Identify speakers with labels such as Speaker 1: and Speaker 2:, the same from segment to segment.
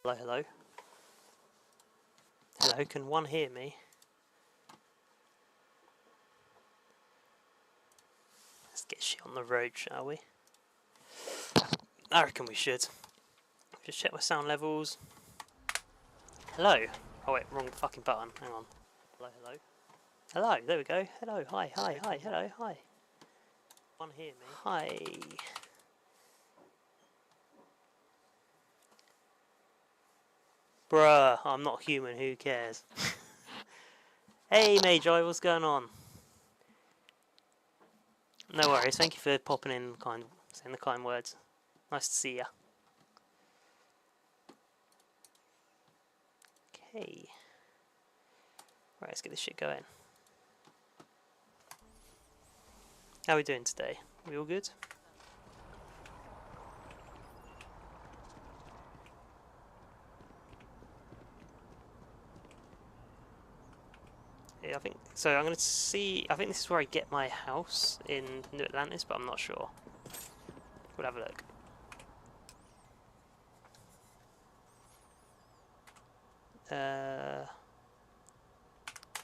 Speaker 1: Hello, hello. Hello, can one hear me? Let's get shit on the road, shall we? I reckon we should. Just check my sound levels. Hello. Oh wait, wrong fucking button. Hang on. Hello, hello. Hello, there we go. Hello, hi, hi, hi, hello, hi. One hear me? Hi. Bruh, I'm not human, who cares? Hey Magi, what's going on? No worries, thank you for popping in, saying the kind words. Nice to see ya. Okay. Right, let's get this shit going. How are we doing today? We all good? Yeah, I think so. I'm gonna see. I think this is where I get my house in New Atlantis, but I'm not sure. We'll have a look. Let's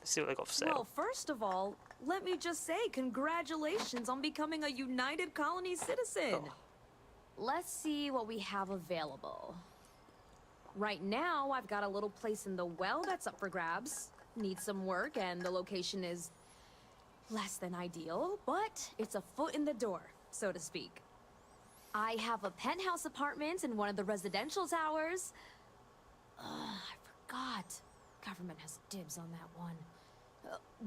Speaker 1: see what they got for sale.
Speaker 2: Well, first of all, let me just say congratulations on becoming a United Colony citizen.
Speaker 1: Oh.
Speaker 2: Let's see what we have available. Right now, I've got a little place in the well that's up for grabs. Needs some work, and the location is less than ideal, but it's a foot in the door, so to speak. I have a penthouse apartment in one of the residential towers. I forgot. Government has dibs on that one.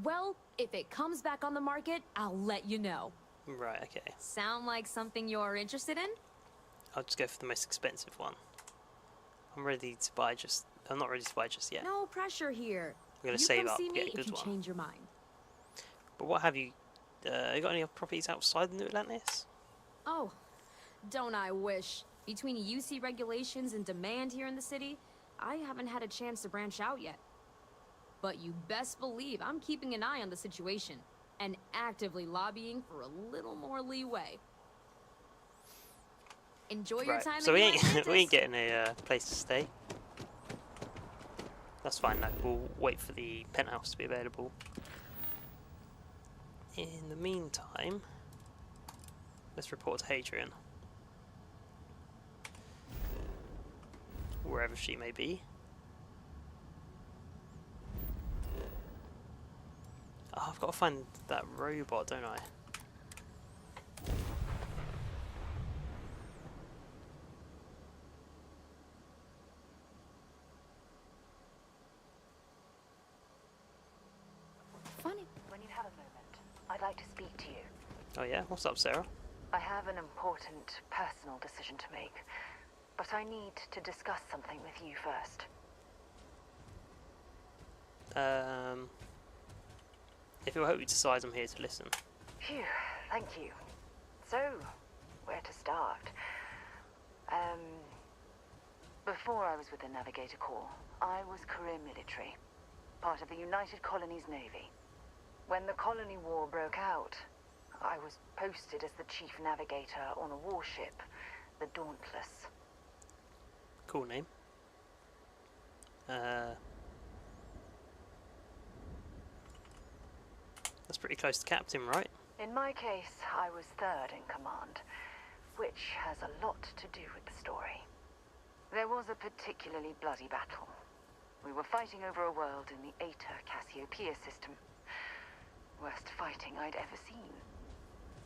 Speaker 2: Well, if it comes back on the market, I'll let you know.
Speaker 1: Right, okay.
Speaker 2: Sound like something you're interested in?
Speaker 1: I'll just go for the most expensive one. I'm ready to buy just... I'm not ready to buy just yet.
Speaker 2: No pressure here.
Speaker 1: I'm going to save up,
Speaker 2: see me
Speaker 1: get a
Speaker 2: if
Speaker 1: good
Speaker 2: you
Speaker 1: one.
Speaker 2: change your mind.
Speaker 1: But what have you... you got any properties outside the New Atlantis?
Speaker 2: Oh, don't I wish. Between UC regulations and demand here in the city, I haven't had a chance to branch out yet. But you best believe I'm keeping an eye on the situation and actively lobbying for a little more leeway. Enjoy your time.
Speaker 1: So we ain't getting a place to stay. That's fine. No, we'll wait for the penthouse to be available. In the meantime, let's report to Hadrian, wherever she may be. Oh, I've got to find that robot, don't I?
Speaker 2: Funny.
Speaker 3: When you have a moment, I'd like to speak to you.
Speaker 1: Oh yeah? What's up, Sarah?
Speaker 3: I have an important personal decision to make, but I need to discuss something with you first.
Speaker 1: If you'll hope you decide, I'm here to listen.
Speaker 3: Phew, thank you. So, where to start? Before I was with the Navigator Corps, I was career military, part of the United Colonies Navy. When the Colony War broke out, I was posted as the chief navigator on a warship, the Dauntless.
Speaker 1: Cool name. That's pretty close to captain, right?
Speaker 3: In my case, I was third in command, which has a lot to do with the story. There was a particularly bloody battle. We were fighting over a world in the Eta Cassiopeia system. Worst fighting I'd ever seen.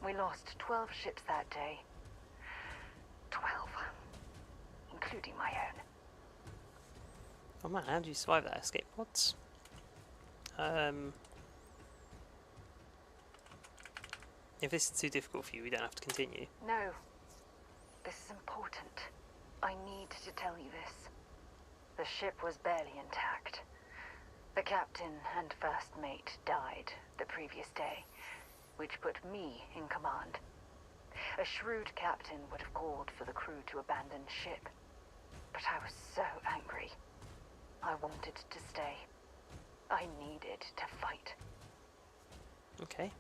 Speaker 3: We lost 12 ships that day. 12. Including my own.
Speaker 1: Oh man, how did you survive that escape pods? If this is too difficult for you, we don't have to continue.
Speaker 3: No. This is important. I need to tell you this. The ship was barely intact. The captain and first mate died the previous day, which put me in command. A shrewd captain would have called for the crew to abandon ship, but I was so angry. I wanted to stay. I needed to fight.
Speaker 1: Okay.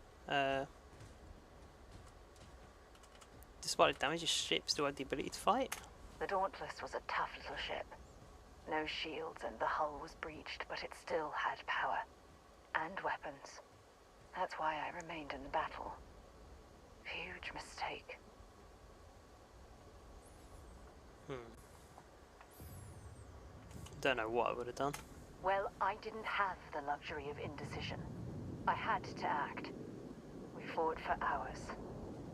Speaker 1: Despite the damage, your ship still had the ability to fight?
Speaker 3: The Dauntless was a tough little ship. No shields and the hull was breached, but it still had power. And weapons. That's why I remained in the battle. Huge mistake.
Speaker 1: Don't know what I would have done.
Speaker 3: Well, I didn't have the luxury of indecision. I had to act. We fought for hours,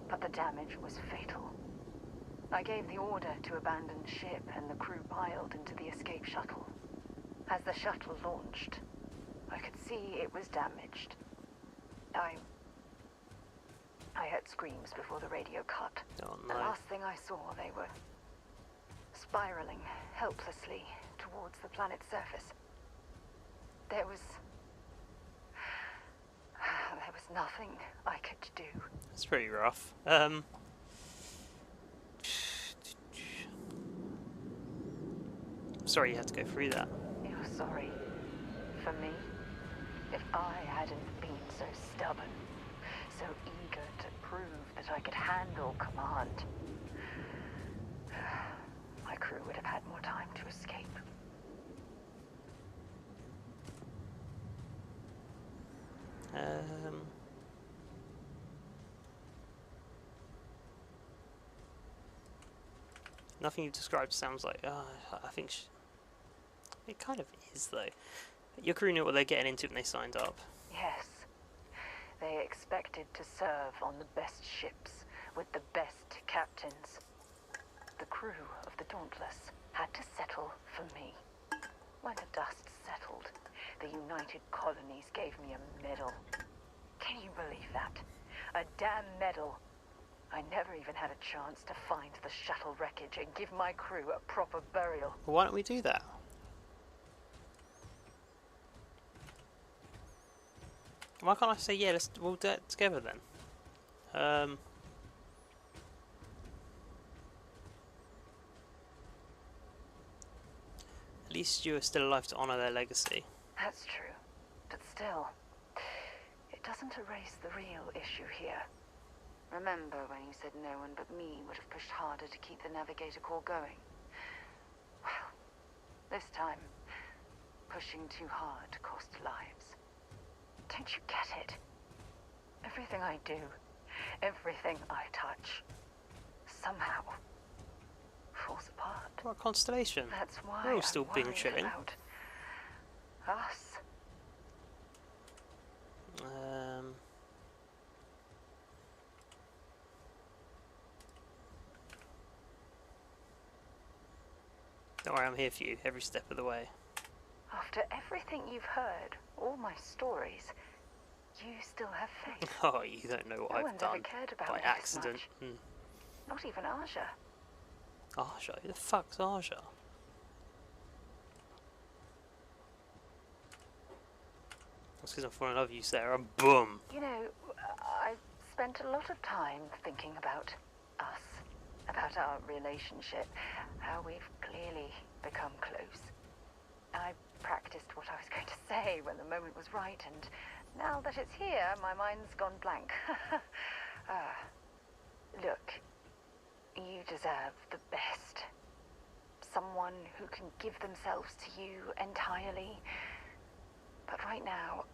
Speaker 3: but the damage was fatal. I gave the order to abandon ship and the crew piled into the escape shuttle. As the shuttle launched, I could see it was damaged. I heard screams before the radio cut.
Speaker 1: Oh
Speaker 3: The
Speaker 1: no.
Speaker 3: last thing I saw, they were spiraling helplessly towards the planet's surface. There was nothing I could do.
Speaker 1: It's pretty rough. Sorry you had to go through that.
Speaker 3: You're sorry. For me? If I hadn't been so stubborn, so eager to prove that I could handle command, my crew would have had more time to escape.
Speaker 1: Nothing you've described sounds like. I think it kind of is though. Your crew knew what they're getting into when they signed up.
Speaker 3: Yes. They expected to serve on the best ships with the best captains. The crew of the Dauntless had to settle for me. When the dust settled, the United Colonies gave me a medal. Can you believe that? A damn medal. I never even had a chance to find the shuttle wreckage and give my crew a proper burial.
Speaker 1: Well, why don't we do that? Why can't I say yeah? We'll do it together then. At least you are still alive to honour their legacy.
Speaker 3: That's true. But still, it doesn't erase the real issue here. Remember when you said no one but me would have pushed harder to keep the Navigator core going? Well, this time, pushing too hard cost lives. Don't you get it? Everything I do, everything I touch, somehow falls apart.
Speaker 1: What a constellation.
Speaker 3: That's why
Speaker 1: We're all
Speaker 3: I'm
Speaker 1: still being
Speaker 3: worried
Speaker 1: chilling.
Speaker 3: about us.
Speaker 1: Don't worry, I'm here for you every step of the way.
Speaker 3: After everything you've heard, all my stories, you still have faith.
Speaker 1: Oh, you don't know what
Speaker 3: No
Speaker 1: I've
Speaker 3: one's ever
Speaker 1: done
Speaker 3: cared about
Speaker 1: by
Speaker 3: me this
Speaker 1: accident.
Speaker 3: much. Not even Aja.
Speaker 1: Aja? Who the fuck's Aja? That's because I'm falling in love with you, Sarah. Boom!
Speaker 3: You know, I've spent a lot of time thinking about us, about our relationship, how we've clearly become close. I practiced what I was going to say when the moment was right, and now that it's here, my mind's gone blank. Look, you deserve the best. Someone who can give themselves to you entirely. But right now,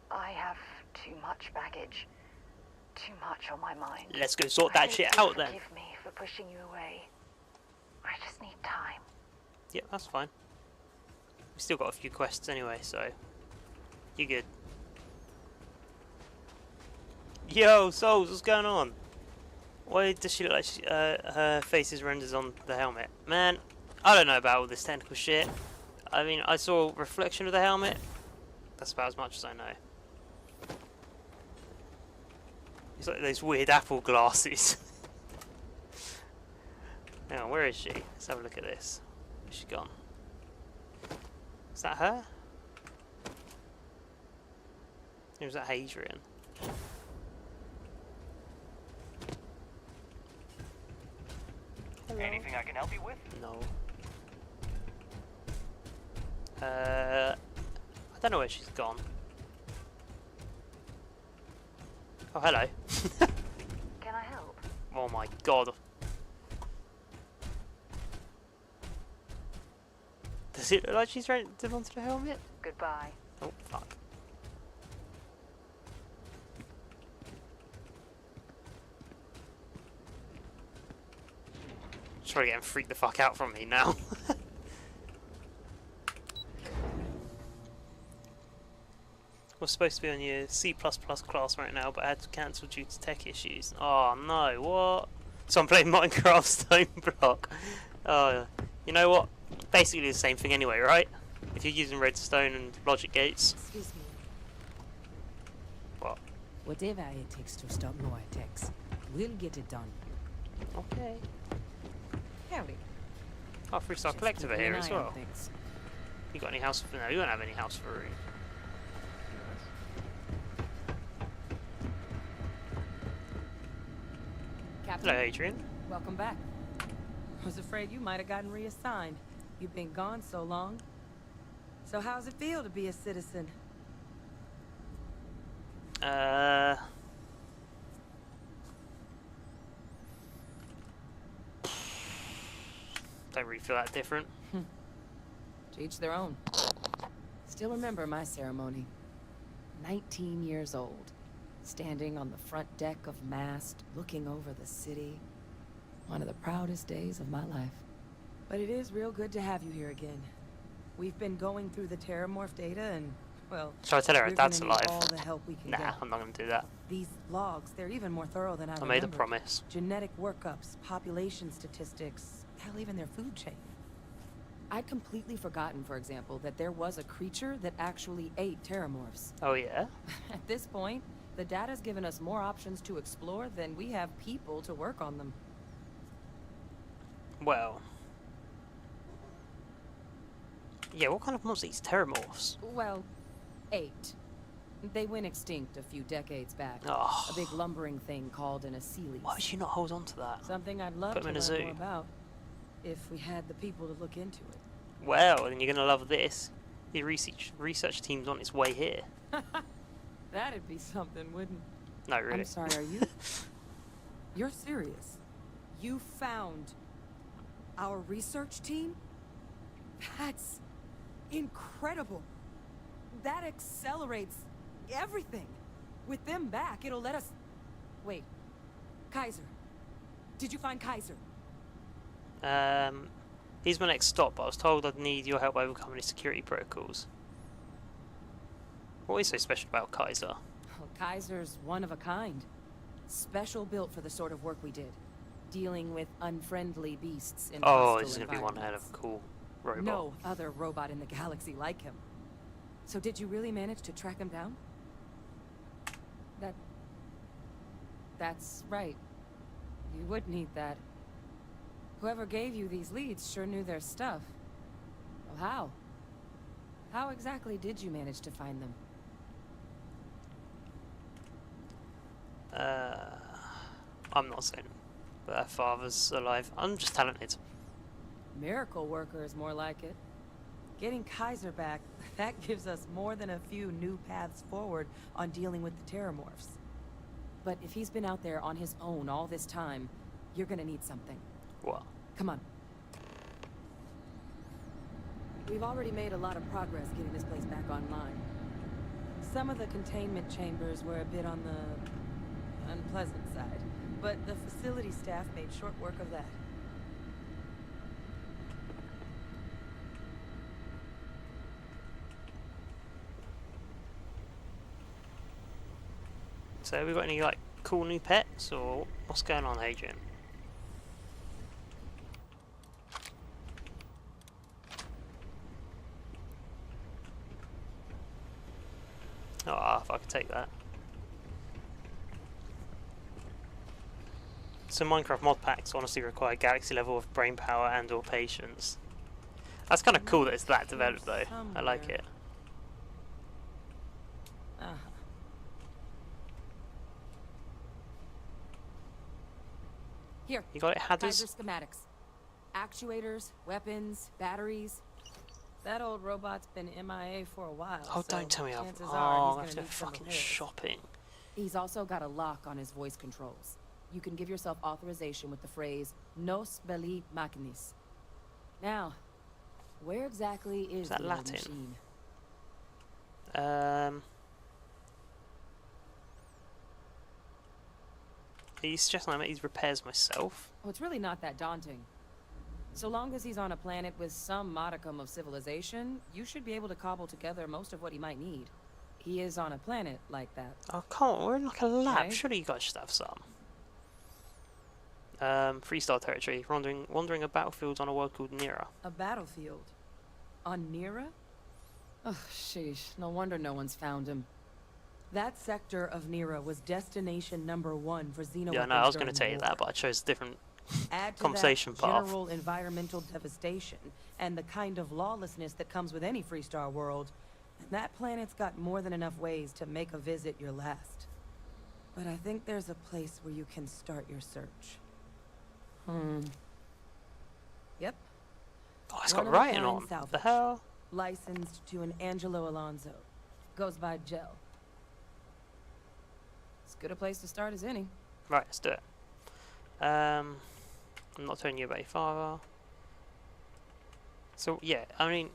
Speaker 3: I have too much baggage. Too much on my mind.
Speaker 1: Let's go sort that shit out then.
Speaker 3: Forgive me for pushing you away. I just need time.
Speaker 1: Yep, that's fine. We still got a few quests anyway, so you're good. Yo, Souls, what's going on? Why does she look like her face is rendered on the helmet? Man, I don't know about all this technical shit. I mean, I saw a reflection of the helmet. That's about as much as I know. It's like those weird Apple glasses. Hang on, where is she? Let's have a look at this. Where's she gone? Is that her? Or is that Hadrian? Hello.
Speaker 4: Anything I can help you with?
Speaker 1: No. I don't know where she's gone. Oh, hello.
Speaker 3: Can I help?
Speaker 1: Oh my god. Does it look like she's ready to onto the helmet?
Speaker 3: Goodbye.
Speaker 1: Oh, fuck. Just trying to get him freaked the fuck out from me now. We're supposed to be on your C++ class right now, but I had to cancel due to tech issues. Oh no, what? So I'm playing Minecraft Stone Block. Oh, you know what? Basically the same thing anyway, right? If you're using redstone and logic gates.
Speaker 4: Excuse me.
Speaker 1: What?
Speaker 4: Whatever it takes to stop more attacks, we'll get it done.
Speaker 1: Okay.
Speaker 4: Howdy.
Speaker 1: Oh, Freestyle
Speaker 4: Just
Speaker 1: Collective are
Speaker 4: keeping
Speaker 1: here
Speaker 4: an
Speaker 1: as
Speaker 4: eye on
Speaker 1: well.
Speaker 4: things.
Speaker 1: You got any house for... No, you don't have any house for room.
Speaker 4: Captain,
Speaker 1: Hello, Adrian.
Speaker 4: welcome back. Was afraid you might have gotten reassigned. You've been gone so long. So how's it feel to be a citizen?
Speaker 1: Don't really feel that different.
Speaker 4: To each their own. Still remember my ceremony. 19 years old. Standing on the front deck of Mast, looking over the city. One of the proudest days of my life. But it is real good to have you here again. We've been going through the Terramorph data and, well...
Speaker 1: Shall I tell her her
Speaker 4: we're
Speaker 1: dad's
Speaker 4: gonna need
Speaker 1: alive?
Speaker 4: all the help we can
Speaker 1: Nah,
Speaker 4: get.
Speaker 1: I'm not going to do that.
Speaker 4: These logs, they're even more thorough than I
Speaker 1: I
Speaker 4: remembered.
Speaker 1: made a promise.
Speaker 4: Genetic workups, population statistics, hell, even their food chain. I'd completely forgotten, for example, that there was a creature that actually ate Terramorphs.
Speaker 1: Oh yeah?
Speaker 4: At this point, the data's given us more options to explore than we have people to work on them.
Speaker 1: Well... Yeah, what kind of monster eats Terramorphs?
Speaker 4: Well, 8. They went extinct a few decades back.
Speaker 1: Oh.
Speaker 4: A big lumbering thing called an Aceles.
Speaker 1: Why would you not hold on to that?
Speaker 4: Something I'd love
Speaker 1: Put
Speaker 4: to
Speaker 1: them in a
Speaker 4: learn
Speaker 1: zoo.
Speaker 4: more about, if we had the people to look into it.
Speaker 1: Well, then you're going to love this. The research team's on its way here.
Speaker 4: That'd be something, wouldn't?
Speaker 1: No, really.
Speaker 4: I'm sorry, are you? You're serious? You found our research team? That's incredible. That accelerates everything. With them back, it'll let us... Wait. Kaiser. Did you find Kaiser?
Speaker 1: He's my next stop, but I was told I'd need your help overcoming his security protocols. What is so special about Kaiser?
Speaker 4: Well, Kaiser's one of a kind. Special built for the sort of work we did. Dealing with unfriendly beasts in
Speaker 1: Oh,
Speaker 4: hostile
Speaker 1: this is going to be one hell of
Speaker 4: environments.
Speaker 1: a cool robot.
Speaker 4: No other robot in the galaxy like him. So did you really manage to track him down? That's right. You would need that. Whoever gave you these leads sure knew their stuff. Well, how? How exactly did you manage to find them?
Speaker 1: I'm not saying that her father's alive. I'm just talented.
Speaker 4: Miracle worker is more like it. Getting Kaiser back, that gives us more than a few new paths forward on dealing with the Terramorphs. But if he's been out there on his own all this time, you're gonna need something.
Speaker 1: What?
Speaker 4: Come on. We've already made a lot of progress getting this place back online. Some of the containment chambers were a bit on the unpleasant side, but the facility staff made short work of that.
Speaker 1: So, we got any like cool new pets, or what's going on, Adrian? Oh, if I could take that. So Minecraft mod packs honestly require galaxy level of brain power and or patience. That's kind of cool that it's that developed though. I like it.
Speaker 4: Uh-huh. Here.
Speaker 1: You got it,
Speaker 4: Kaiser
Speaker 1: Hadders?
Speaker 4: schematics. Actuators, weapons, batteries. That old robot's been MIA for a while.
Speaker 1: Oh,
Speaker 4: so
Speaker 1: don't tell me I've...
Speaker 4: chances
Speaker 1: Oh,
Speaker 4: are
Speaker 1: I
Speaker 4: he's
Speaker 1: have to
Speaker 4: gonna
Speaker 1: go
Speaker 4: need some
Speaker 1: fucking
Speaker 4: repairs.
Speaker 1: shopping.
Speaker 4: He's also got a lock on his voice controls. You can give yourself authorization with the phrase "Nos belli machinis." Now, Where exactly is
Speaker 1: that
Speaker 4: the old
Speaker 1: Latin?
Speaker 4: machine?
Speaker 1: Are you suggesting I make these repairs myself?
Speaker 4: Oh, it's really not that daunting. So long as he's on a planet with some modicum of civilization, you should be able to cobble together most of what he might need. He is on a planet like that.
Speaker 1: Oh, come on, we're in like a lab.
Speaker 4: Right.
Speaker 1: Surely you guys should have some. Freestyle territory. Wandering a battlefield on a world called Nira.
Speaker 4: A battlefield? On Nira? Oh, sheesh. No wonder no one's found him. That sector of Nira was destination #1 for Xeno
Speaker 1: Yeah, no, I was going to tell you that, but I chose a different
Speaker 4: Add to
Speaker 1: conversation
Speaker 4: that
Speaker 1: path.
Speaker 4: general environmental devastation and the kind of lawlessness that comes with any Freestar world, and that planet's got more than enough ways to make a visit your last. But I think there's a place where you can start your search. Yep.
Speaker 1: Oh, it's got
Speaker 4: One of a
Speaker 1: writing
Speaker 4: kind
Speaker 1: on. The
Speaker 4: salvage.
Speaker 1: hell?
Speaker 4: Licensed to an Angelo Alonso. Goes by Gel. As good a place to start as any.
Speaker 1: Right, let's do it. I'm not telling you about your father. So yeah, I mean,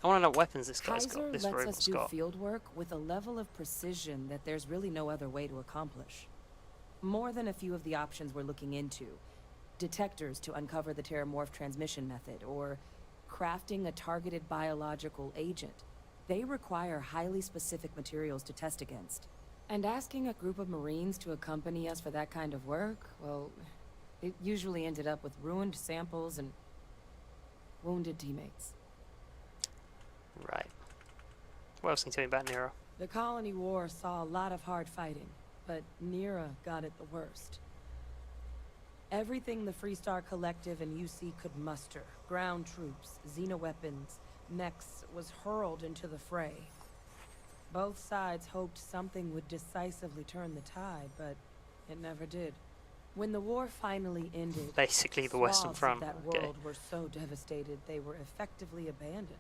Speaker 1: I want to know what weapons this guy's
Speaker 4: Kaiser
Speaker 1: got. This
Speaker 4: lets us
Speaker 1: robot's
Speaker 4: do
Speaker 1: got.
Speaker 4: field work with a level of precision that there's really no other way to accomplish. More than a few of the options we're looking into. Detectors to uncover the Terramorph transmission method, or crafting a targeted biological agent. They require highly specific materials to test against. And asking a group of Marines to accompany us for that kind of work, well, it usually ended up with ruined samples and wounded teammates.
Speaker 1: Right. What else can you tell me about Nero?
Speaker 4: The Colony War saw a lot of hard fighting, but Nira got it the worst. Everything the Freestar Collective and UC could muster, ground troops, xenoweapons, mechs, was hurled into the fray. Both sides hoped something would decisively turn the tide, but it never did. When the war finally ended,
Speaker 1: Basically the Western
Speaker 4: swaths
Speaker 1: Front.
Speaker 4: of that
Speaker 1: Okay.
Speaker 4: world were so devastated they were effectively abandoned.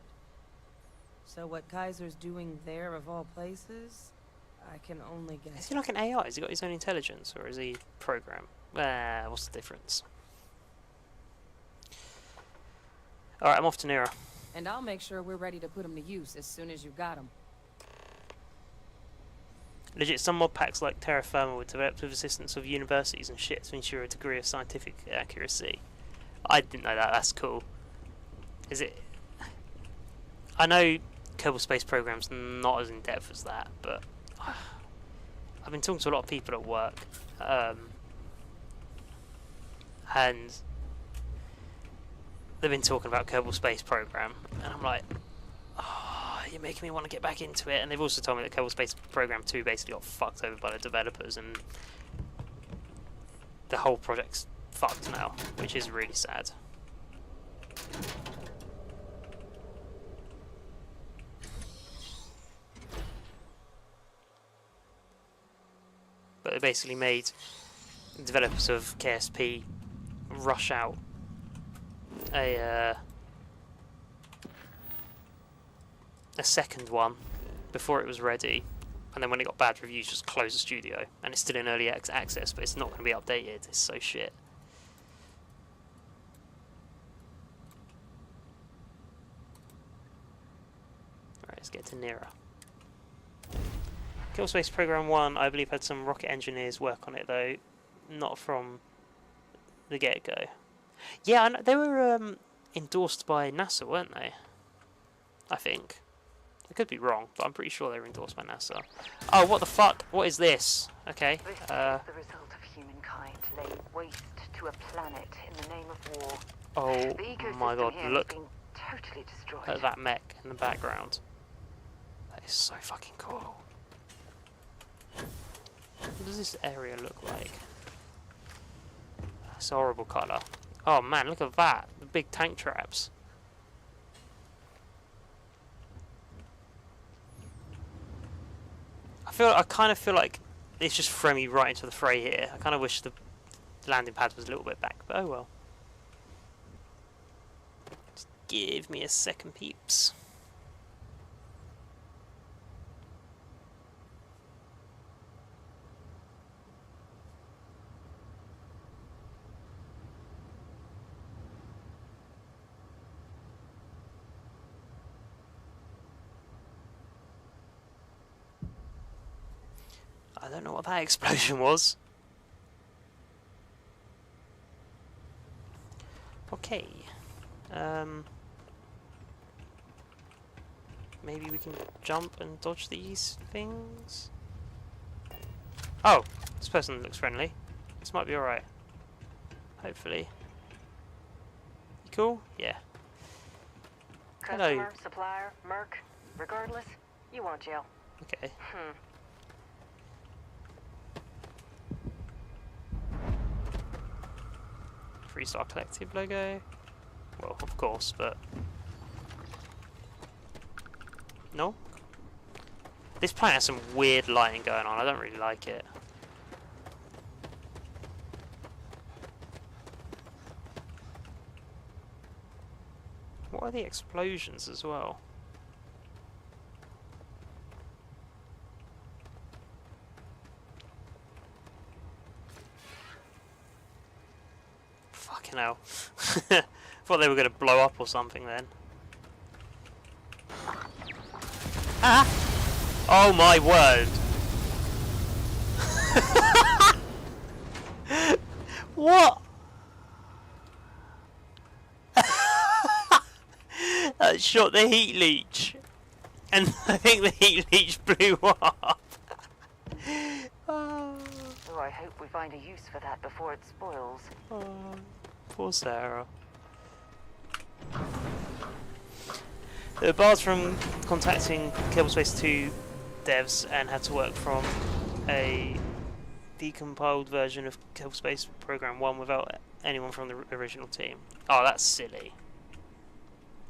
Speaker 4: So what Kaiser's doing there of all places, I can only guess.
Speaker 1: Is he like an AI? Has he got his own intelligence, or is he programmed? What's the difference? Alright, I'm off to Nero.
Speaker 4: And I'll make sure we're ready to put them to use as soon as you got them.
Speaker 1: Legit, some mod packs like Terra Firma were developed with assistance of universities and shit to ensure a degree of scientific accuracy. I didn't know that, that's cool. Is it... I know Kerbal Space Program's not as in-depth as that, but... I've been talking to a lot of people at work, and they've been talking about Kerbal Space Program, and I'm like, oh, you're making me want to get back into it. And they've also told me that Kerbal Space Program 2 basically got fucked over by the developers, and the whole project's fucked now, which is really sad. But they basically made the developers of KSP rush out a second one before it was ready, and then when it got bad reviews, just close the studio. And it's still in early access, but it's not going to be updated. It's so shit. Alright, let's get to Nira. Kerbal Space Program 1, I believe, had some rocket engineers work on it, though. Not from the get-go. Yeah, I know, they were endorsed by NASA, weren't they? I think. I could be wrong, but I'm pretty sure they were endorsed by NASA. Oh, what the fuck? What is this? Okay.
Speaker 3: This is the result of humankind laying waste to a planet in the name of war.
Speaker 1: Oh
Speaker 3: The ecosystem
Speaker 1: my god,
Speaker 3: here
Speaker 1: look
Speaker 3: has been totally destroyed.
Speaker 1: at that mech in the background. That is so fucking cool. What does this area look like? It's a horrible colour. Oh man, look at that. The big tank traps. I kind of feel like it's just thrown me right into the fray here. I kind of wish the landing pad was a little bit back, but oh well. Just give me a second, peeps. I don't know what that explosion was. Okay. Maybe we can jump and dodge these things? Oh! This person looks friendly. This might be alright. Hopefully. You cool? Yeah. Hello.
Speaker 3: Customer, supplier, merc, regardless, you want jail.
Speaker 1: Okay. Freestar Collective logo. Well, of course, but... No? This planet has some weird lighting going on. I don't really like it. What are the explosions as well? Fucking hell. Thought they were going to blow up or something then. Ah! Oh my word! What? That shot the heat leech. And I think the heat leech blew up. Oh,
Speaker 3: Oh, I hope we find a use for that before it spoils.
Speaker 1: oh, poor Sarah. They were barred from contacting Kerbal Space 2 devs and had to work from a decompiled version of Kerbal Space Program 1 without anyone from the original team. Oh, that's silly.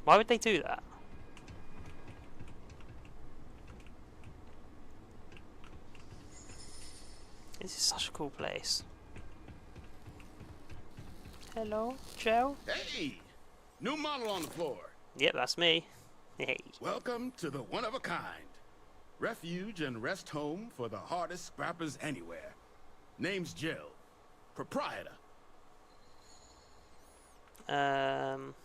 Speaker 1: Why would they do that? This is such a cool place. Hello, Joe?
Speaker 5: Hey! New model on the floor.
Speaker 1: Yep, that's me. Hey.
Speaker 5: Welcome to the one-of-a-kind. Refuge and rest home for the hardest scrappers anywhere. Name's Jill. Proprietor.
Speaker 1: It's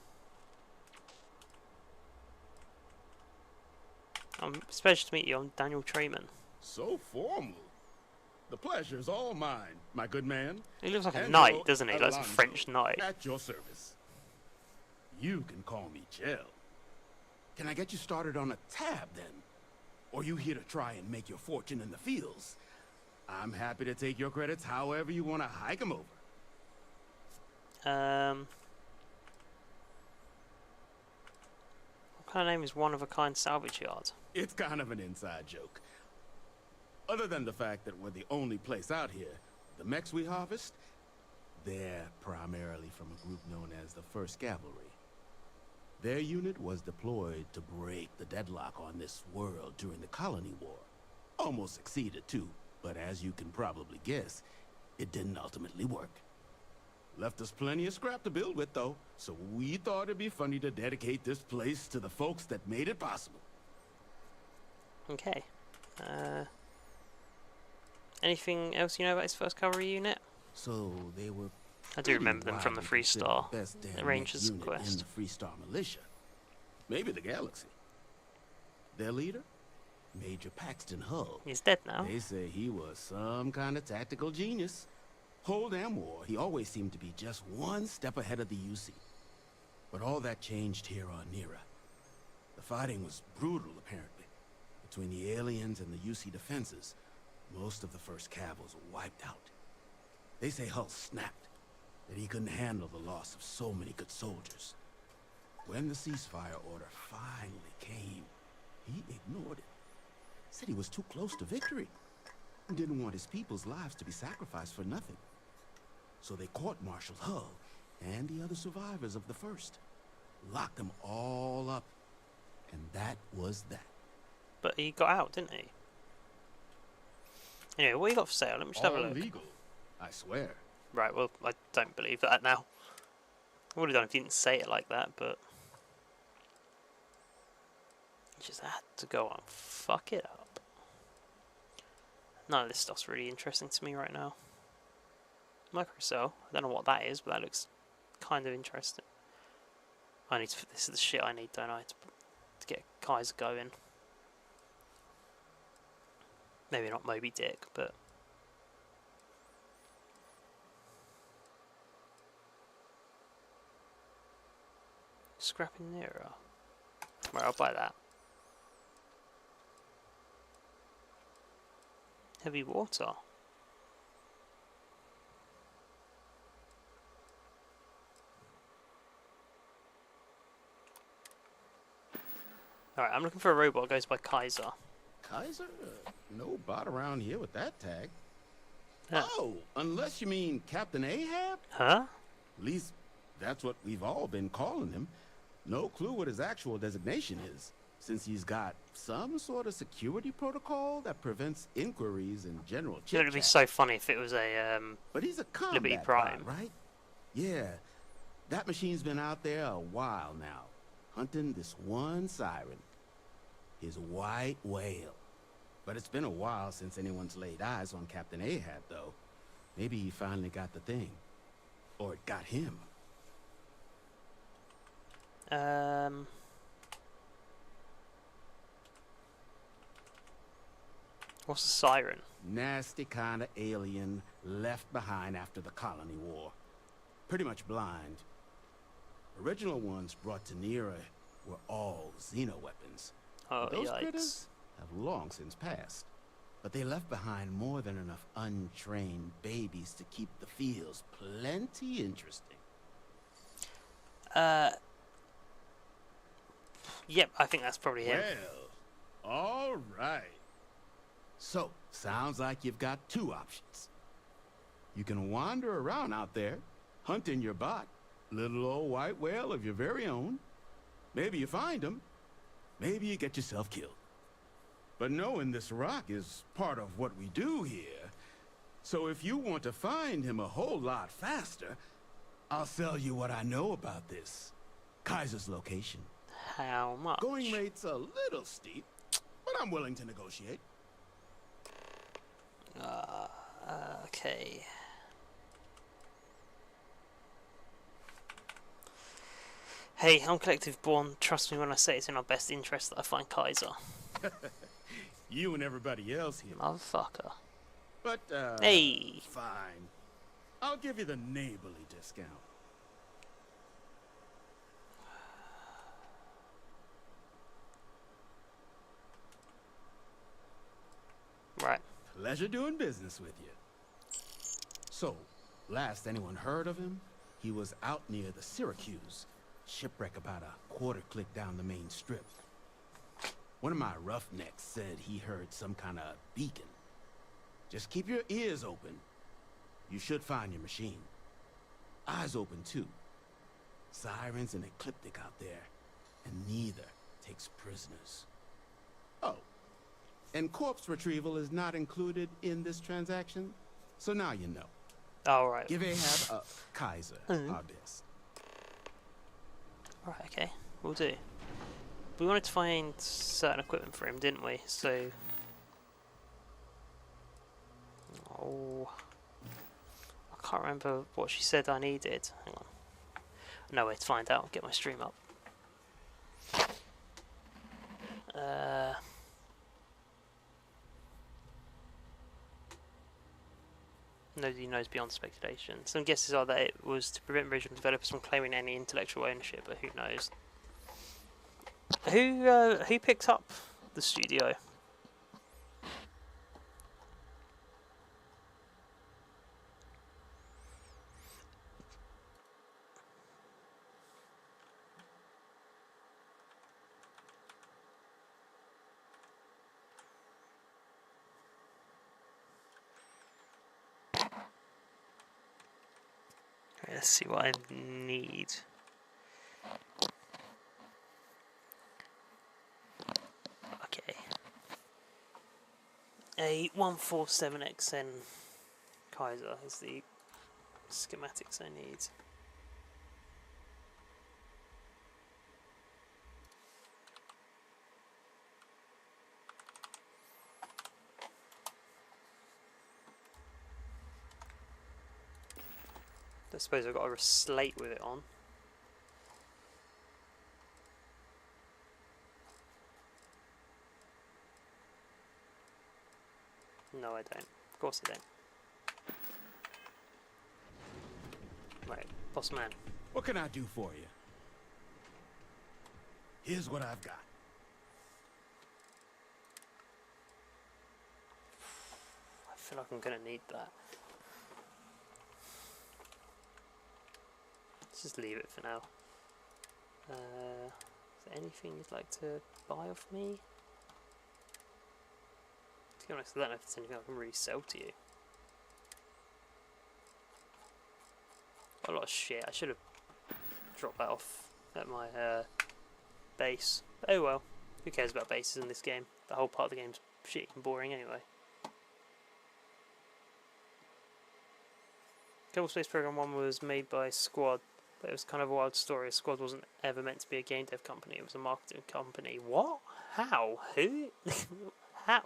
Speaker 1: a pleasure to meet you. I'm Daniel Trayman.
Speaker 5: So formal. The pleasure's all mine, my good man.
Speaker 1: He looks like a
Speaker 5: Angelo
Speaker 1: knight, doesn't he? Like a
Speaker 5: Alonso,
Speaker 1: French knight.
Speaker 5: At your service. You can call me Jill. Can I get you started on a tab, then? Or you here to try and make your fortune in the fields? I'm happy to take your credits however you want to hike them over.
Speaker 1: What kind of name is One of a Kind Salvage Yard?
Speaker 5: It's kind of an inside joke. Other than the fact that we're the only place out here, the mechs we harvest, they're primarily from a group known as the 1st Cavalry. Their unit was deployed to break the deadlock on this world during the Colony War. Almost succeeded too, but as you can probably guess, it didn't ultimately work. Left us plenty of scrap to build with though, so we thought it'd be funny to dedicate this place to the folks that made it possible.
Speaker 1: Okay. Anything else you know about his 1st Cavalry unit?
Speaker 5: So they were
Speaker 1: I do remember them from the Freestar Rangers
Speaker 5: unit
Speaker 1: quest.
Speaker 5: in the Freestar Militia. Maybe the Galaxy. Their leader? Major Paxton Hull.
Speaker 1: He's dead now.
Speaker 5: They say he was some kind of tactical genius. Whole damn war, he always seemed to be just one step ahead of the UC. But all that changed here on Nera. The fighting was brutal, apparently. Between the aliens and the UC defenses, most of the 1st Cav was wiped out. They say Hull snapped, that he couldn't handle the loss of so many good soldiers. When the ceasefire order finally came, he ignored it. Said he was too close to victory, and didn't want his people's lives to be sacrificed for nothing. So they court-martialed Hull and the other survivors of the 1st. Locked them all up, and that was that.
Speaker 1: But he got out, didn't he? Anyway, what you got for sale? Let me just have a
Speaker 5: All
Speaker 1: look.
Speaker 5: legal, I swear.
Speaker 1: Right, well, I don't believe that now. I would have done if you didn't say it like that, but... You just had to go on. Fuck it up. None of this stuff's really interesting to me right now. Microcell, I don't know what that is, but that looks kind of interesting. I need to... This is the shit I need, don't I, to get Kaiser going. Maybe not Moby Dick, but Scrapping nearer. Right, I'll buy that. Heavy water. Alright, I'm looking for a robot that goes by Kaiser.
Speaker 5: Kaiser? No bot around here with that tag.
Speaker 1: Yeah.
Speaker 5: Oh, unless you mean Captain Ahab?
Speaker 1: Huh?
Speaker 5: At least that's what we've all been calling him. No clue what his actual designation is, since he's got some sort of security protocol that prevents inquiries and general
Speaker 1: It would be
Speaker 5: chit-chat.
Speaker 1: so funny if it was a
Speaker 5: But he's a
Speaker 1: Liberty
Speaker 5: combat
Speaker 1: Prime.
Speaker 5: bot, right? Yeah, that machine's been out there a while now, hunting this one siren, his white whale. But it's been a while since anyone's laid eyes on Captain Ahab, though. Maybe he finally got the thing. Or it got him.
Speaker 1: What's a siren?
Speaker 5: Nasty kind of alien left behind after the colony war. Pretty much blind. Original ones brought to Nera were all xeno-weapons.
Speaker 1: Oh,
Speaker 5: Those
Speaker 1: yikes.
Speaker 5: critters have long since passed. But they left behind more than enough untrained babies to keep the fields plenty interesting.
Speaker 1: Yep, I think that's probably him.
Speaker 5: Well, all right. So, sounds like you've got two options. You can wander around out there, hunting your bot, little old white whale of your very own. Maybe you find him. Maybe you get yourself killed. But knowing this rock is part of what we do here. So if you want to find him a whole lot faster, I'll sell you what I know about this. Kaiser's location.
Speaker 1: How much?
Speaker 5: Going rate's a little steep, but I'm willing to negotiate.
Speaker 1: Okay. Hey, I'm Collective Born. Trust me when I say it's in our best interest that I find Kaiser.
Speaker 5: You and everybody else here.
Speaker 1: Motherfucker.
Speaker 5: But,
Speaker 1: Hey!
Speaker 5: fine. I'll give you the neighborly discount.
Speaker 1: Right.
Speaker 5: Pleasure doing business with you. So, last anyone heard of him, he was out near the Syracuse. Shipwreck about a quarter click down the main strip. One of my roughnecks said he heard some kind of beacon. Just keep your ears open. You should find your machine. Eyes open too. Sirens and ecliptic out there, and neither takes prisoners. Oh, and corpse retrieval is not included in this transaction, so now you know.
Speaker 1: Alright.
Speaker 5: Give Ahab Kaiser our best.
Speaker 1: Right, okay. We'll do. We wanted to find certain equipment for him, didn't we? So... Oh... I can't remember what she said I needed. Hang on. No way to find out. Get my stream up. Nobody knows beyond speculation. Some guesses are that it was to prevent original developers from claiming any intellectual ownership, but who knows? Who picked up the studio? Let's see what I need. Okay. A 147XN Kaiser is the schematics I need. I suppose I've got a slate with it on. No, I don't. Of course I don't. Right, boss man.
Speaker 5: What can I do for you? Here's what I've got.
Speaker 1: I feel like I'm gonna need that. Let's just leave it for now. Is there anything you'd like to buy off me? To be honest, I don't know if there's anything I can really sell to you. Got a lot of shit. I should have dropped that off at my base. Oh well. Who cares about bases in this game? The whole part of the game's shit and boring anyway. Kerbal Space Program 1 was made by Squad, but it was kind of a wild story. Squad wasn't ever meant to be a game dev company, it was a marketing company. What? How? Who? How?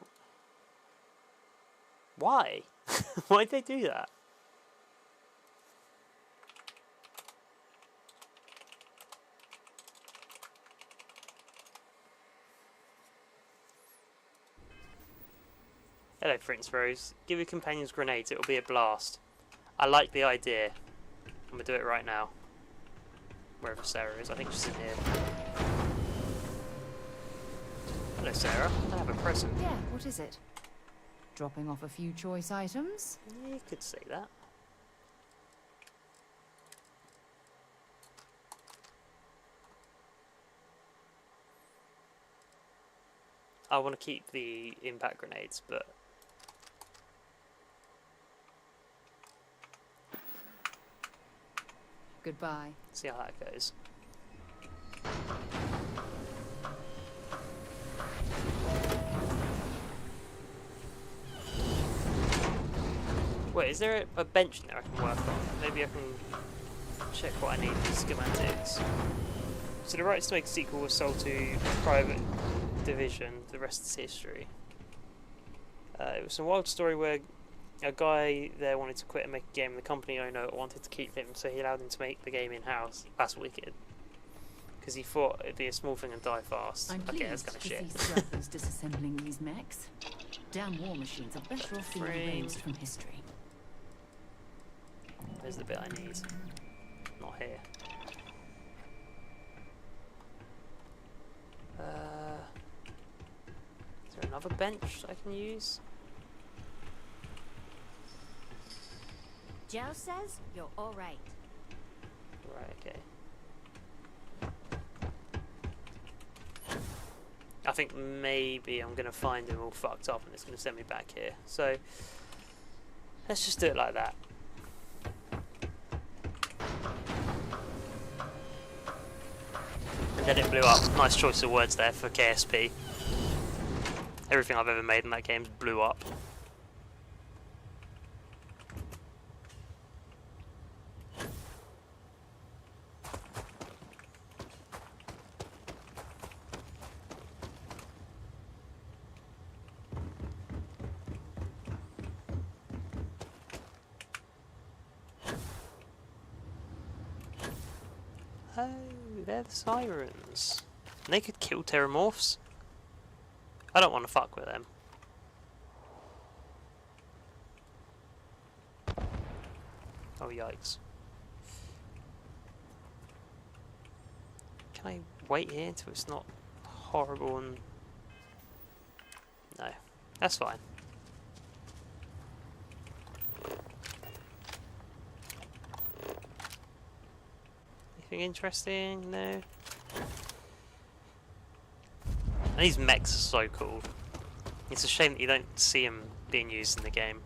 Speaker 1: Why? Why'd they do that? Hello, Prince Rose. Give your companions grenades, it'll be a blast. I like the idea. I'm gonna do it right now. Wherever Sarah is, I think she's in here. Hello, Sarah. I have a present.
Speaker 6: Yeah, what is it? Dropping off a few choice items?
Speaker 1: Yeah, you could say that. I want to keep the impact grenades, but
Speaker 6: Goodbye.
Speaker 1: see how that goes. Wait, is there a bench in there I can work on? Maybe I can check what I need for schematics. So the rights to make a sequel was sold to Private Division, the rest is history. It was a wild story where a guy there wanted to quit and make a game, and the company owner wanted to keep him, so he allowed him to make the game in-house. That's wicked. Because he thought it'd be a small thing and die fast.
Speaker 7: I'm
Speaker 1: Okay, that's
Speaker 7: pleased
Speaker 1: kind of
Speaker 7: to
Speaker 1: shit.
Speaker 7: see Starfield's disassembling these mechs. Damn war machines are better off being erased from history.
Speaker 1: There's the bit I need. Not here. Is there another bench I can use?
Speaker 7: Joe says you're all right.
Speaker 1: Right, okay. I think maybe I'm going to find him all fucked up and it's going to send me back here. So, let's just do it like that. And then it blew up. Nice choice of words there for KSP. Everything I've ever made in that game blew up. Oh, they're the sirens. And they could kill Terramorphs. I don't want to fuck with them. Oh, yikes. Can I wait here until it's not horrible and... No, that's fine. Anything interesting? No. And these mechs are so cool. It's a shame that you don't see them being used in the game.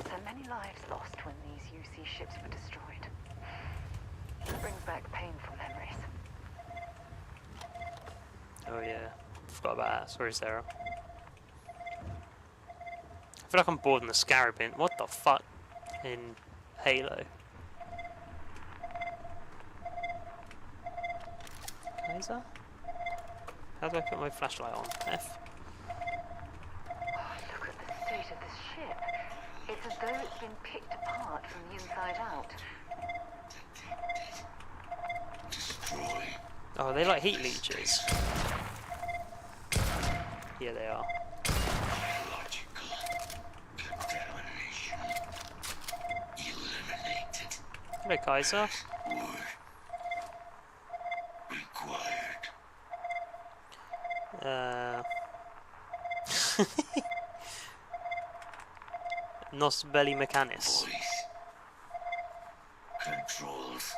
Speaker 3: So many lives lost when these UC ships were destroyed. It brings back painful memories.
Speaker 1: Oh yeah, forgot about that. Sorry, Sarah. I feel like I'm bored in the Scarab bin. What the fuck in Halo? Kaiser? How do I put my flashlight on? F?
Speaker 3: Oh, look at the state of this ship. It's as though it's been picked apart from the inside out.
Speaker 1: Oh, are they like heat leeches? Yeah, they are. Hello, Kaiser. Nos belli mechanis.
Speaker 8: Voice controls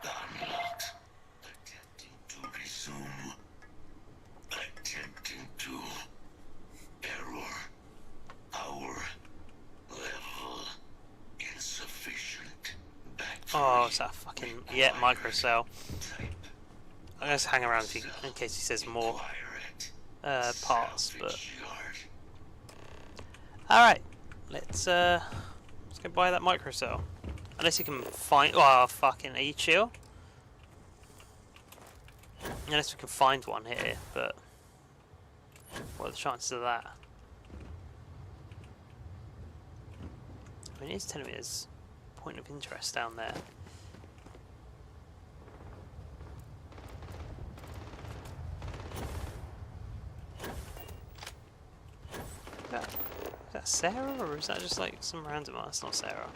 Speaker 8: unlocked. Attempting to resume. Attempting to error. Power level insufficient. Battery
Speaker 1: Oh, it's that fucking microcell.
Speaker 8: type.
Speaker 1: I'm gonna hang around if in case he says more
Speaker 8: Acquire it.
Speaker 1: parts, but
Speaker 8: Salvage yard.
Speaker 1: alright. Let's go buy that microcell. Unless you can find fucking are you chill? Unless we can find one here, but what are the chances of that? I mean, it's telling me there's a point of interest down there. Is that Sarah, or is that just like some random? Oh, it's not Sarah.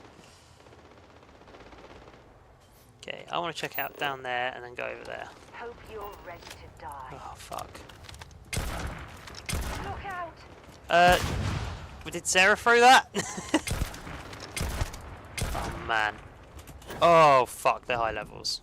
Speaker 1: Okay, I want to check out down there and then go over there.
Speaker 3: Hope you're ready to die.
Speaker 1: Oh fuck.
Speaker 3: Look out!
Speaker 1: Did Sarah throw that? Oh man. Oh fuck, they're high levels.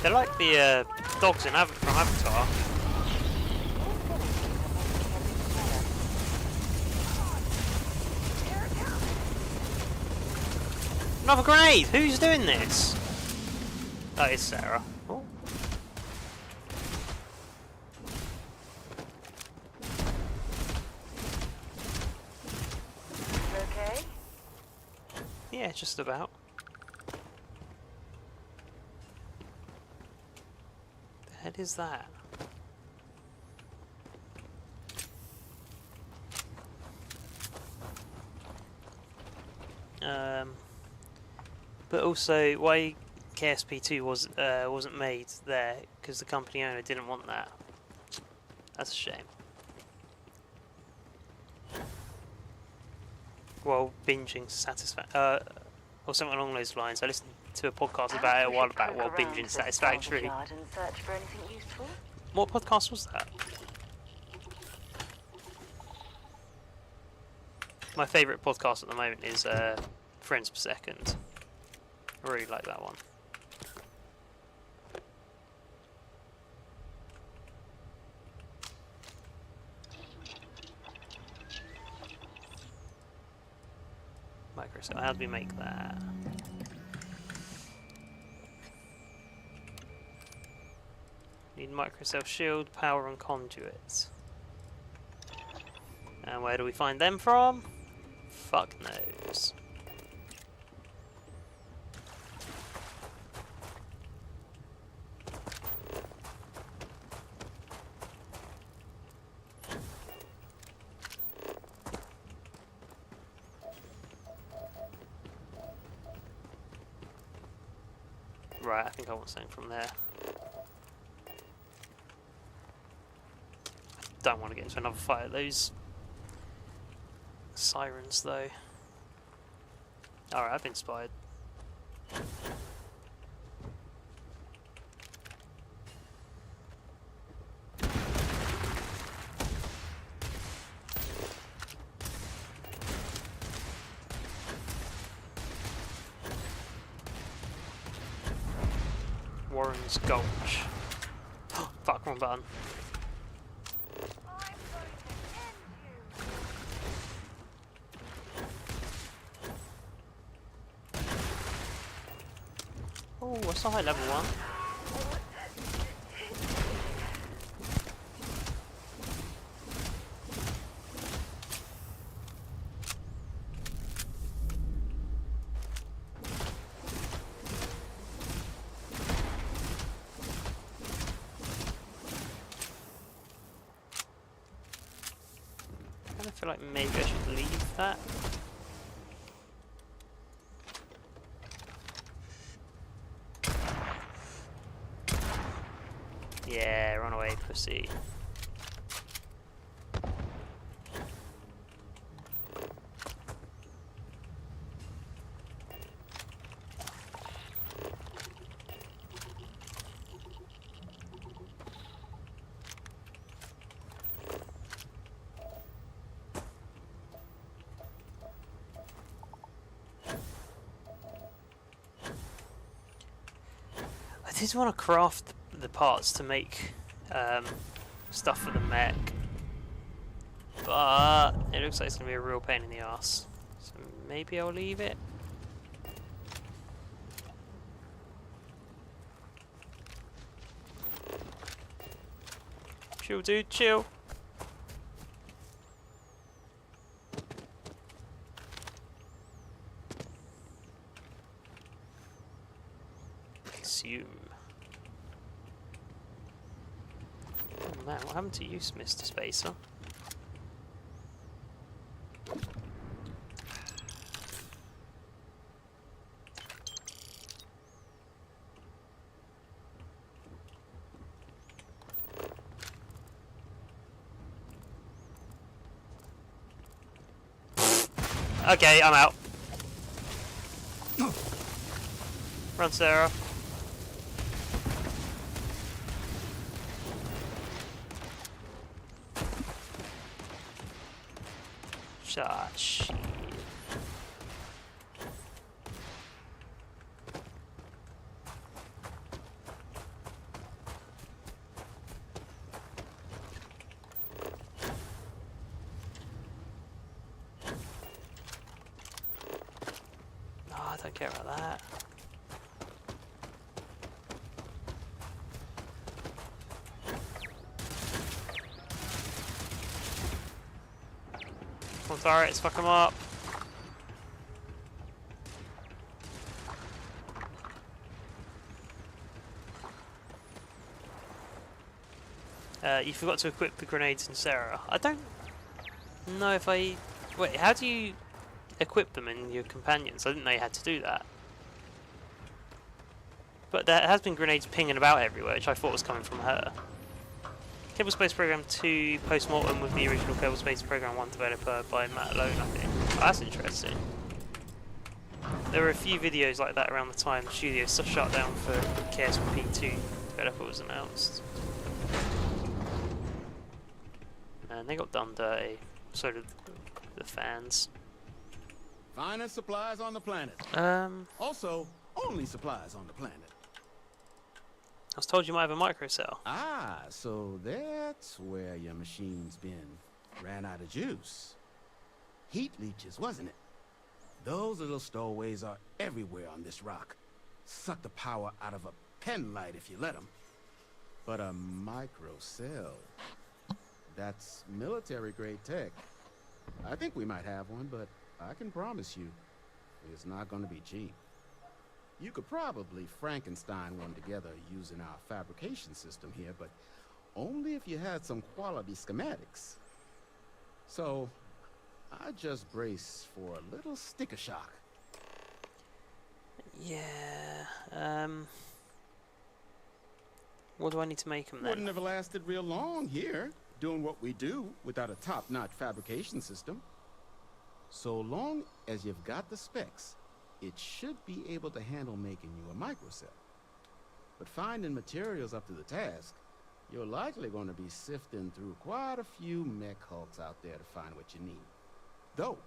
Speaker 1: They're like the dogs in from Avatar. Another grenade! Who's doing this? Oh, it's Sarah. Oh.
Speaker 3: Okay?
Speaker 1: Yeah, just about. The heck is that? But also, why KSP2 wasn't made there? Because the company owner didn't want that. That's a shame. Well, binging satisfaction, or something along those lines. I listened to a podcast about it a while back. While binging satisfactory.
Speaker 3: And search for anything useful?
Speaker 1: What podcast was that? My favourite podcast at the moment is Friends Per Second. I really like that one. Microcell, how do we make that? Need microcell shield, power and conduits. And where do we find them from? Fuck knows. Right, I think I want something from there. Don't want to get into another fight of those sirens though. Alright, I've been spied. Warren's Gulch. Fuck, wrong button. Oh, what's the high level one? I feel like maybe I should leave that. Let's see. I did want to craft the parts to make stuff for the mech, but it looks like it's going to be a real pain in the ass. So maybe I'll leave it. Chill, dude, chill. Consume. Oh man, what happened to you, Mr. Spacer? Okay, I'm out. Run, Sarah. Shit. No, I don't care about that. Come on, turrets, fuck them up. You forgot to equip the grenades in Sarah. I don't know if I... Wait, how do you equip them in your companions? I didn't know you had to do that. But there has been grenades pinging about everywhere, which I thought was coming from her. Kerbal Space Program 2 post-mortem with the original Kerbal Space Program 1 developer by Matt Alone, I think. Oh, that's interesting. There were a few videos like that around the time the studio shut down for KSP2 developer was announced. And they got done dirty. So did the fans.
Speaker 5: Finest supplies on the planet. Also, only supplies on the planet.
Speaker 1: I was told you might have a microcell.
Speaker 5: Ah, so that's where your machine's been. Ran out of juice. Heat leeches, wasn't it? Those little stowaways are everywhere on this rock. Suck the power out of a pen light if you let them. But a microcell, that's military-grade tech. I think we might have one, but I can promise you, it's not going to be cheap. You could probably Frankenstein one together using our fabrication system here, but only if you had some quality schematics. So, I just brace for a little sticker shock.
Speaker 1: Yeah, what do I need to make them then?
Speaker 5: Wouldn't have lasted real long here, doing what we do without a top-notch fabrication system. So long as you've got the specs, it should be able to handle making you a microcell. But finding materials up to the task, you're likely going to be sifting through quite a few mech hulks out there to find what you need. Though,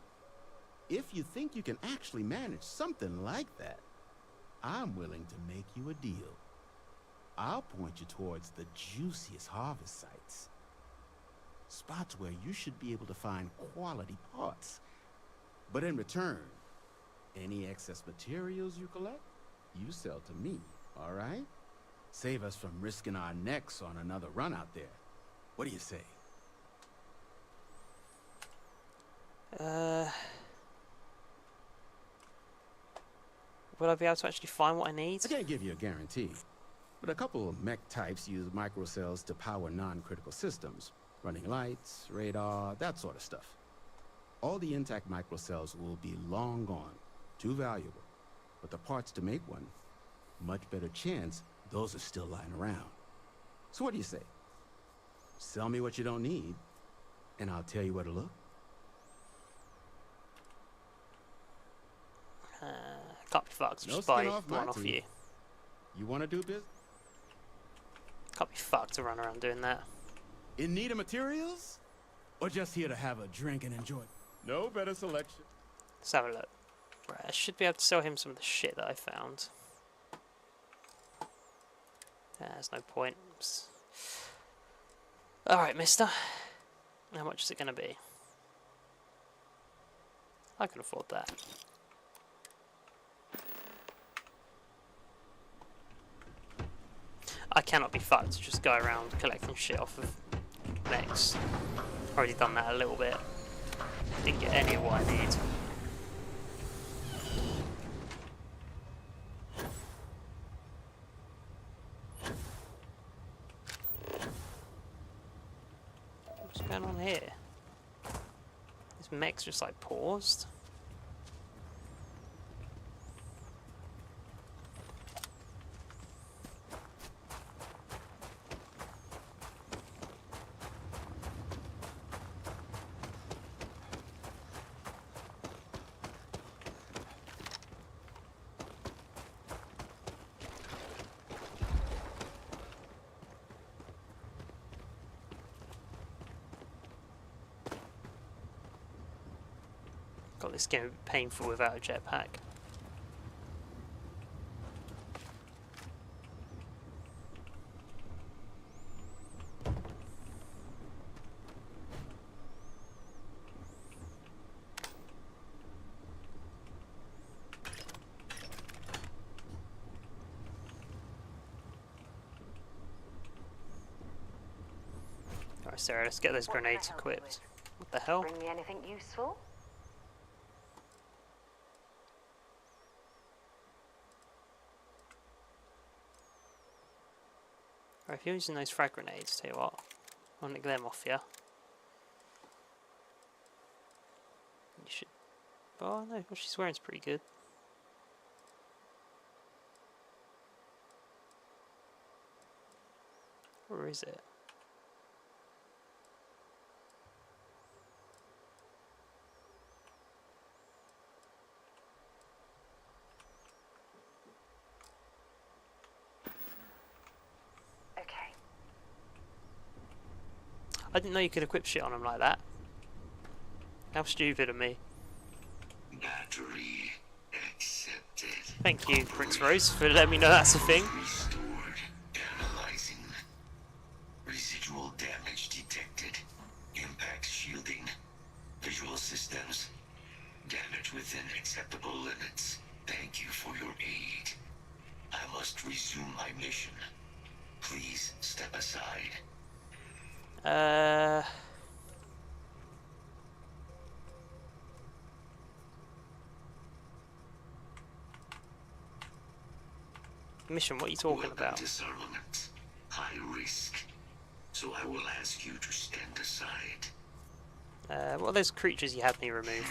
Speaker 5: if you think you can actually manage something like that, I'm willing to make you a deal. I'll point you towards the juiciest harvest sites. Spots where you should be able to find quality parts. But in return, any excess materials you collect, you sell to me, all right? Save us from risking our necks on another run out there. What do you say?
Speaker 1: Will I be able to actually find what I need?
Speaker 5: I can't give you a guarantee, but a couple of mech types use microcells to power non-critical systems, running lights, radar, that sort of stuff. All the intact microcells will be long gone, too valuable, but the parts to make one, much better chance those are still lying around. So what do you say? Sell me what you don't need, and I'll tell you where to look.
Speaker 1: Can't be fucked.
Speaker 5: No
Speaker 1: Just
Speaker 5: skin
Speaker 1: buy
Speaker 5: off my
Speaker 1: one off
Speaker 5: teeth.
Speaker 1: you.
Speaker 5: You want to do business?
Speaker 1: Can't be fucked to run around doing that.
Speaker 5: In need of materials? Or just here to have a drink and enjoy? No better selection.
Speaker 1: Let's have a look. Right, I should be able to sell him some of the shit that I found. There's no point. Alright, mister. How much is it going to be? I can afford that. I cannot be fucked to just go around collecting shit off of mechs. Already done that a little bit. Didn't get any of what I need. What's going on here? This mech's just like paused. God, this game would be painful without a jetpack. Alright, Sarah, let's get those
Speaker 3: What can I
Speaker 1: grenades
Speaker 3: help you
Speaker 1: equipped.
Speaker 3: with?
Speaker 1: What the hell?
Speaker 3: Bring me anything useful?
Speaker 1: Alright, if you're using those frag grenades, tell you what, I'll nick them off you. You should. Oh no, what she's wearing's pretty good. Where is it?
Speaker 3: Okay.
Speaker 1: I didn't know you could equip shit on them like that. How stupid of me.
Speaker 8: Battery accepted.
Speaker 1: Thank you, Prince Rose, for letting me know that's a thing.
Speaker 8: Restored. Analyzing. Residual damage detected. Impact shielding. Visual systems. Damage within acceptable limits. Thank you for your aid. I must resume my mission. Please step aside.
Speaker 1: Mission, what are you talking
Speaker 8: Weapon
Speaker 1: about?
Speaker 8: disarmament. High risk. So I will ask you to stand aside.
Speaker 1: What are those creatures you had me remove?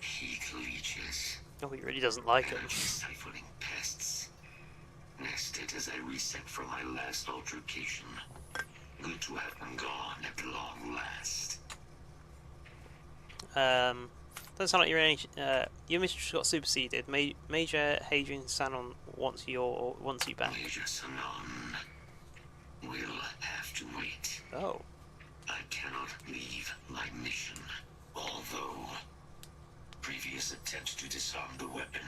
Speaker 8: Heat leeches.
Speaker 1: Oh, he really doesn't like them.
Speaker 8: Siphoning pests. Nested as I reset from my last altercation. Good to have them gone at long last.
Speaker 1: Doesn't sound like you're any. Your mission just got superseded. Major Hadrian Sanon wants you back.
Speaker 8: Major Sanon will have to wait.
Speaker 1: Oh.
Speaker 8: I cannot leave my mission, although previous attempts to disarm the weapon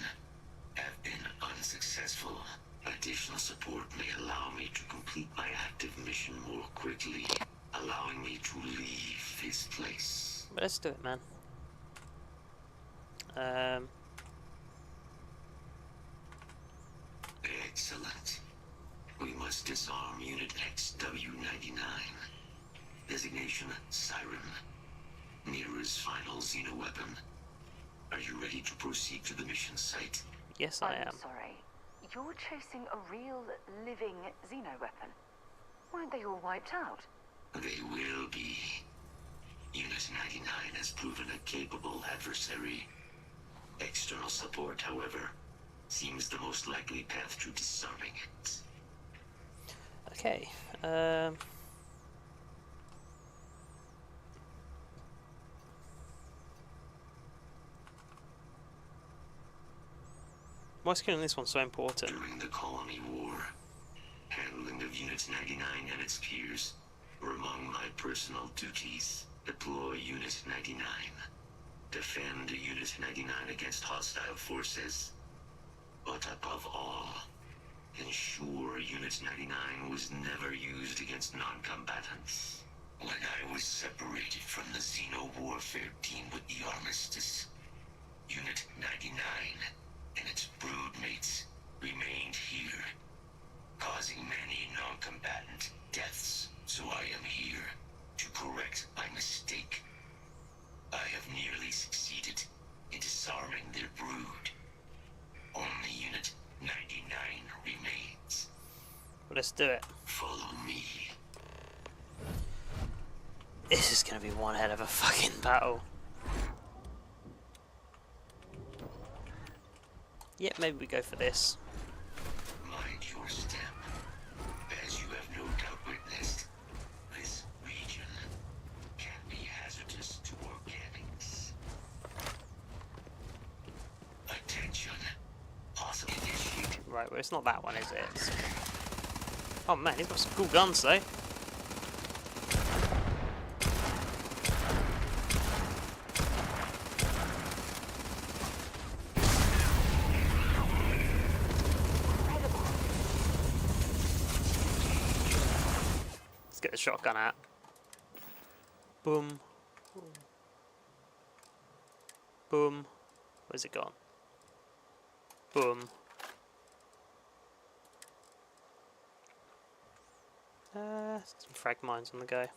Speaker 8: have been unsuccessful. Additional support may allow me to complete my active mission more quickly, allowing me to leave this place.
Speaker 1: But let's do it, man.
Speaker 8: Excellent. We must disarm Unit XW99. Designation Siren. Mira's final xeno-weapon. Are you ready to proceed to the mission site?
Speaker 1: Yes, I
Speaker 3: I'm
Speaker 1: am.
Speaker 3: sorry. You're chasing a real, living xeno-weapon. Weren't they all wiped out?
Speaker 8: They will be. Unit 99 has proven a capable adversary. External support, however, seems the most likely path to disarming it.
Speaker 1: Okay. Why is killing this one so important?
Speaker 8: During the Colony War, handling of Unit 99 and its peers were among my personal duties. Deploy Unit 99. Defend Unit 99 against hostile forces. But above all, ensure Unit 99 was never used against non-combatants. When I was separated from the Xeno Warfare team with the Armistice, Unit 99 and its broodmates remained here, causing many non-combatant deaths. So I am here to correct my mistake. I have nearly succeeded in disarming their brood. Only Unit 99 remains.
Speaker 1: Well, let's do it.
Speaker 8: Follow me.
Speaker 1: This is gonna be one hell of a fucking battle. Yep, maybe we go for this.
Speaker 8: Mind your step. As you have no doubt witnessed, this region can be hazardous to organics. Attention. Possible initiate.
Speaker 1: Right, well, it's not that one, is it? Oh man, he's got some cool guns though. Let's get the shotgun out. Boom. Boom. Where's it gone? Boom. Some frag mines on the go.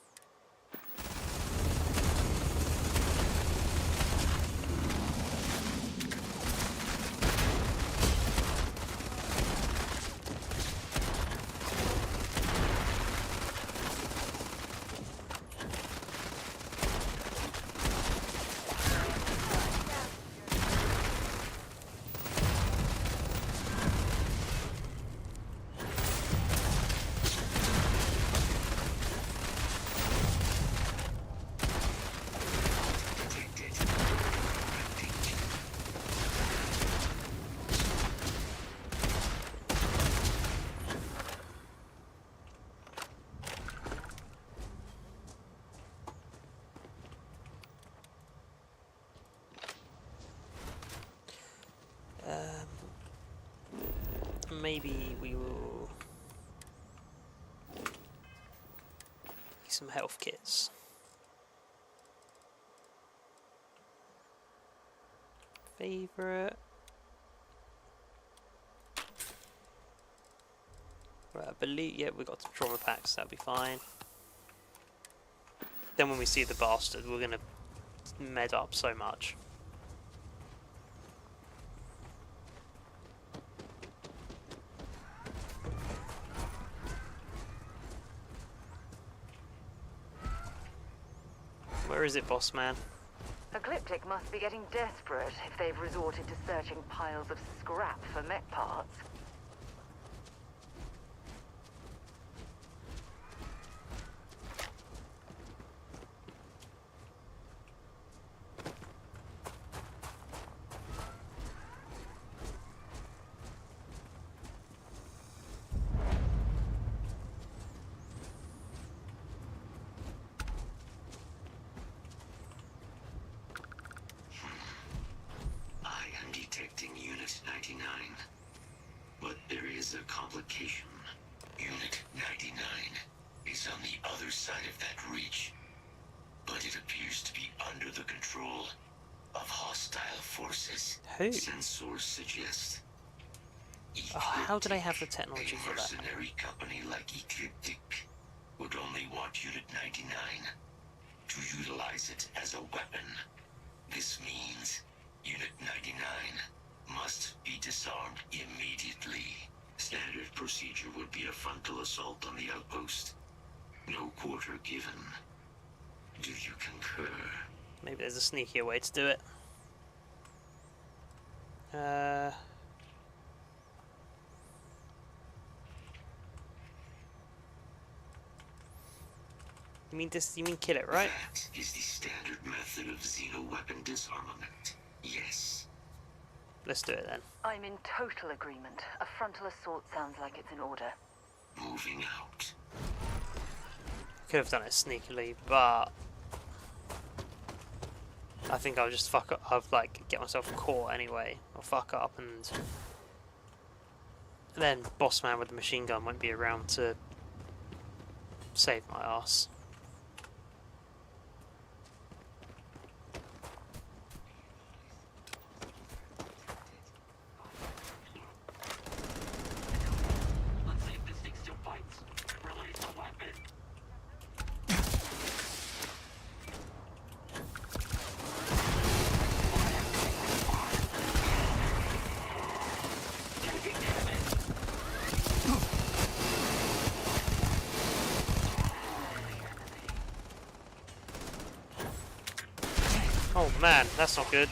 Speaker 1: Maybe we will get some health kits. Favorite. Right, I believe, yeah, we got some trauma packs, that'll be fine. Then when we see the bastard, we're gonna med up so much. Where is it, boss man?
Speaker 3: Ecliptic must be getting desperate if they've resorted to searching piles of scrap for mech parts.
Speaker 8: Detecting Unit 99. But there is a complication. Unit 99 is on the other side of that reach. But it appears to be under the control of hostile forces.
Speaker 1: Who?
Speaker 8: Sensors suggest.
Speaker 1: Oh, how do they have the technology
Speaker 8: a
Speaker 1: for that?
Speaker 8: mercenary company like Ecliptic would only want Unit 99 to utilize it as a weapon. This means Unit 99 must be disarmed immediately. Standard procedure would be a frontal assault on the outpost. No quarter given. Do you concur?
Speaker 1: Maybe there's a sneakier way to do it. You mean this? You mean kill it, right?
Speaker 8: That is the standard method of xeno weapon disarmament. Yes.
Speaker 1: let's do it then.
Speaker 3: I'm in total agreement. A frontal assault sounds like it's in order.
Speaker 8: Moving out.
Speaker 1: Could have done it sneakily, but I think I'll just fuck up. I'll like get myself caught anyway. I'll fuck up, and then boss man with the machine gun won't be around to save my ass.
Speaker 8: Let's see if this thing still fights. Release the weapon.
Speaker 1: Oh man, that's not good.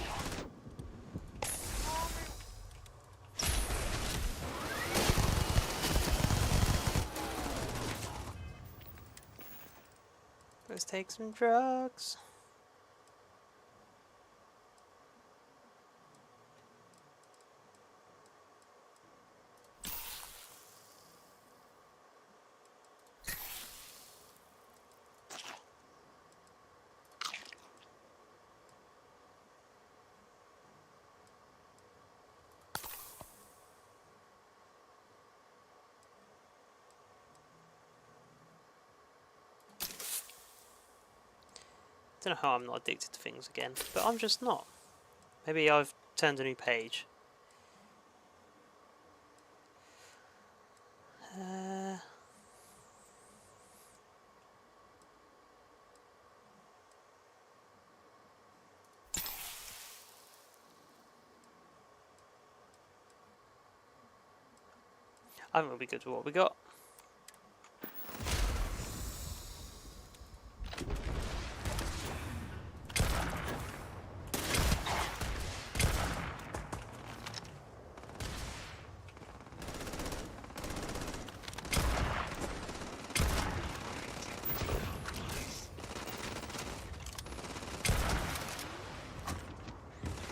Speaker 1: Let's take some drugs. Don't know how I'm not addicted to things again, but I'm just not. Maybe I've turned a new page. I think we'll be good with what we got.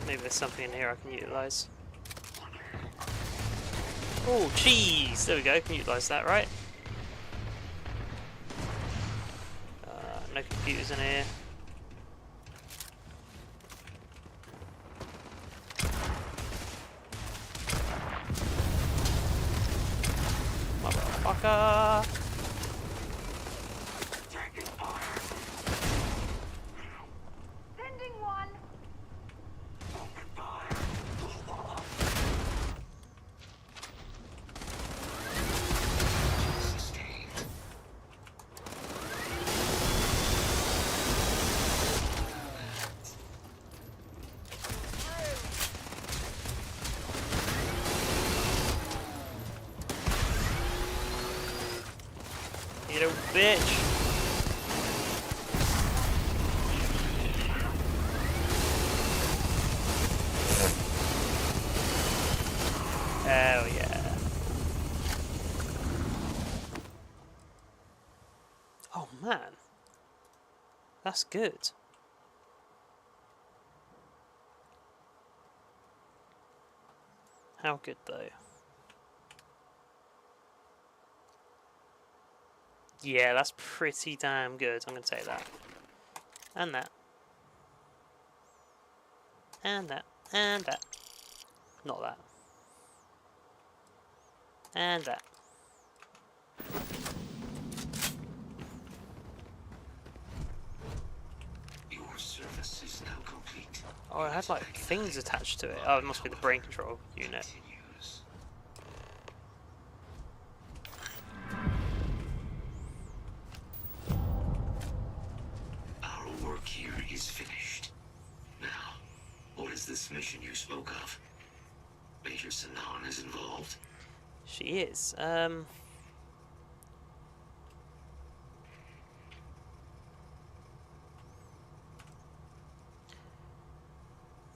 Speaker 1: Maybe there's something in here I can utilise. Oh, cheese! There we go, can utilise that, right? No computers in here. Motherfucker!
Speaker 3: Sending one.
Speaker 1: You little bitch! Hell yeah. Oh man. That's good. How good though? Yeah, that's pretty damn good. I'm gonna take that. And that. And that. And that. Not that. And that.
Speaker 8: Your service is now complete.
Speaker 1: Oh, it had like things attached to it. Oh, it must be the brain control unit.
Speaker 8: Continues. Our work here is finished. Now, what is this mission you spoke of? Major Sanan is involved.
Speaker 1: She is.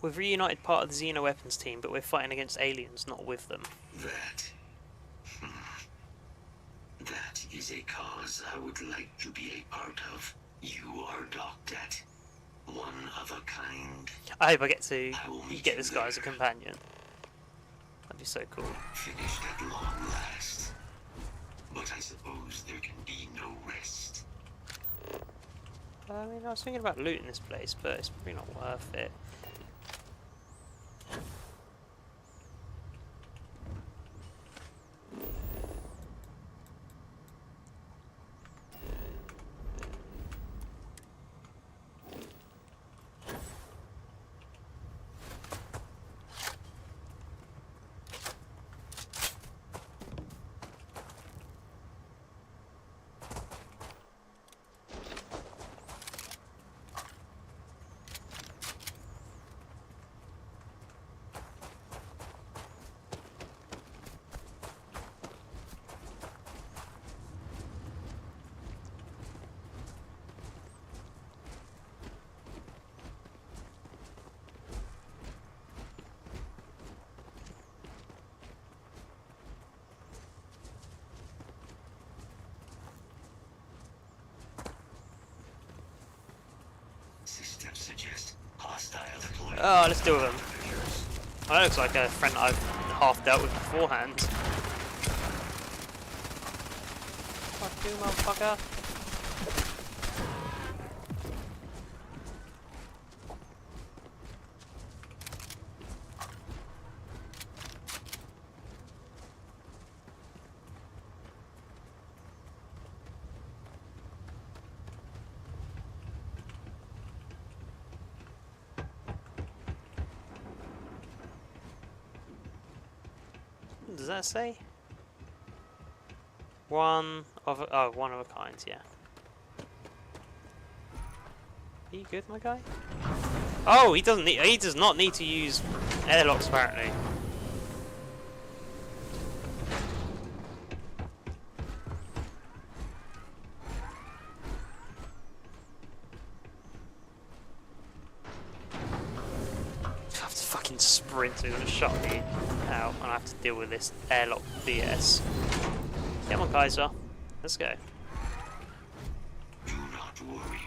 Speaker 1: We've reunited part of the Xeno weapons team, but we're fighting against aliens, not with them.
Speaker 8: That. That is a cause I would like to be a part of. You are docked at. One of a kind.
Speaker 1: I hope I get to
Speaker 8: I will meet
Speaker 1: get
Speaker 8: you
Speaker 1: this guy as a
Speaker 8: there.
Speaker 1: companion. be so cool.
Speaker 8: Finished at long last. But I suppose there can be no rest.
Speaker 1: I mean, I was thinking about looting this place, but it's probably not worth it.
Speaker 8: Systems suggest hostile deployment.
Speaker 1: Oh, let's deal with him. Oh, that looks like a friend I've half dealt with beforehand. Fuck you, motherfucker. What does that say? One of a kind, yeah. Are you good, my guy? Oh, he does not need to use airlocks apparently. I have to fucking sprint, so he's gonna shut me out, and I have to deal with this airlock BS. Come on, Kaiser. Let's go.
Speaker 8: Do not worry.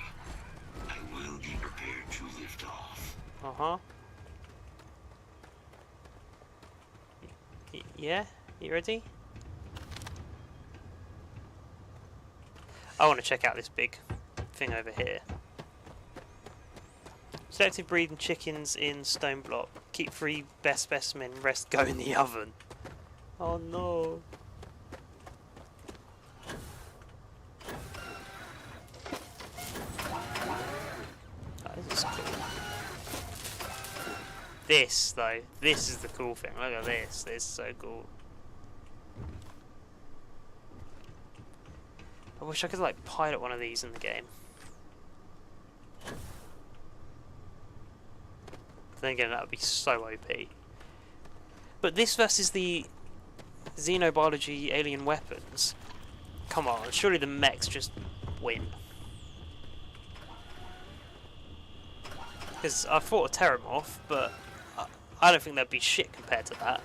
Speaker 8: I will be prepared to lift off.
Speaker 1: Uh-huh. Yeah? You ready? I want to check out this big thing over here. Selective breeding chickens in stone block. Keep 3 best specimen, rest go in the oven. Oh no. Oh, this is cool. This though, this is the cool thing. Look at this. This is so cool. I wish I could like pilot one of these in the game. Then again, that would be so OP. But this versus the xenobiology alien weapons. Come on, surely the mechs just win. Because I fought a Terramorph, but I don't think that'd be shit compared to that.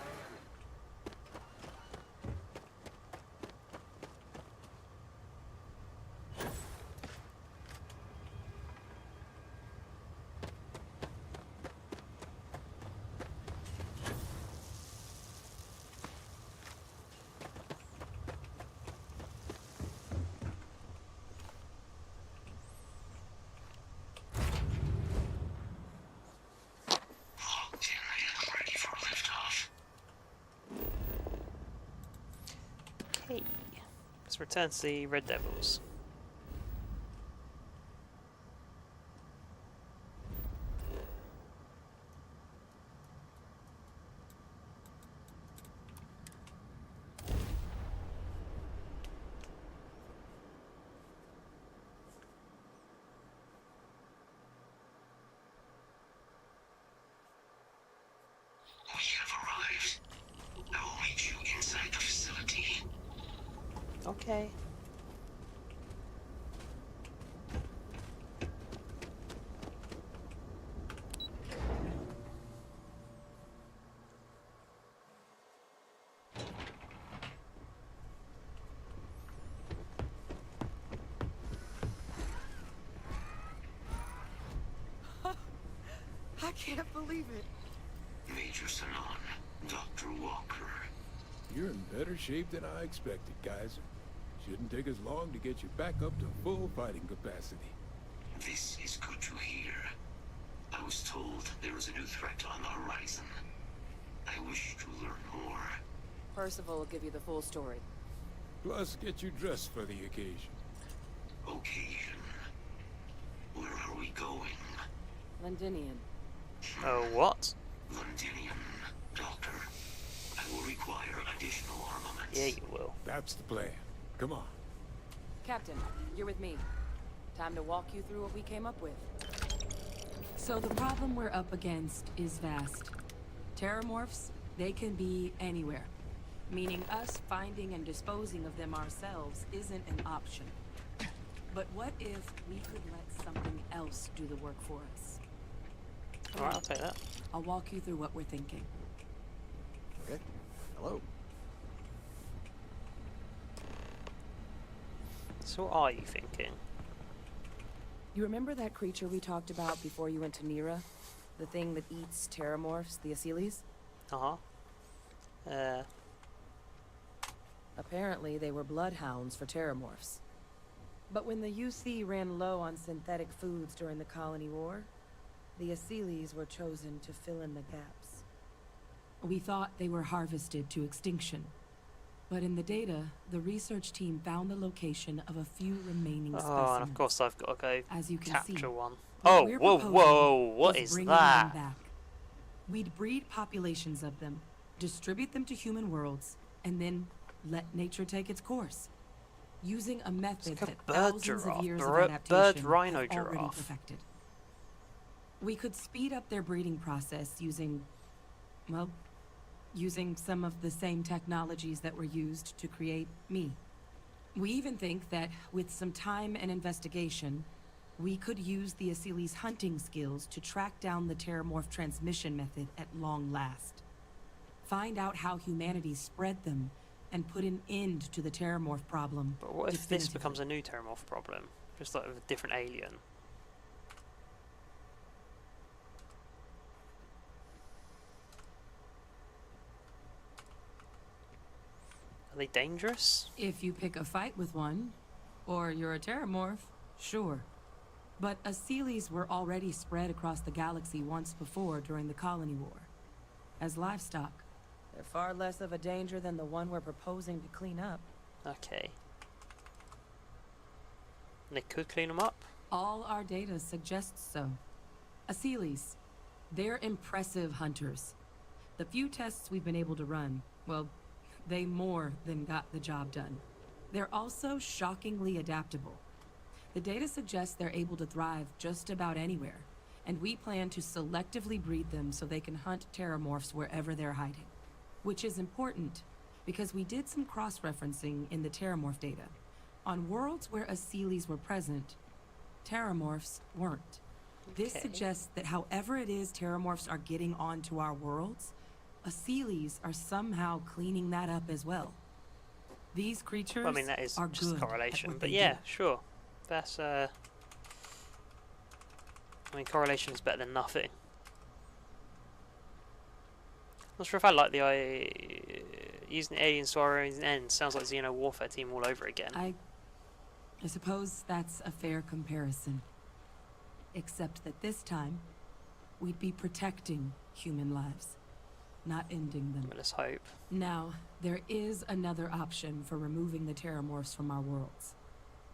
Speaker 1: Okay, let's return to the Red Devils.
Speaker 8: We have arrived. I will meet you inside the facility.
Speaker 1: Okay.
Speaker 4: I can't believe it.
Speaker 8: Major Sanon, Dr. Walker.
Speaker 9: You're in better shape than I expected, Kaiser. Shouldn't take as long to get you back up to full fighting capacity.
Speaker 8: This is good to hear. I was told there is a new threat on the horizon. I wish to learn more.
Speaker 4: Percival will give you the full story.
Speaker 9: Plus, get you dressed for the occasion.
Speaker 8: Occasion. Where are we going?
Speaker 4: Londinian.
Speaker 1: Oh, what?
Speaker 8: Londinium, Doctor. I will require additional armaments.
Speaker 1: Yeah, you will.
Speaker 9: That's the plan. Come on.
Speaker 4: Captain, you're with me. Time to walk you through what we came up with.
Speaker 7: So the problem we're up against is vast. Terramorphs, they can be anywhere. Meaning us finding and disposing of them ourselves isn't an option. But what if we could let something else do the work for us?
Speaker 1: Alright, I'll take that.
Speaker 7: I'll walk you through what we're thinking.
Speaker 10: Okay. Hello.
Speaker 1: So what are you thinking?
Speaker 4: You remember that creature we talked about before you went to Nira? The thing that eats terramorphs, the Asyles? Apparently they were bloodhounds for terramorphs. But when the UC ran low on synthetic foods during the Colony War, the Asyles were chosen to fill in the gaps.
Speaker 7: We thought they were harvested to extinction. But in the data, the research team found the location of a few remaining specimens.
Speaker 1: Oh, and of course I've got to go
Speaker 7: As you can
Speaker 1: capture
Speaker 7: see,
Speaker 1: one.
Speaker 7: what
Speaker 1: Oh,
Speaker 7: we're
Speaker 1: whoa,
Speaker 7: proposing
Speaker 1: whoa, what is
Speaker 7: bringing
Speaker 1: that?
Speaker 7: them back. We'd breed populations of them, distribute them to human worlds, and then let nature take its course. Using a method
Speaker 1: like a
Speaker 7: that
Speaker 1: bird
Speaker 7: thousands
Speaker 1: giraffe,
Speaker 7: of years of
Speaker 1: bird
Speaker 7: adaptation
Speaker 1: rhino
Speaker 7: have already
Speaker 1: giraffe.
Speaker 7: perfected. We could speed up their breeding process using, well, using some of the same technologies that were used to create me. We even think that with some time and investigation, we could use the Asyles' hunting skills to track down the terramorph transmission method at long last. Find out how humanity spread them and put an end to the terramorph problem.
Speaker 1: But what if this
Speaker 7: definitively.
Speaker 1: becomes a new terramorph problem? Just like with a different alien? Are they dangerous?
Speaker 7: If you pick a fight with one, or you're a terramorph, sure. But Asyles were already spread across the galaxy once before during the Colony War. As livestock.
Speaker 4: They're far less of a danger than the one we're proposing to clean up.
Speaker 1: Okay. And they could clean them up?
Speaker 7: All our data suggests so. Asyles, they're impressive hunters. The few tests we've been able to run, well, they more than got the job done. They're also shockingly adaptable. The data suggests they're able to thrive just about anywhere, and we plan to selectively breed them so they can hunt terramorphs wherever they're hiding. Which is important, because we did some cross-referencing in the terramorph data. On worlds where Asyles were present, terramorphs weren't. This
Speaker 1: Okay.
Speaker 7: suggests that however it is terramorphs are getting onto our worlds, Asyles are somehow cleaning that up as well. These creatures
Speaker 1: Well, I mean, that is
Speaker 7: are
Speaker 1: just
Speaker 7: good
Speaker 1: correlation.
Speaker 7: at what
Speaker 1: But
Speaker 7: they
Speaker 1: yeah,
Speaker 7: do.
Speaker 1: sure. That's, I mean, correlation is better than nothing. Not sure if I like the using aliens to our own ends. Sounds like Xeno Warfare Team all over again.
Speaker 7: I suppose that's a fair comparison. Except that this time, we'd be protecting human lives, not ending them.
Speaker 1: Well, let's hope.
Speaker 7: Now, there is another option for removing the terramorphs from our worlds.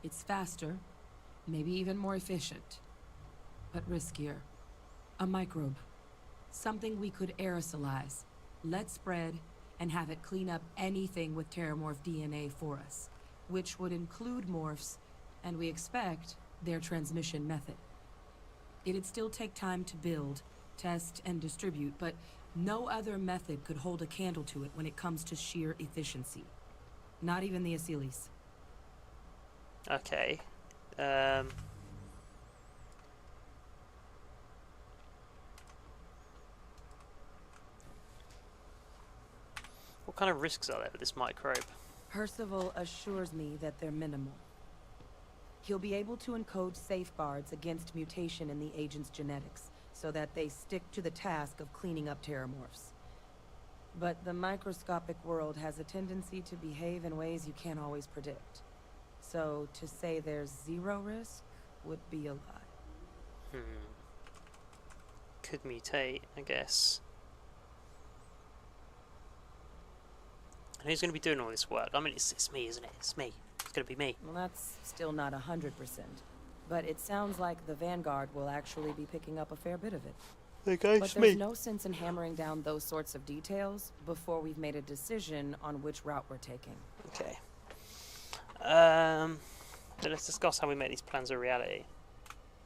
Speaker 7: It's faster, maybe even more efficient, but riskier. A microbe. Something we could aerosolize, let spread, and have it clean up anything with terramorph DNA for us, which would include morphs, and we expect their transmission method. It'd still take time to build, test, and distribute, but no other method could hold a candle to it when it comes to sheer efficiency. Not even the Asyles.
Speaker 1: Okay. What kind of risks are there with this microbe?
Speaker 4: Percival assures me that they're minimal. He'll be able to encode safeguards against mutation in the agent's genetics, so that they stick to the task of cleaning up terramorphs. But the microscopic world has a tendency to behave in ways you can't always predict. So to say there's zero risk would be a lie.
Speaker 1: Could mutate, I guess. And who's going to be doing all this work? I mean, it's me, isn't it? It's me. It's going to be me.
Speaker 4: Well, that's still not 100%. But it sounds like the Vanguard will actually be picking up a fair bit of it.
Speaker 1: Okay,
Speaker 4: but there's no sense in hammering down those sorts of details before we've made a decision on which route we're taking.
Speaker 1: Okay. Then let's discuss how we make these plans a reality.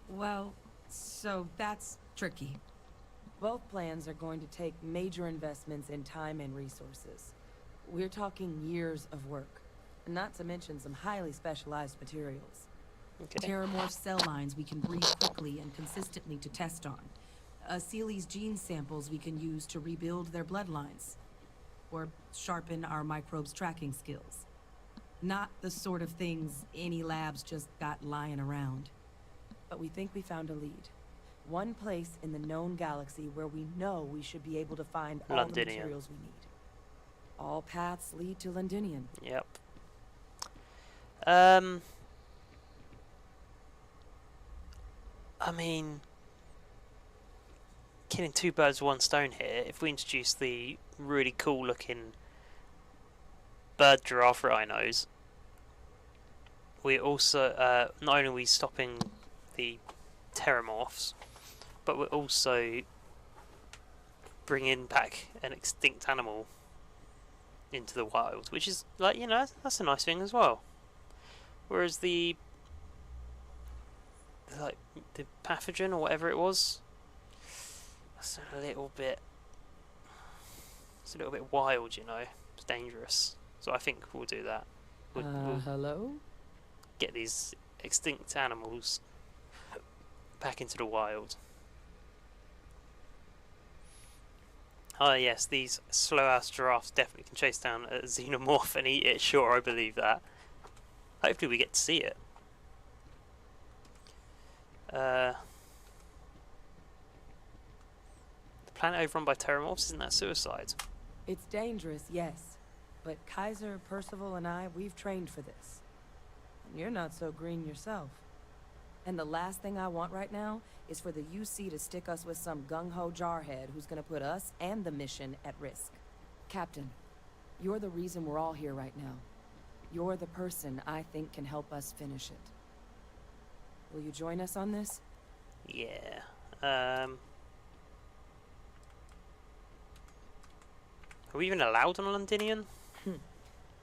Speaker 7: Well, so that's tricky.
Speaker 4: Both plans are going to take major investments in time and resources. We're talking years of work, not to mention some highly specialized materials.
Speaker 1: Okay.
Speaker 7: Terramorph cell lines we can breed quickly and consistently to test on. Sealy's gene samples we can use to rebuild their bloodlines. Or sharpen our microbes tracking skills. Not the sort of things any labs just got lying around.
Speaker 4: But we think we found a lead. One place in the known galaxy where we know we should be able to find all the materials we need. All paths lead to Londinium.
Speaker 1: Yep. I mean, killing two birds with one stone here. If we introduce the really cool looking bird giraffe rhinos, we also not only are we stopping the terramorphs, but we're also bringing back an extinct animal into the wild, which is, like, you know, that's a nice thing as well. Whereas the pathogen or whatever it was, that's a little bit wild, you know. It's dangerous. So I think we'll do that. We'll
Speaker 4: hello?
Speaker 1: get these extinct animals back into the wild. Oh yes, these slow-ass giraffes definitely can chase down a xenomorph and eat it. Sure, I believe that. Hopefully we get to see it. The planet overrun by terramorphs, isn't that suicide?
Speaker 4: It's dangerous, yes. But Kaiser, Percival, and I, we've trained for this. And you're not so green yourself. And the last thing I want right now is for the UC to stick us with some gung-ho jarhead who's gonna put us and the mission at risk. Captain, you're the reason we're all here right now. You're the person I think can help us finish it. Will you join us on this?
Speaker 1: Yeah. Are we even allowed on Londinium?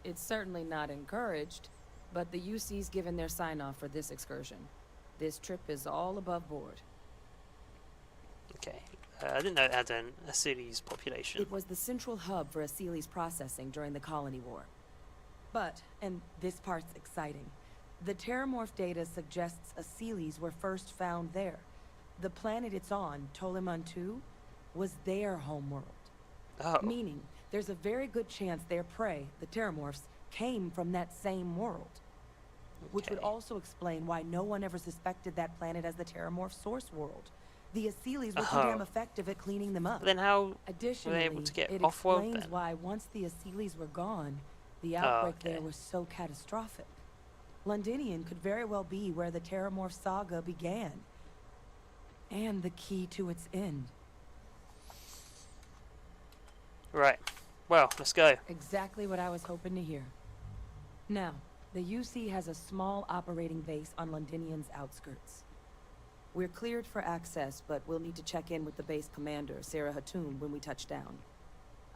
Speaker 4: It's certainly not encouraged, but the UC's given their sign-off for this excursion. This trip is all above board.
Speaker 1: Okay. I didn't know it had a city's population.
Speaker 4: It was the central hub for Asili's processing during the Colony War. But, and this part's exciting, the Terramorph data suggests Asilis were first found there. The planet it's on, Toliman 2, was their homeworld.
Speaker 1: Oh.
Speaker 4: Meaning, there's a very good chance their prey, the Terramorphs, came from that same world. Which would also explain why no one ever suspected that planet as the Terramorph source world. The Asilis were too damn effective at cleaning them up.
Speaker 1: Then how
Speaker 4: Additionally,
Speaker 1: were they able to get
Speaker 4: it
Speaker 1: off-world
Speaker 4: explains
Speaker 1: then?
Speaker 4: why once the Asilis were gone, the outbreak there was so catastrophic. Londinium could very well be where the Terramorph saga began. And the key to its end.
Speaker 1: Right. Well, let's go.
Speaker 4: Exactly what I was hoping to hear. Now, the UC has a small operating base on Londinium's outskirts. We're cleared for access, but we'll need to check in with the base commander, Sarah Hatoum, when we touch down.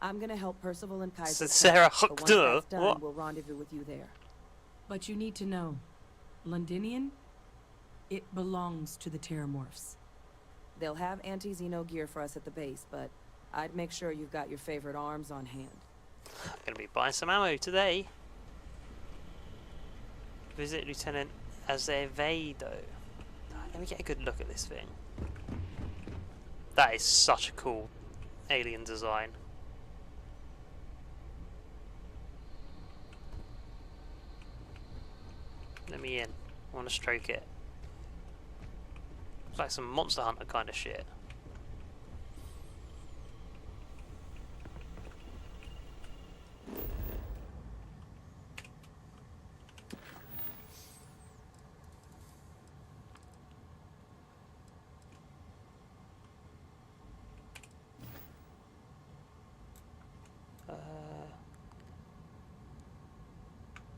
Speaker 4: I'm gonna help Percival and Kaiser.
Speaker 1: Sarah
Speaker 4: but once
Speaker 1: Hatoum?
Speaker 4: that's done,
Speaker 1: What?
Speaker 4: we'll rendezvous with you there.
Speaker 7: But you need to know, Londinium, it belongs to the Terramorphs.
Speaker 4: They'll have anti-Xeno gear for us at the base, but I'd make sure you've got your favorite arms on hand.
Speaker 1: I'm gonna be buying some ammo today. Visit Lieutenant Azevedo. Let me get a good look at this thing. That is such a cool alien design. Let me in. I want to stroke it. It's like some Monster Hunter kind of shit.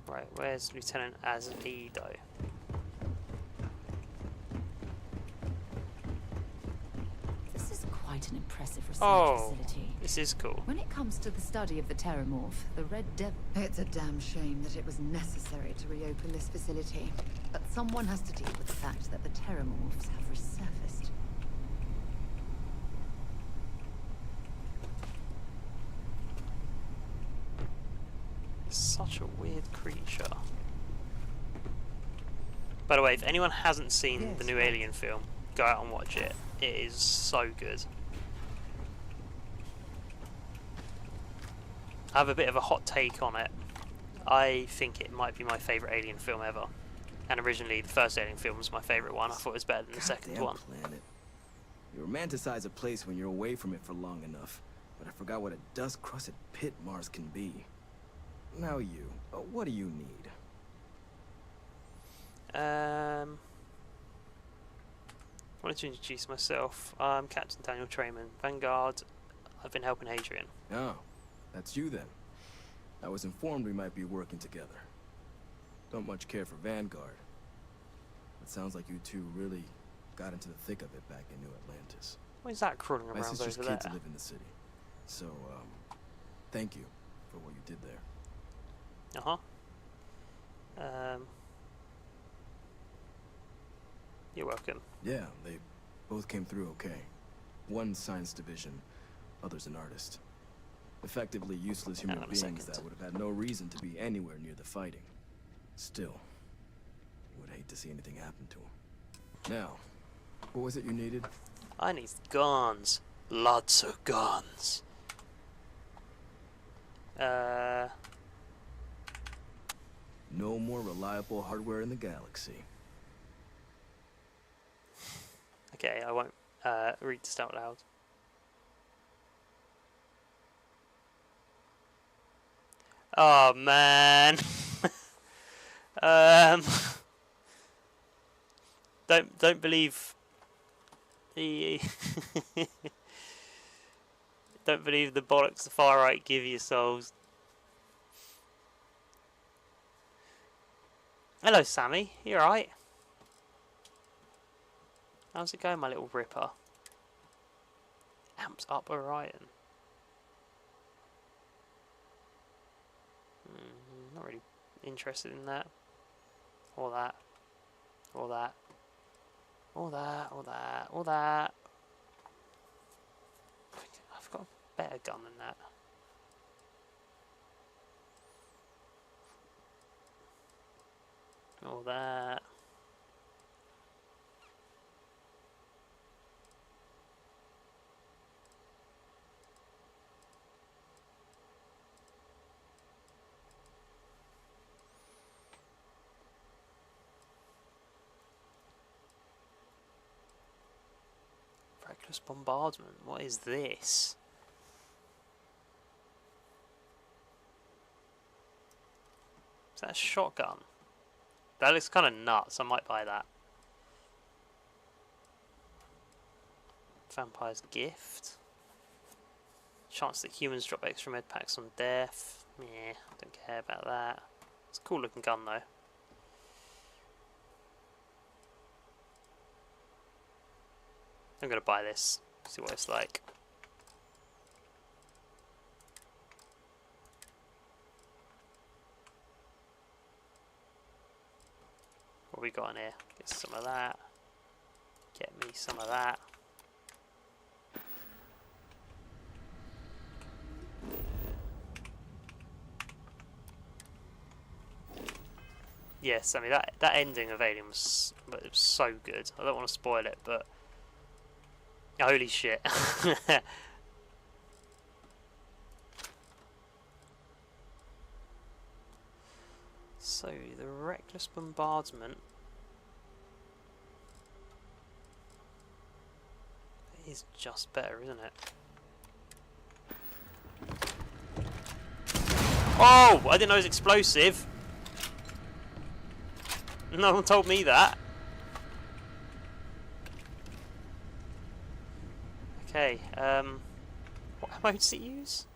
Speaker 1: Right, where's Lieutenant Azevedo?
Speaker 6: This is quite an impressive research
Speaker 1: Oh,
Speaker 6: facility.
Speaker 1: this is cool.
Speaker 6: When it comes to the study of the Terramorph, the Red Devil...
Speaker 11: It's a damn shame that it was necessary to reopen this facility. But someone has to deal with the fact that the Terramorphs have resurfaced.
Speaker 1: Such a weird creature. By the way, if anyone hasn't seen the new Alien film, go out and watch it. It is so good. I have a bit of a hot take on it. I think it might be my favourite Alien film ever. And originally, the first Alien film was my favourite one. I thought it was better than the second one.
Speaker 10: Planet. You romanticize a place when you're away from it for long enough. But I forgot what a dust-crusted pit Mars can be. Now you, what do you need?
Speaker 1: Wanted to introduce myself. I'm Captain Daniel Trayman, Vanguard. I've been helping Hadrian.
Speaker 10: Oh, that's you then. I was informed we might be working together. Don't much care for Vanguard. It sounds like you two really got into the thick of it back in New Atlantis.
Speaker 1: What is that crawling
Speaker 10: My
Speaker 1: around
Speaker 10: sister's
Speaker 1: over there?
Speaker 10: kids live in the city. So, thank you for what you did there.
Speaker 1: You're welcome.
Speaker 10: Yeah, they both came through okay. One science division, others an artist. Effectively useless human
Speaker 1: Hang on a
Speaker 10: beings
Speaker 1: second.
Speaker 10: that would have had no reason to be anywhere near the fighting. Still, would hate to see anything happen to them. Now, what was it you needed?
Speaker 1: I need guns. Lots of guns.
Speaker 10: No more reliable hardware in the galaxy.
Speaker 1: Okay, I won't read this out loud. Oh man. Don't believe the don't believe the bollocks the far right give yourselves. Hello, Sammy. You alright? How's it going, my little ripper? Amps up Orion. Not really interested in that. Or that. Or that. Or that. Or that. Or that. I've got a better gun than that. Or that. Reckless bombardment. What is this? Is that a shotgun? That looks kind of nuts. I might buy that. Vampire's Gift. Chance that humans drop extra med packs on death. Yeah, don't care about that. It's a cool looking gun though. I'm gonna buy this, see what it's like. What we got in here? Get some of that. Get me some of that. Yes, I mean that ending of Alien was so good. I don't want to spoil it, but holy shit. So, the reckless bombardment is just better, isn't it? Oh! I didn't know it was explosive. No one told me that. Okay, what ammo does it use?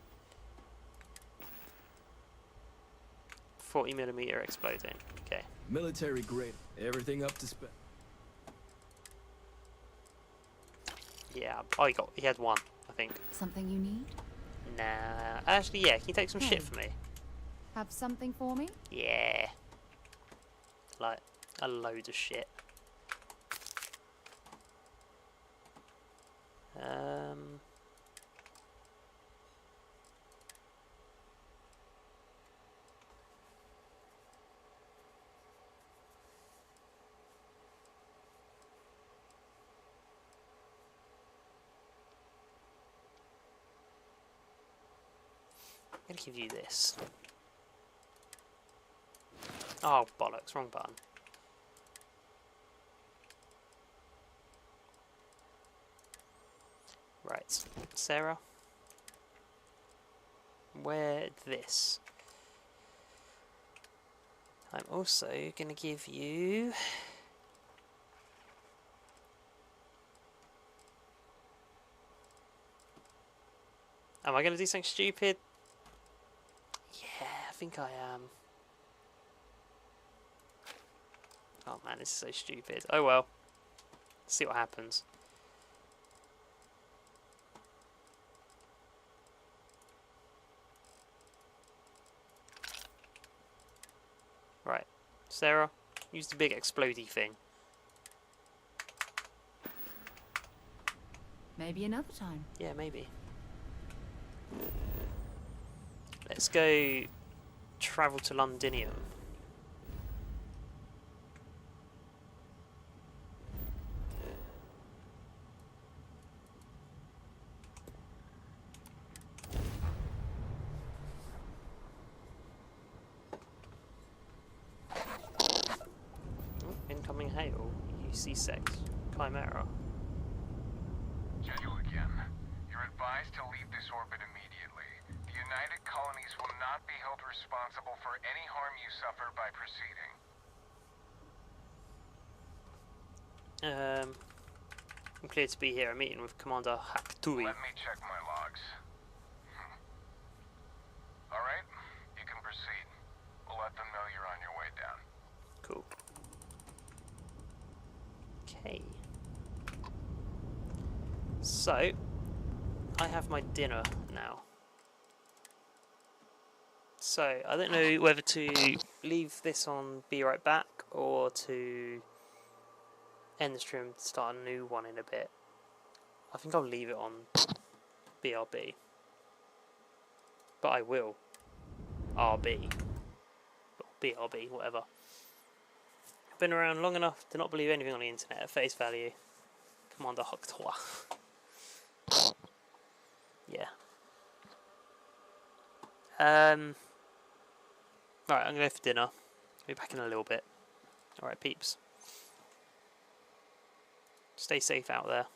Speaker 1: 40mm exploding. Okay.
Speaker 10: Military grade. Everything up to spec.
Speaker 1: Yeah. Oh, he had one, I think.
Speaker 6: Something you need?
Speaker 1: Nah. Actually, yeah. Can you take some shit for me?
Speaker 6: Have something for me?
Speaker 1: Yeah. Like a load of shit. I'm gonna give you this. Oh bollocks, wrong button. Right, Sarah. Wear this. I'm also gonna give you am I gonna do something stupid? Yeah, I think I am. Oh man, this is so stupid. Oh well. See what happens. Right. Sarah, use the big explodey thing.
Speaker 6: Maybe another time.
Speaker 1: Yeah, maybe. Let's go travel to Londinium. Incoming hail. UC6. Chimera.
Speaker 12: Schedule again. You're advised to leave this orbit immediately. The United Colonies will not be held responsible for any harm you suffer by proceeding.
Speaker 1: I'm cleared to be here. I'm meeting with Commander Haktui.
Speaker 12: Let me check my logs. Alright, you can proceed. We'll let them know you're on your way down.
Speaker 1: Cool. Okay. So, I have my dinner now. So, I don't know whether to leave this on Be Right Back or to end the stream and start a new one in a bit. I think I'll leave it on BRB. But I will. RB. BRB, whatever. I've been around long enough to not believe anything on the internet at face value. Commander Haktui. Yeah. Right, I'm gonna go for dinner. I'll be back in a little bit. Alright, peeps. Stay safe out there.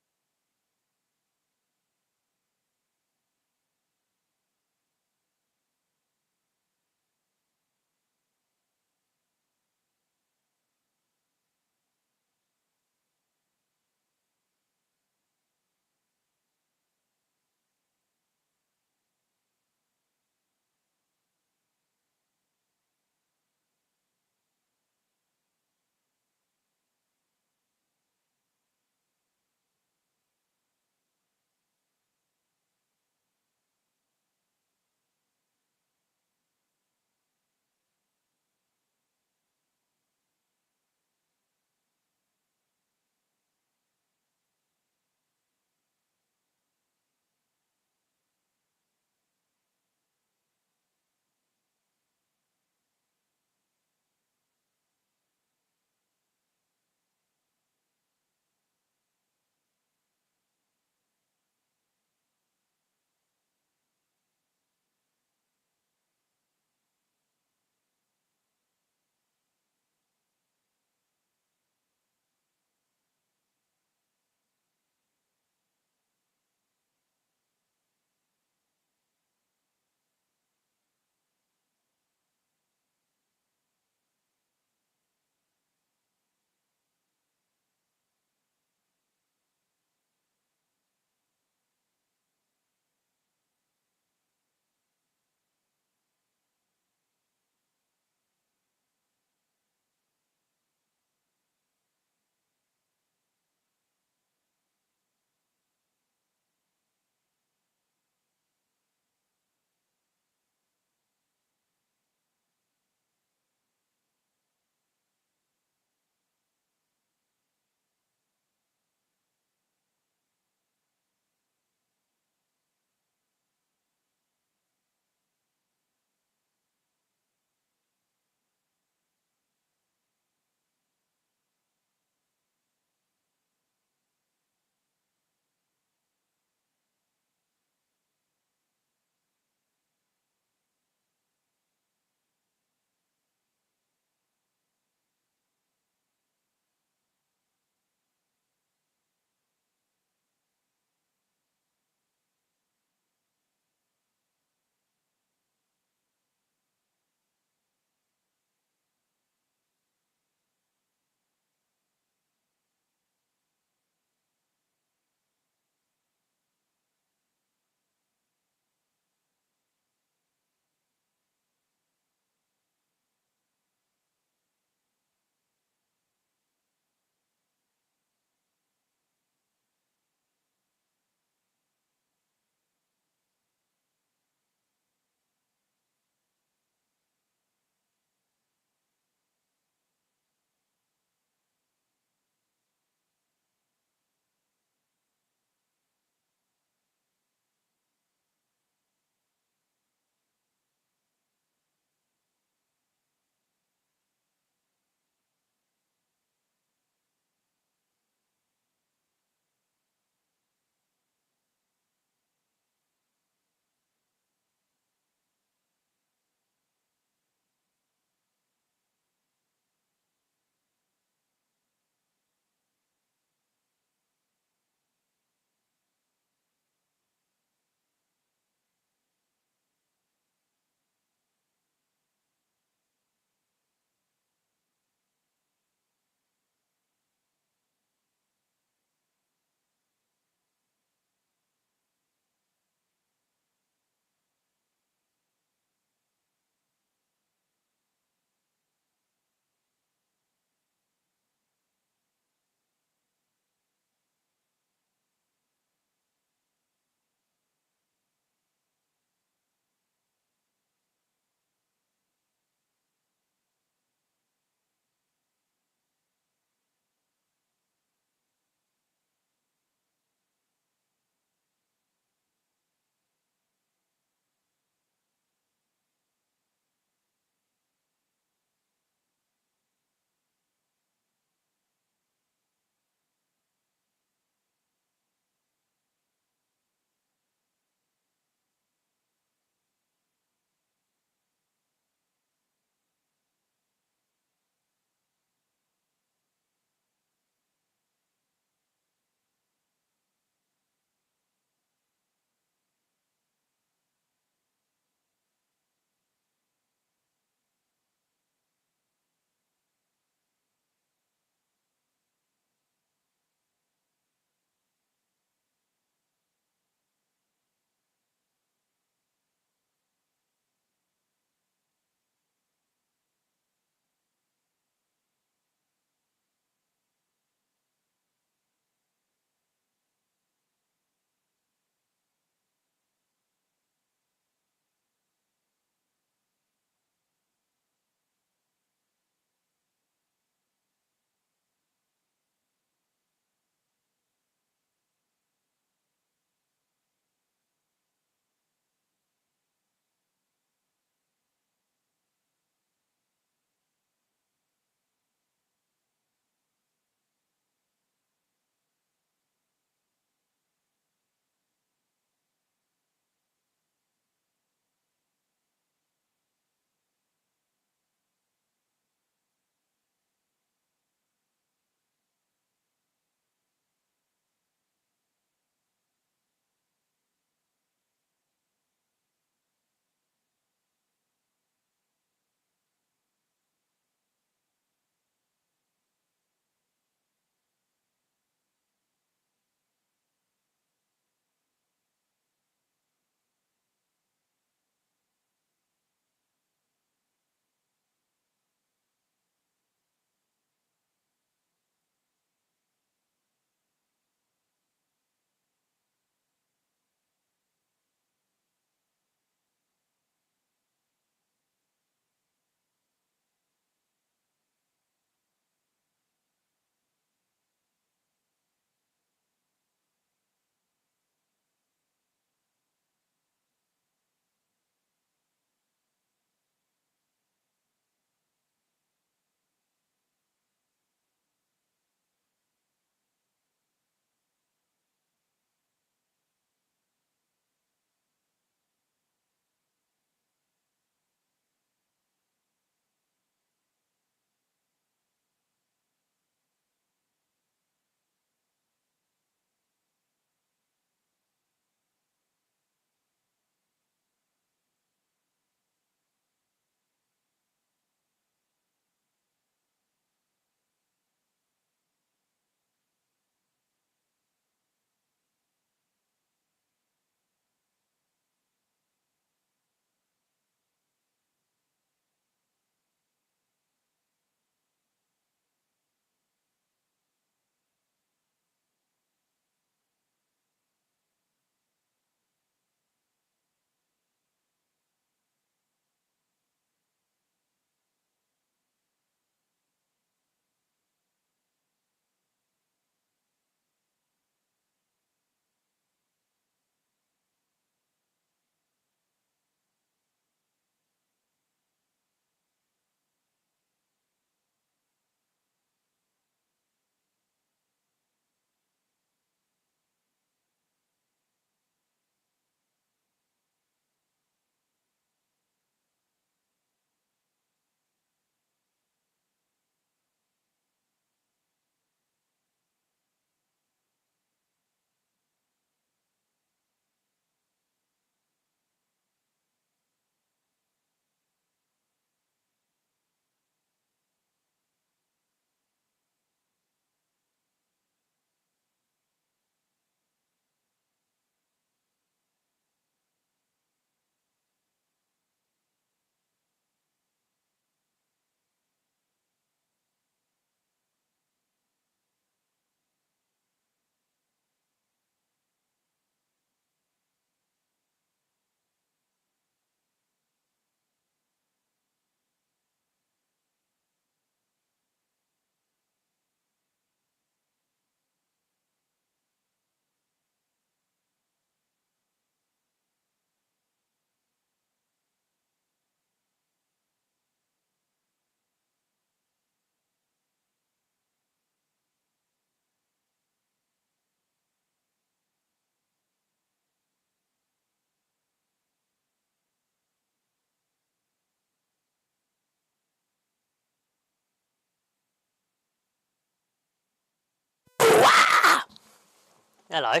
Speaker 1: Hello.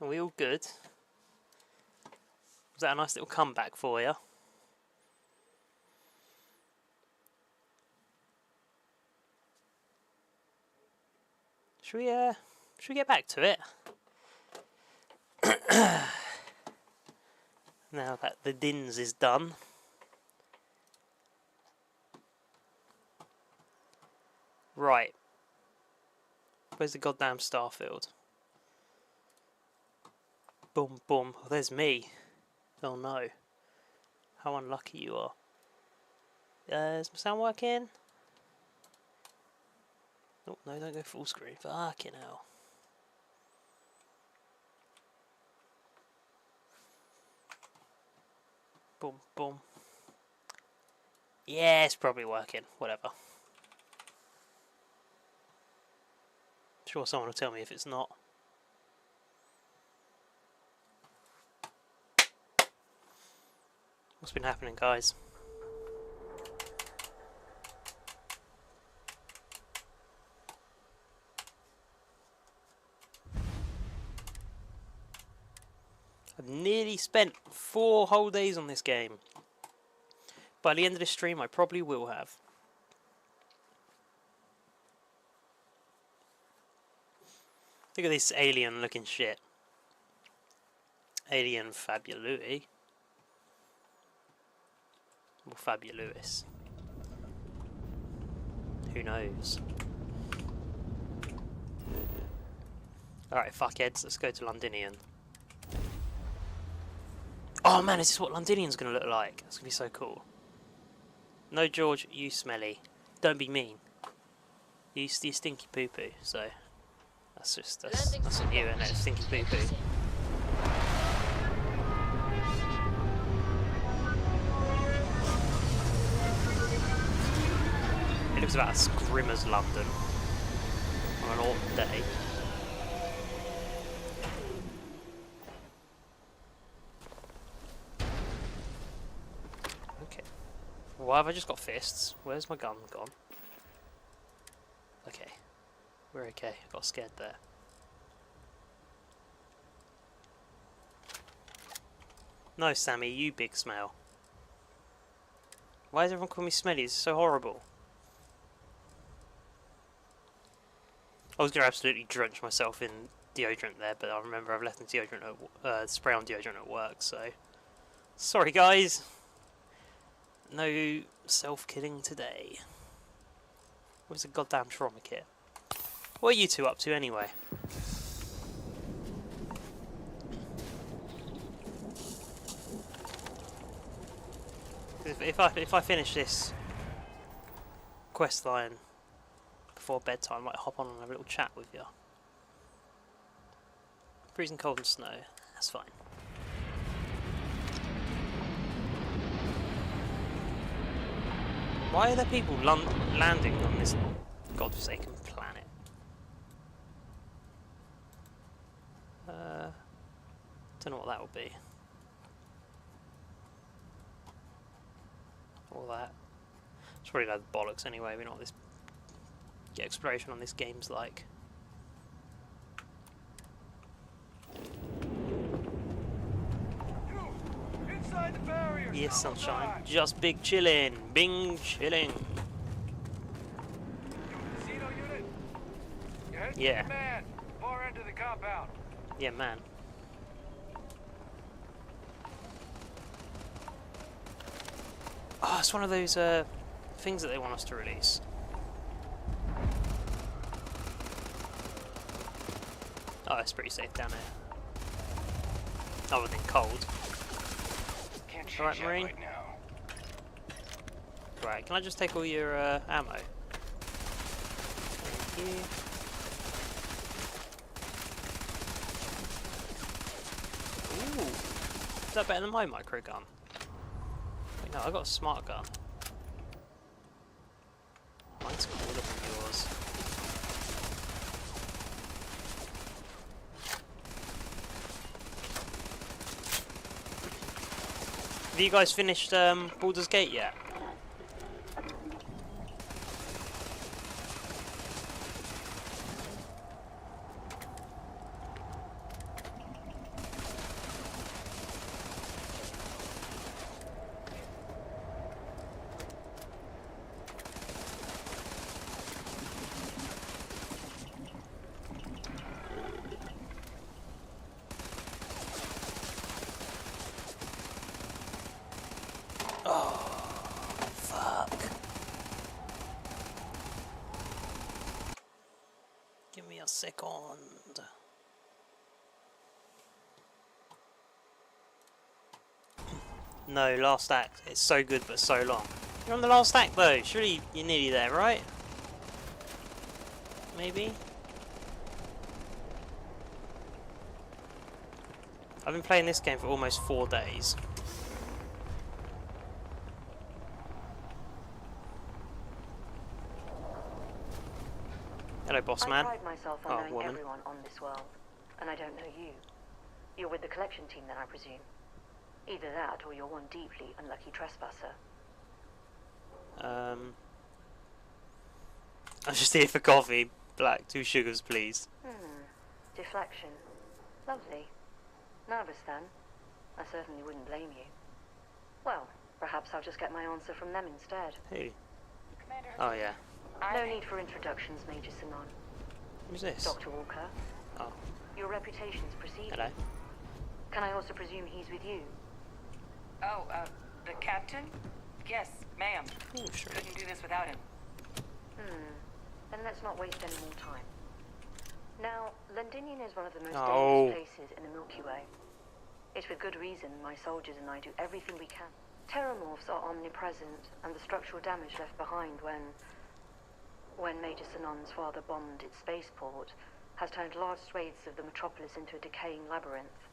Speaker 1: Are we all good? Was that a nice little comeback for you? Should we get back to it? Now that the dins is done. Right. Where's the goddamn Starfield? Boom, boom. Oh, there's me. Oh no. How unlucky you are. Is my sound working? Oh, no, don't go full screen. Fucking hell. Boom, boom. Yeah, it's probably working. Whatever. Sure, someone will tell me if it's not. What's been happening, guys? I've nearly spent 4 whole days on this game. By the end of this stream, I probably will have. Look at this alien looking shit. Alien Fabulouis. Or Fabulouis. Who knows? Alright, fuckheads, let's go to Londinian. Oh man, is this what Londinian's gonna look like? That's gonna be so cool. No, George, you smelly. Don't be mean. You stinky poo poo, so. That's on you, isn't it? Stinky poo poo. It looks about as grim as London on an autumn day. Okay. Why have I just got fists? Where's my gun gone? Okay. We're okay. I got scared there. No, Sammy, you big smell. Why does everyone call me smelly? It's so horrible. I was going to absolutely drench myself in deodorant there, but I remember I've left the deodorant at, spray on deodorant at work, so... Sorry, guys! No self-killing today. Where's the goddamn trauma kit? What are you two up to anyway? If I finish this quest line before bedtime, I might hop on and have a little chat with you. Freezing cold and snow, that's fine. Why are there people landing on this godforsaken planet? Don't know what that would be. All that. It's probably like bollocks anyway. We know what this exploration on this game's like.
Speaker 12: Inside the barrier.
Speaker 1: Yes, sunshine. Just big chillin'. Bing chilling.
Speaker 12: Casino unit. You're heading
Speaker 1: Yeah.
Speaker 12: to the man. Far end of the compound.
Speaker 1: Yeah, man. Oh, it's one of those things that they want us to release. Oh, it's pretty safe down here. Other than cold.
Speaker 12: Can't change
Speaker 1: Alright,
Speaker 12: that
Speaker 1: Marine.
Speaker 12: right now.
Speaker 1: Right, can I just take all your ammo? Thank you. Ooh, is that better than my micro gun? Wait, no, I got a smart gun. Mine's cooler than yours. Have you guys finished Baldur's Gate yet? Give me a second. No, last act. It's so good but so long. You're on the last act though. Surely you're nearly there, right? Maybe? I've been playing this game for almost 4 days. Hello, boss man.
Speaker 3: I pride myself on knowing
Speaker 1: woman.
Speaker 3: everyone on this world, and I don't know you. You're with the collection team then, I presume. Either that, or you're one deeply unlucky trespasser.
Speaker 1: I'm just here for coffee. Black, 2 sugars, please.
Speaker 3: Deflection. Lovely. Nervous then? I certainly wouldn't blame you. Well, perhaps I'll just get my answer from them instead.
Speaker 1: Who? Oh yeah.
Speaker 3: No need for introductions, Major Sinon.
Speaker 1: Who's this?
Speaker 3: Dr. Walker.
Speaker 1: Oh.
Speaker 3: Your reputation's preceding.
Speaker 1: Hello.
Speaker 3: Can I also presume he's with you?
Speaker 4: Oh, the captain? Yes, ma'am.
Speaker 1: Oh, sure.
Speaker 4: Couldn't do this without him.
Speaker 3: Then let's not waste any more time. Now, Londinian is one of the most
Speaker 1: Oh.
Speaker 3: dangerous places in the Milky Way. It's with good reason my soldiers and I do everything we can. Terramorphs are omnipresent, and the structural damage left behind when Major Sinon's father bombed its spaceport has turned large swathes of the metropolis into a decaying labyrinth.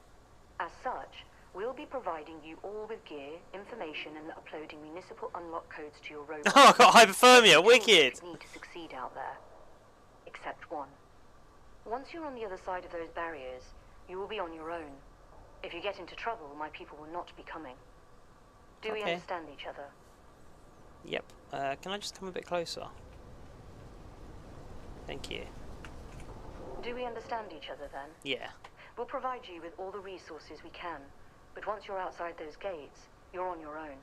Speaker 3: As such, we'll be providing you all with gear, information, and uploading municipal unlock codes to your robot.
Speaker 1: Oh, I got hypothermia. Wicked.
Speaker 3: Need to succeed out there, except one. Once you're on the other side of those barriers, you will be on your own. If you get into trouble, my people will not be coming. Do we
Speaker 1: Okay.
Speaker 3: understand each other?
Speaker 1: Yep. Can I just come a bit closer? Thank you.
Speaker 3: Do we understand each other then?
Speaker 1: Yeah.
Speaker 3: We'll provide you with all the resources we can, but once you're outside those gates, you're on your own.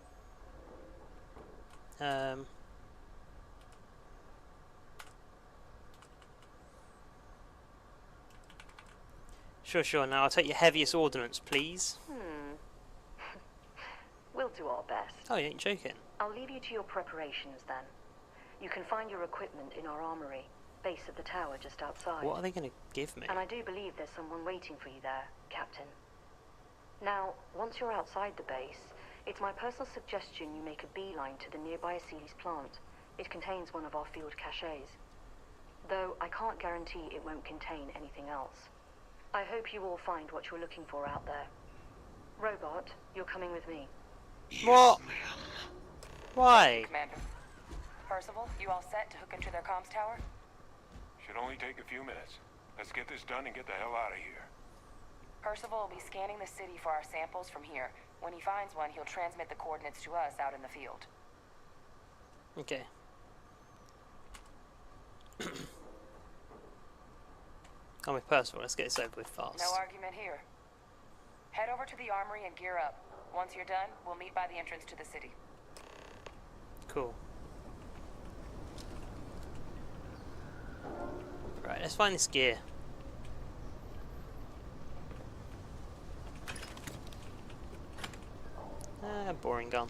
Speaker 1: Sure. Now I'll take your heaviest ordnance, please.
Speaker 3: We'll do our best.
Speaker 1: Oh, you ain't joking.
Speaker 3: I'll leave you to your preparations then. You can find your equipment in our armory, base of the tower just outside.
Speaker 1: What are they going to give me?
Speaker 3: And I do believe there's someone waiting for you there, Captain. Now, once you're outside the base, it's my personal suggestion you make a beeline to the nearby Aceles plant. It contains one of our field caches. Though I can't guarantee it won't contain anything else. I hope you all find what you're looking for out there. Robot, you're coming with me.
Speaker 1: What? Why?
Speaker 4: Commander. Percival, you all set to hook into their comms tower?
Speaker 12: Should only take a few minutes. Let's get this done and get the hell out of here.
Speaker 4: Percival will be scanning the city for our samples from here. When he finds one, he'll transmit the coordinates to us out in the field.
Speaker 1: Okay. Come with Percival, let's get this over with fast.
Speaker 4: No argument here. Head over to the armory and gear up. Once you're done, we'll meet by the entrance to the city.
Speaker 1: Cool. Right, let's find this gear. Boring gun.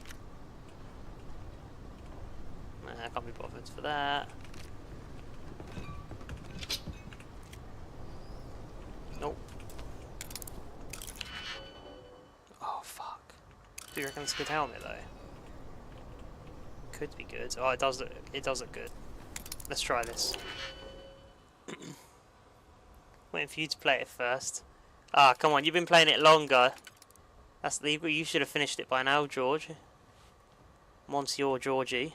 Speaker 1: I can't be bothered for that. Nope. Oh fuck. Do you reckon it's a good helmet though? Could be good. Oh, it does look good. Let's try this. Waiting for you to play it first. Ah, come on, you've been playing it longer. That's legal. You should have finished it by now, George. Monsieur Georgie.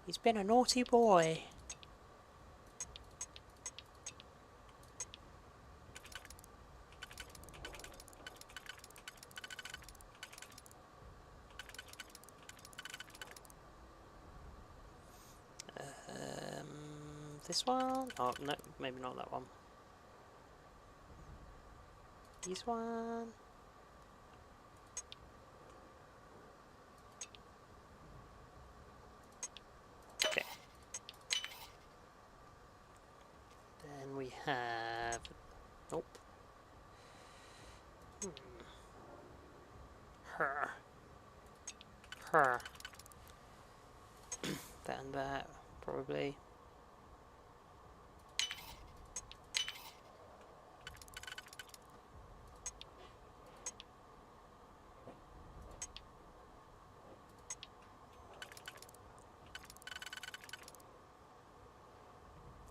Speaker 1: He's been a naughty boy. This one? Oh, no, maybe not that one. This one? Okay. Then we have... Nope. Her. That and that, probably.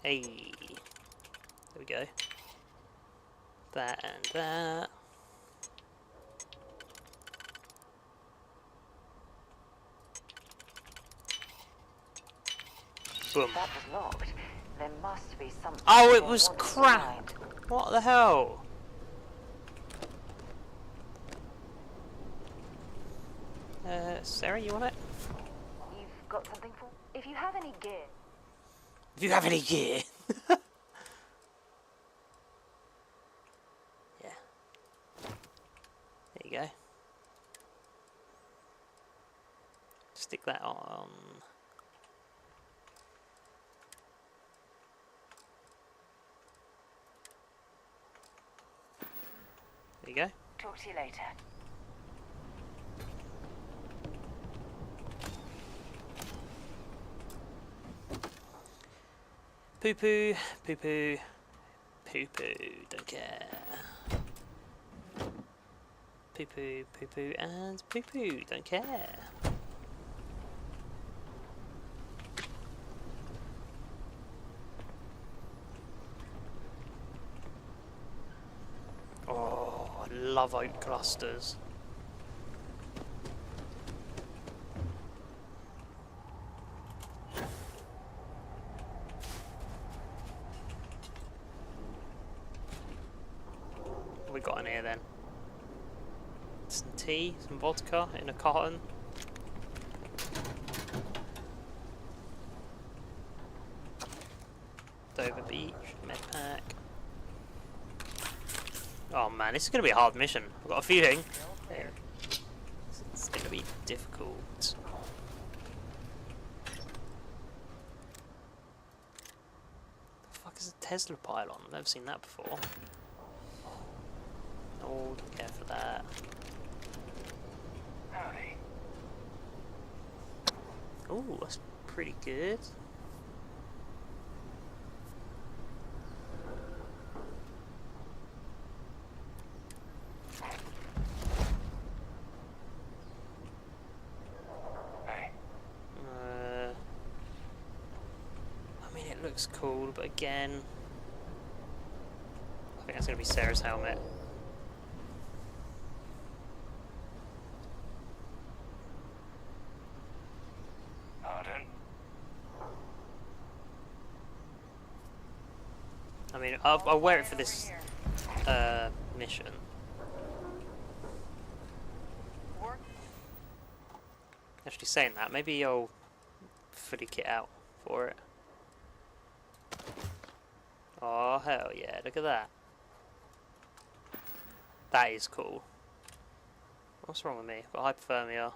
Speaker 1: Hey, there we go. That and that. Boom.
Speaker 3: That was locked. There must be something.
Speaker 1: Oh, it was crap. What the hell? Sarah, you want it?
Speaker 3: You've got something for? If you have any gear.
Speaker 1: If you have any gear. Yeah. There you go. Stick that on. There you go.
Speaker 3: Talk to you later.
Speaker 1: Poo poo, poo poo, poo poo, don't care. Poo poo, poo poo, and poo poo, don't care. Oh, I love oak clusters. What we got in here then? Some tea, some vodka in a carton. Dover Beach, med pack. Oh man, this is going to be a hard mission. I've got a feeling. It's going to be difficult. The fuck is a Tesla pylon? I've never seen that before. Oh, don't care for that.
Speaker 12: Howdy.
Speaker 1: Oh, that's pretty good.
Speaker 12: Hey.
Speaker 1: I mean, it looks cool, but again, I think that's going to be Sarah's helmet.
Speaker 12: Pardon?
Speaker 1: I mean, I'll wear it for this mission. Actually, saying that, maybe I'll fully kit out for it. Oh hell yeah! Look at that. That is cool. What's wrong with me? I've got hypothermia.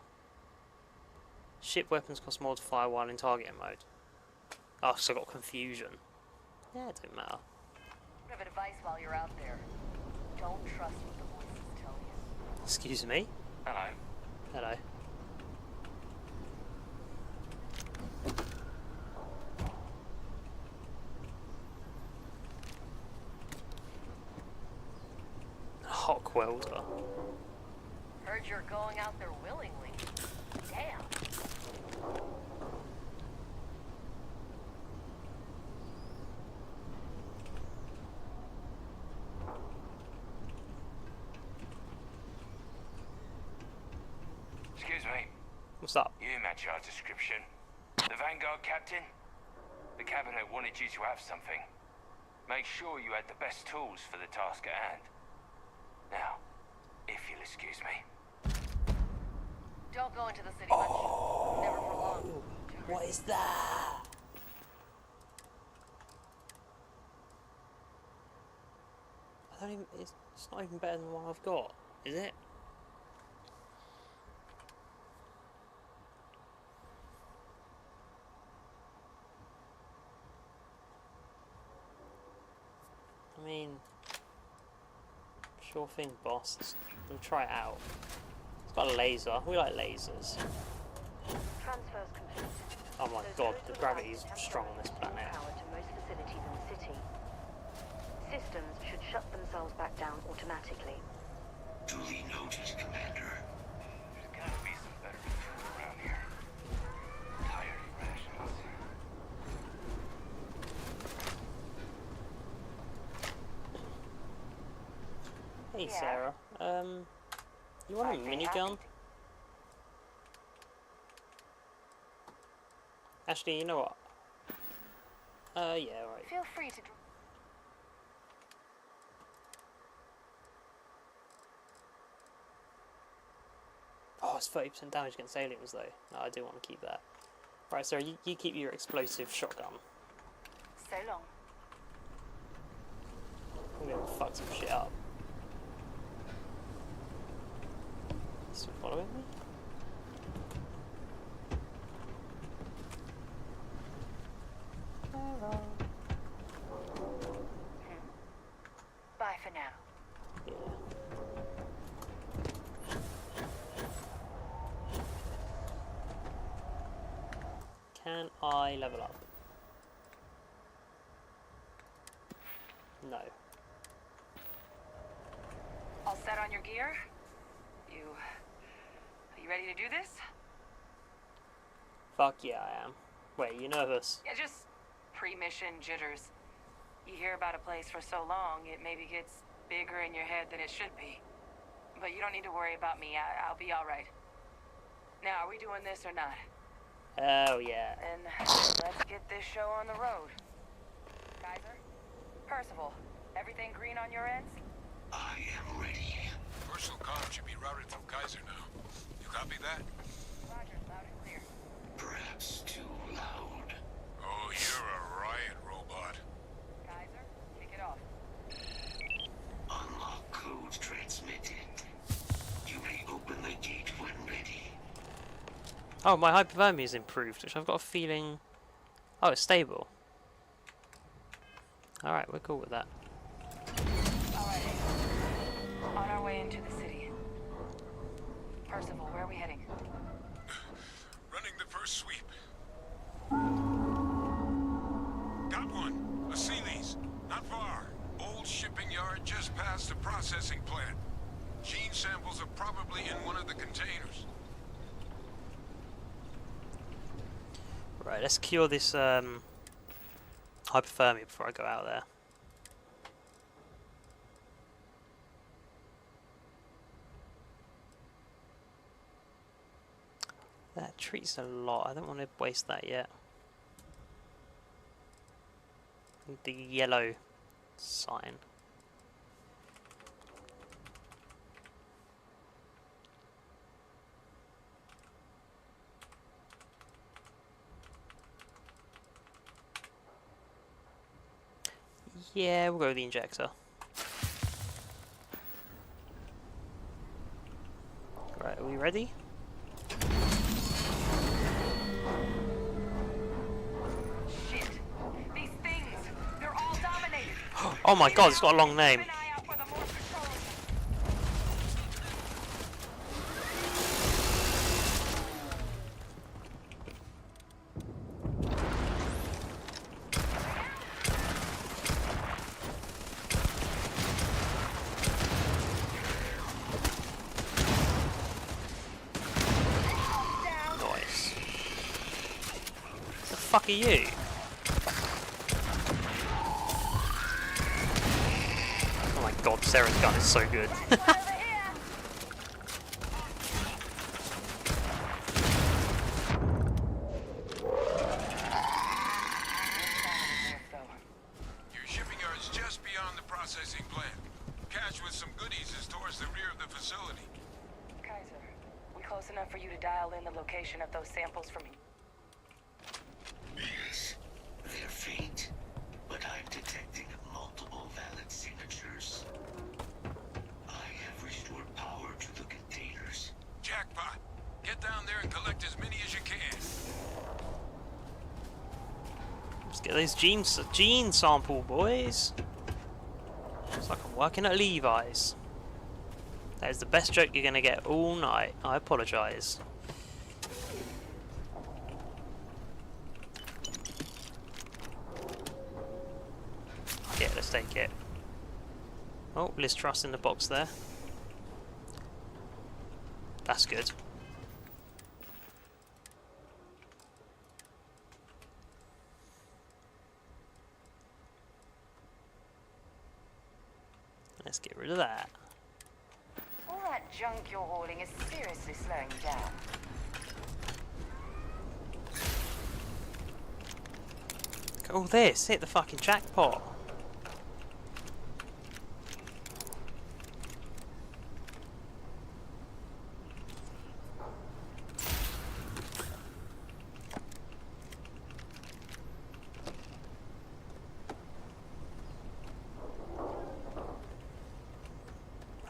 Speaker 1: Ship weapons cost more to fire while in targeting mode. Oh, so I got confusion. Yeah, it don't matter.
Speaker 3: Bit of advice while you're out there. Don't trust what the voices tell you.
Speaker 1: Excuse me?
Speaker 12: Hello.
Speaker 1: Hello. Hot welder.
Speaker 3: Heard you're going out there willingly. Damn.
Speaker 12: Excuse me.
Speaker 1: What's up?
Speaker 12: You match our description. The Vanguard captain? The cabinet wanted you to have something. Make sure you had the best tools for the task at hand. Now, if you'll excuse me.
Speaker 3: Don't go into the city much. Never for long.
Speaker 1: What is that? I don't even. It's not even better than the one I've got, is it? I mean, sure thing, boss. We'll try it out. It's got a laser. We like lasers.
Speaker 3: Transfers complete.
Speaker 1: Oh my god, the gravity is strong on this planet.
Speaker 3: Power to most facilities in the city. Systems should shut themselves back down automatically.
Speaker 8: Duly noted, Commander.
Speaker 12: There's gotta be some better food around here. Tired rations.
Speaker 1: Hey Sarah, you want a minigun? Actually, you know what? Yeah, right.
Speaker 3: Feel free to.
Speaker 1: Oh, it's 30% damage against aliens though. No, I do want to keep that. Right, Sarah, you keep your explosive shotgun.
Speaker 3: So long.
Speaker 1: I'm gonna fuck some shit up. Still following me?
Speaker 3: Bye for now.
Speaker 1: Yeah. Can I level up? No.
Speaker 4: All set on your gear? Are you ready to do this?
Speaker 1: Fuck yeah, I am. Wait, you nervous?
Speaker 4: Yeah, just pre-mission jitters. You hear about a place for so long, it maybe gets bigger in your head than it should be. But you don't need to worry about me. I'll be all right. Now, are we doing this or not?
Speaker 1: Oh yeah.
Speaker 4: Then let's get this show on the road. Kaiser? Percival, everything green on your ends?
Speaker 8: I am ready.
Speaker 9: Personal comm should be routed through Kaiser now. You copy that?
Speaker 4: Roger, loud and clear.
Speaker 8: Perhaps too loud.
Speaker 9: Oh, you're a riot robot.
Speaker 4: Kaiser, kick it off.
Speaker 8: Unlock code transmitted. You may open the gate when ready.
Speaker 1: Oh, my hypothermia is improved, which I've got a feeling... Oh, it's stable. Alright, we're cool with that.
Speaker 4: Alright. On our way into the city. Percival, where are we heading?
Speaker 9: Running the first sweep. Got one. A Sealy's. Not far. Old shipping yard just past the processing plant. Gene samples are probably in one of the containers.
Speaker 1: Right, let's cure this hypothermia before I go out there. That treats a lot. I don't want to waste that yet. The yellow sign. Yeah, we'll go with the injector. Right, are we ready?
Speaker 4: Shit! These things! They're all dominated!
Speaker 1: Oh my god, it's got a long name.
Speaker 4: Keep an eye out for the more controlling.
Speaker 1: Nice. The fuck are you? Oh my god, Sarah's gun is so good.
Speaker 9: Your shipping yard's just beyond the processing plant. Cache with some goodies is towards the rear of the facility.
Speaker 4: Kaiser, we close enough for you to dial in the location of those samples from
Speaker 8: Yes, they're faint, but I'm detecting multiple valid signatures. I have restored power to the containers.
Speaker 9: Jackpot! Get down there and collect as many as you can.
Speaker 1: Let's get those gene sample, boys. It's like I'm working at Levi's. That is the best joke you're gonna get all night. I apologise. Yeah, let's take it. Oh, Liz Truss in the box there. That's good. Let's get rid of that.
Speaker 3: junk you're hauling is seriously slowing you down.
Speaker 1: Look at all this, hit the fucking jackpot.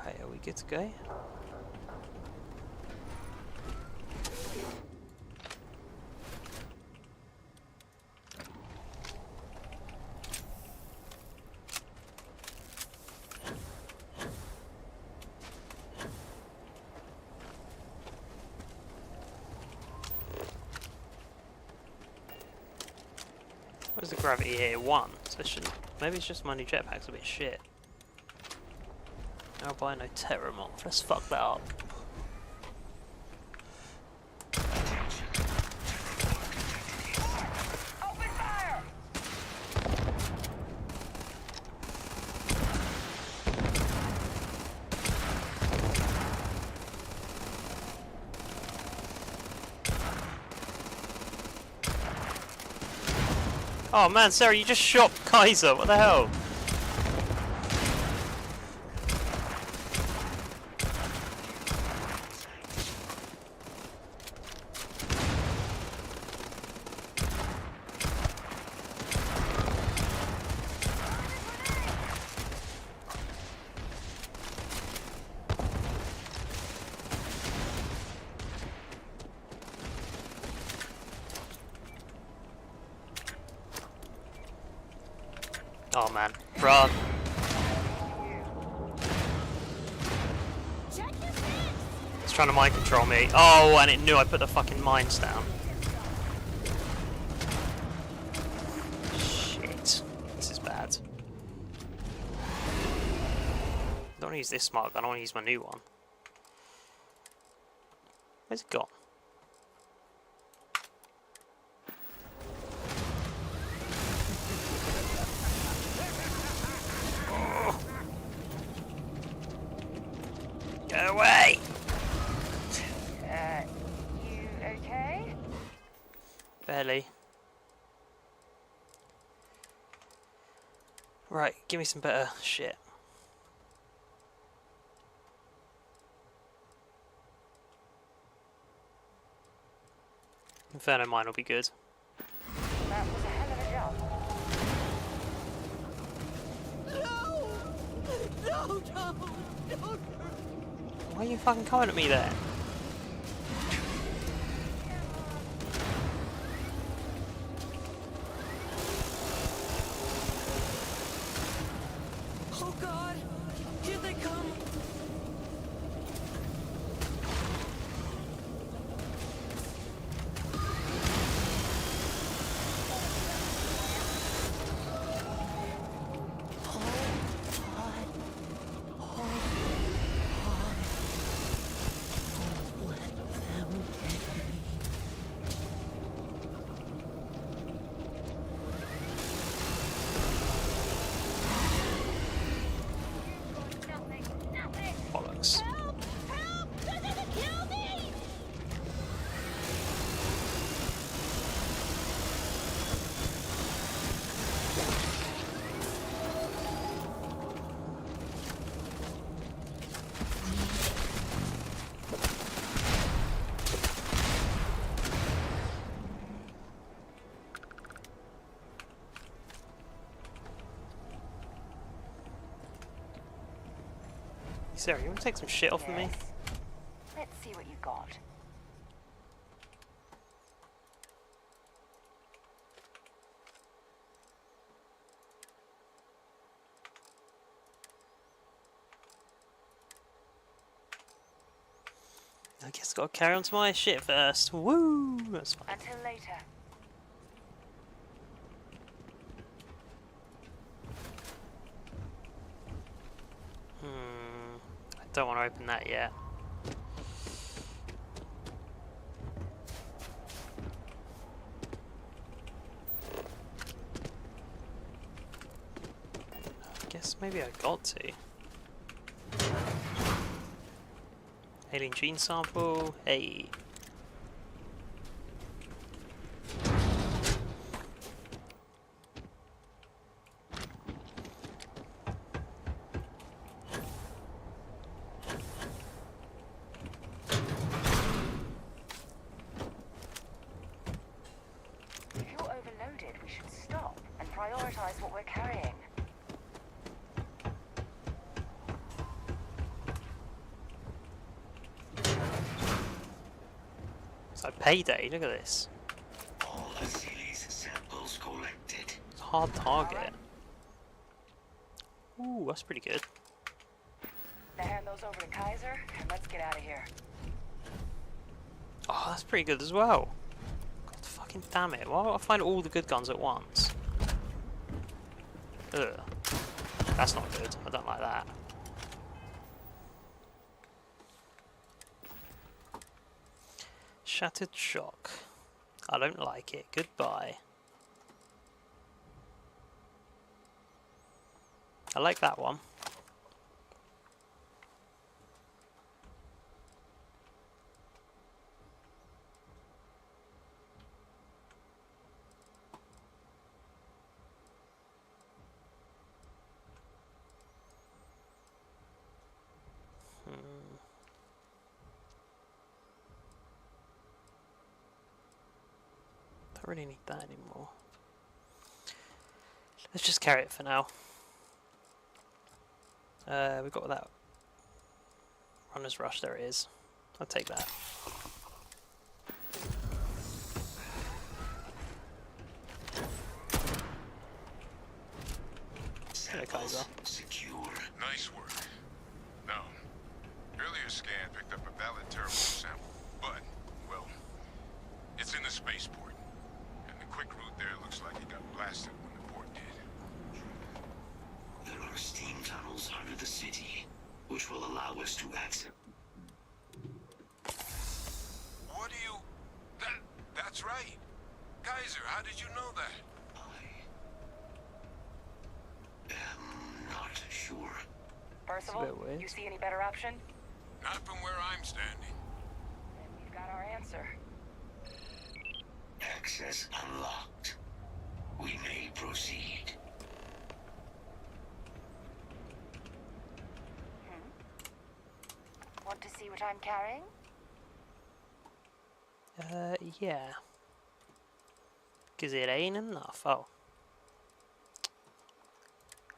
Speaker 1: Right, are we good to go? What's the gravity here? 1. So it shouldn't. Maybe it's just my new jetpack's a bit shit. I'll buy no Terramoth. Let's fuck that up.
Speaker 3: Open fire!
Speaker 1: Oh man, Sarah, you just shot Kaiser. What the hell? Oh man, run. It's trying to mind control me. Oh, and it knew I put the fucking mines down. Shit. This is bad. I don't want to use this smart gun, I want to use my new one. Where's it gone? Go away!
Speaker 3: You okay?
Speaker 1: Barely. Right, give me some better shit. Inferno mine will be good.
Speaker 3: That was a hell of a jump.
Speaker 1: Why are you fucking coming at me there?
Speaker 4: Oh God! Here they come!
Speaker 1: Bollocks. Sarah, you want to take some shit off of me?
Speaker 3: Let's see what you got.
Speaker 1: I guess I've got to carry on to my shit first. Woo! That's fine.
Speaker 3: Until later.
Speaker 1: I don't want to open that yet. I guess maybe I got to. Alien gene sample. Hey.
Speaker 3: If you're overloaded, we should stop and prioritize what we're carrying.
Speaker 1: It's like payday, look at this.
Speaker 8: All Asili's samples collected.
Speaker 1: It's a hard target. Ooh, that's pretty good.
Speaker 3: Now hand those over to Kaiser, and let's get out of here.
Speaker 1: Oh, that's pretty good as well. God fucking damn it. Why don't I find all the good guns at once? Ugh. That's not good. I don't like that. Shattered shock. I don't like it. Goodbye. I like that one. Don't really need that anymore. Let's just carry it for now. We've got that runner's rush. There it is. I'll take that. Hello, Kaiser.
Speaker 8: Secure.
Speaker 9: Nice work. No. Earlier scan picked up a valid terminal sample, but, well, it's in the spaceport. And the quick route there looks like it got blasted when the port did.
Speaker 8: There are steam tunnels under the city, which will allow us to access.
Speaker 9: What do you... That's right. Kaiser, how did you know that?
Speaker 8: I am not sure.
Speaker 3: Percival, you see any better option?
Speaker 9: Not from where I'm standing.
Speaker 3: Then we've got our answer.
Speaker 8: Access unlocked. We may proceed.
Speaker 3: Want to see what I'm carrying?
Speaker 1: Yeah. Because it ain't enough. Oh.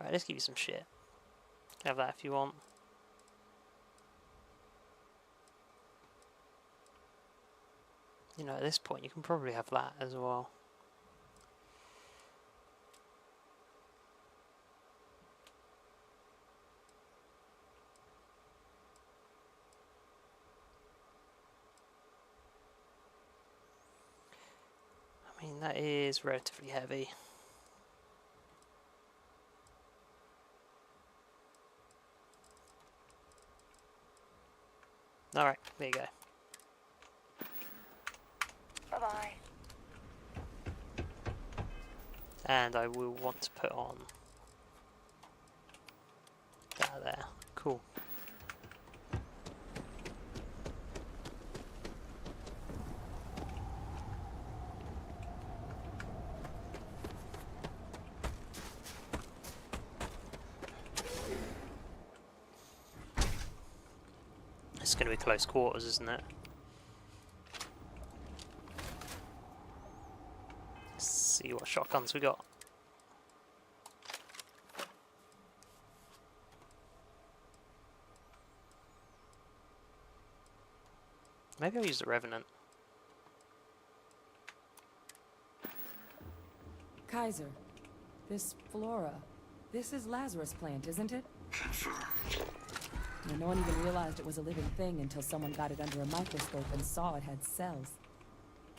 Speaker 1: Alright, let's give you some shit. Have that if you want. You know, at this point, you can probably have that as well. I mean, that is relatively heavy. Alright, there you go.
Speaker 3: Bye-bye.
Speaker 1: And I will want to put on that there. Cool. It's going to be close quarters, isn't it? Let's see what shotguns we got. Maybe I'll use the Revenant.
Speaker 4: Kaiser, this flora, this is Lazarus plant, isn't it?
Speaker 8: Confirmed.
Speaker 4: You know, no one even realized it was a living thing until someone got it under a microscope and saw it had cells.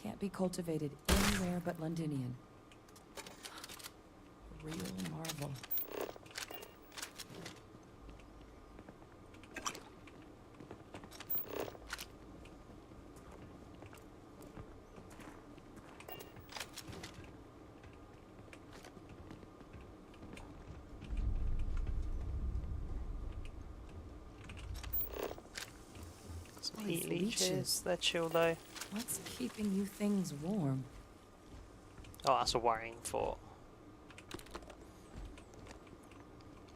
Speaker 4: Can't be cultivated anywhere but Londinian. A real marvel. these
Speaker 1: Heat leeches.
Speaker 4: leeches.
Speaker 1: They're chill though.
Speaker 4: What's keeping you things warm?
Speaker 1: Oh, that's a worrying thought.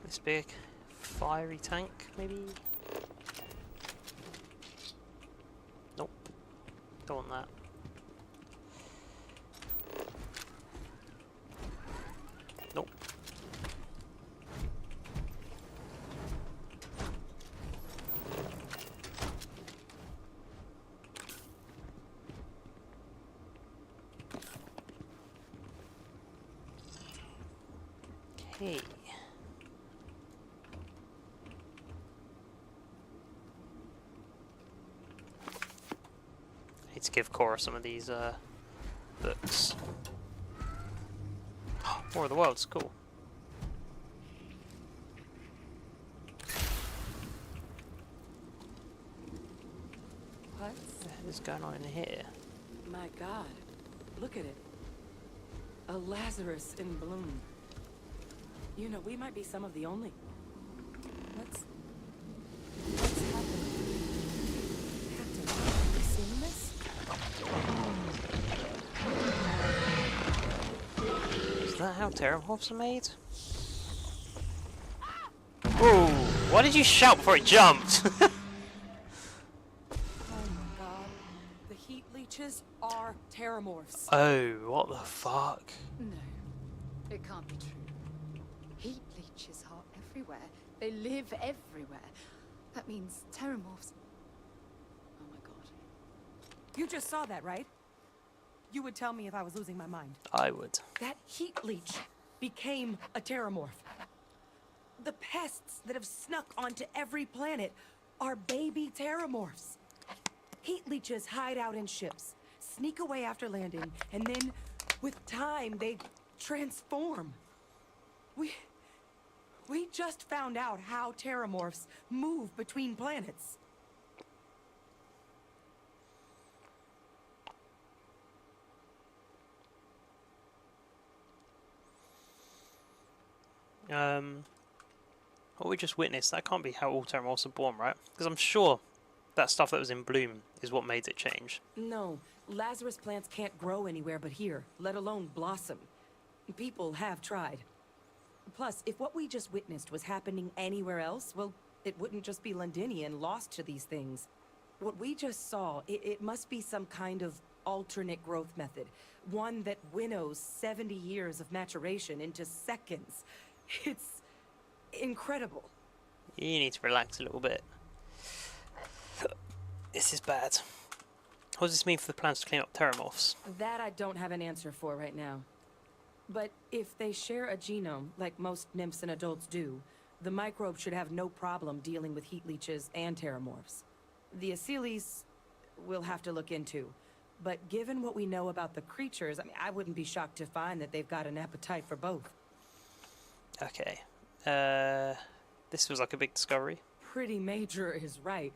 Speaker 1: This big fiery tank, maybe? Nope. Don't want that. Nope. Okay. Need to give Cora some of these books. War of the Worlds, cool.
Speaker 4: What?
Speaker 1: What the hell is going on in here?
Speaker 4: My God, look at it. A Lazarus in bloom. You know, we might be some of the only. What's happening? Captain, have you seen this?
Speaker 1: Is that how Terramorphs are made? Whoa! Why did you shout before it jumped?
Speaker 4: Oh my God. The heat leeches are Terramorphs.
Speaker 1: Oh, what the fuck?
Speaker 11: No, it can't be true. Heat leeches are everywhere. They live everywhere. That means terramorphs. Oh my God.
Speaker 4: You just saw that, right? You would tell me if I was losing my mind.
Speaker 1: I would.
Speaker 4: That heat leech became a terramorph. The pests that have snuck onto every planet are baby terramorphs. Heat leeches hide out in ships, sneak away after landing, and then, with time, they transform. We just found out how terramorphs move between planets.
Speaker 1: What we just witnessed, that can't be how all Terramorphs are born, right? Because I'm sure that stuff that was in bloom is what made it change.
Speaker 4: No, Lazarus plants can't grow anywhere but here, let alone blossom. People have tried. Plus, if what we just witnessed was happening anywhere else, well, it wouldn't just be Londinian lost to these things. What we just saw, it must be some kind of alternate growth method. One that winnows 70 years of maturation into seconds. It's incredible.
Speaker 1: You need to relax a little bit. This is bad. What does this mean for the plans to clean up Terramorphs?
Speaker 4: That I don't have an answer for right now. But if they share a genome, like most nymphs and adults do, the microbe should have no problem dealing with heat leeches and terramorphs. The Asylees we'll have to look into. But given what we know about the creatures, I mean, I wouldn't be shocked to find that they've got an appetite for both.
Speaker 1: Okay. This was like a big discovery.
Speaker 4: Pretty major is right.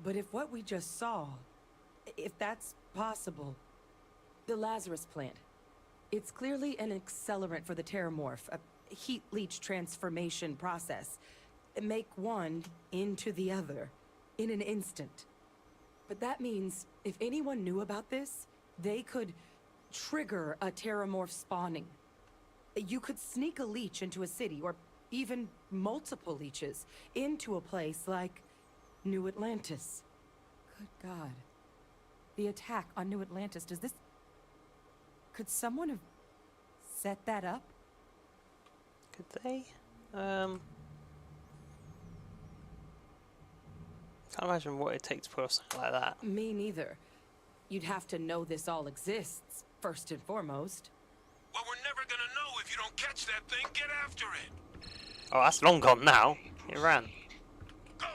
Speaker 4: But if what we just saw, if that's possible, the Lazarus plant, it's clearly an accelerant for the terramorph, a heat leech transformation process. Make one into the other in an instant. But that means if anyone knew about this, they could trigger a terramorph spawning. You could sneak a leech into a city, or even multiple leeches, into a place like New Atlantis. Good God. The attack on New Atlantis, does this... Could someone have set that up?
Speaker 1: Could they? Can't imagine what it'd take to pull off something like that.
Speaker 4: Me neither. You'd have to know this all exists, first and foremost.
Speaker 9: Well, we're never gonna know if you don't catch that thing. Get after it.
Speaker 1: Oh, that's long gone now. It ran.
Speaker 9: Go.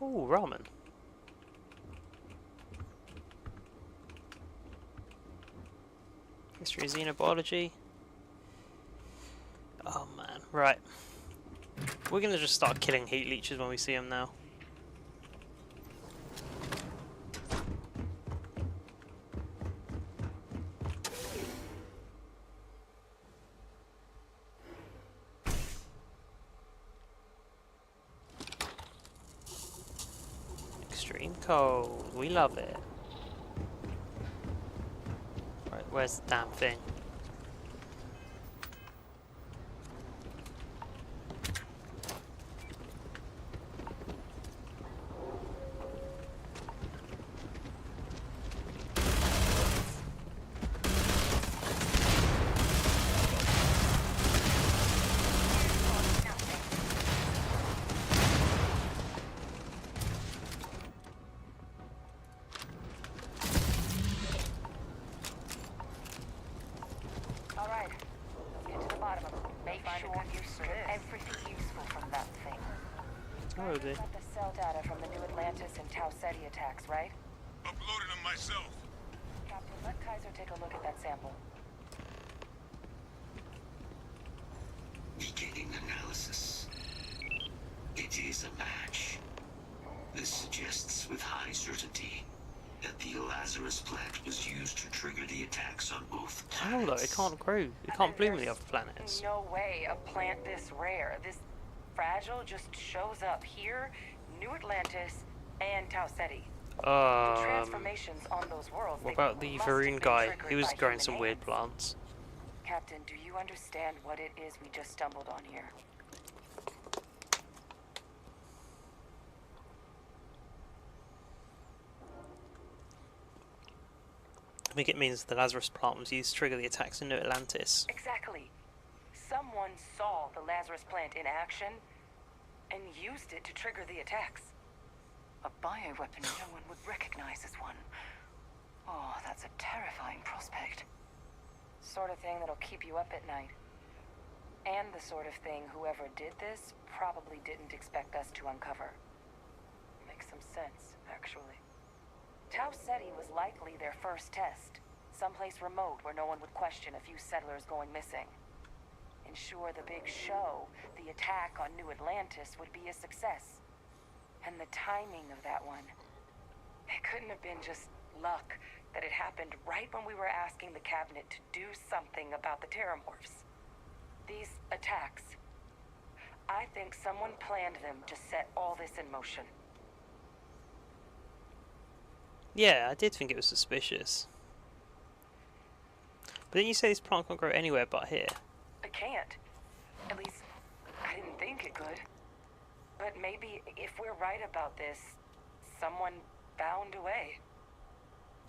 Speaker 1: Ooh, ramen. History of xenobiology. Oh man, right. We're gonna just start killing heat leeches when we see them now. cold. We love it. Right, where's the damn thing?
Speaker 3: The cell data from the New Atlantis and Tau Ceti attacks, right?
Speaker 9: Uploaded them myself.
Speaker 3: Captain, let Kaiser take a look at that sample.
Speaker 8: Beginning analysis. It is a match. This suggests with high certainty that the Lazarus plant was used to trigger the attacks on both planets.
Speaker 1: Oh, look, it can't grow. It can't bloom in the other planets.
Speaker 3: No way a plant this rare, this fragile, just shows up here, New Atlantis, and Tau Ceti. The transformations on those worlds.
Speaker 1: What about the Varun guy? He was growing some weird plants.
Speaker 3: Captain, do you understand what it is we just stumbled on here?
Speaker 1: I think it means the Lazarus plant was used to trigger the attacks in New Atlantis.
Speaker 3: Exactly. Someone saw the Lazarus plant in action and used it to trigger the attacks. A bioweapon no one would recognize as one. Oh, that's a terrifying prospect. Sort of thing that'll keep you up at night. And the sort of thing whoever did this probably didn't expect us to uncover. Makes some sense, actually. Tau Ceti was likely their first test. Someplace remote where no one would question a few settlers going missing. Ensure the big show, the attack on New Atlantis, would be a success. And the timing of that one. It couldn't have been just luck that it happened right when we were asking the cabinet to do something about the Terramorphs. These attacks. I think someone planned them to set all this in motion.
Speaker 1: Yeah, I did think it was suspicious. But didn't you say this plant can't grow anywhere but here?
Speaker 3: It can't. At least, I didn't think it could. But maybe if we're right about this, someone found a way.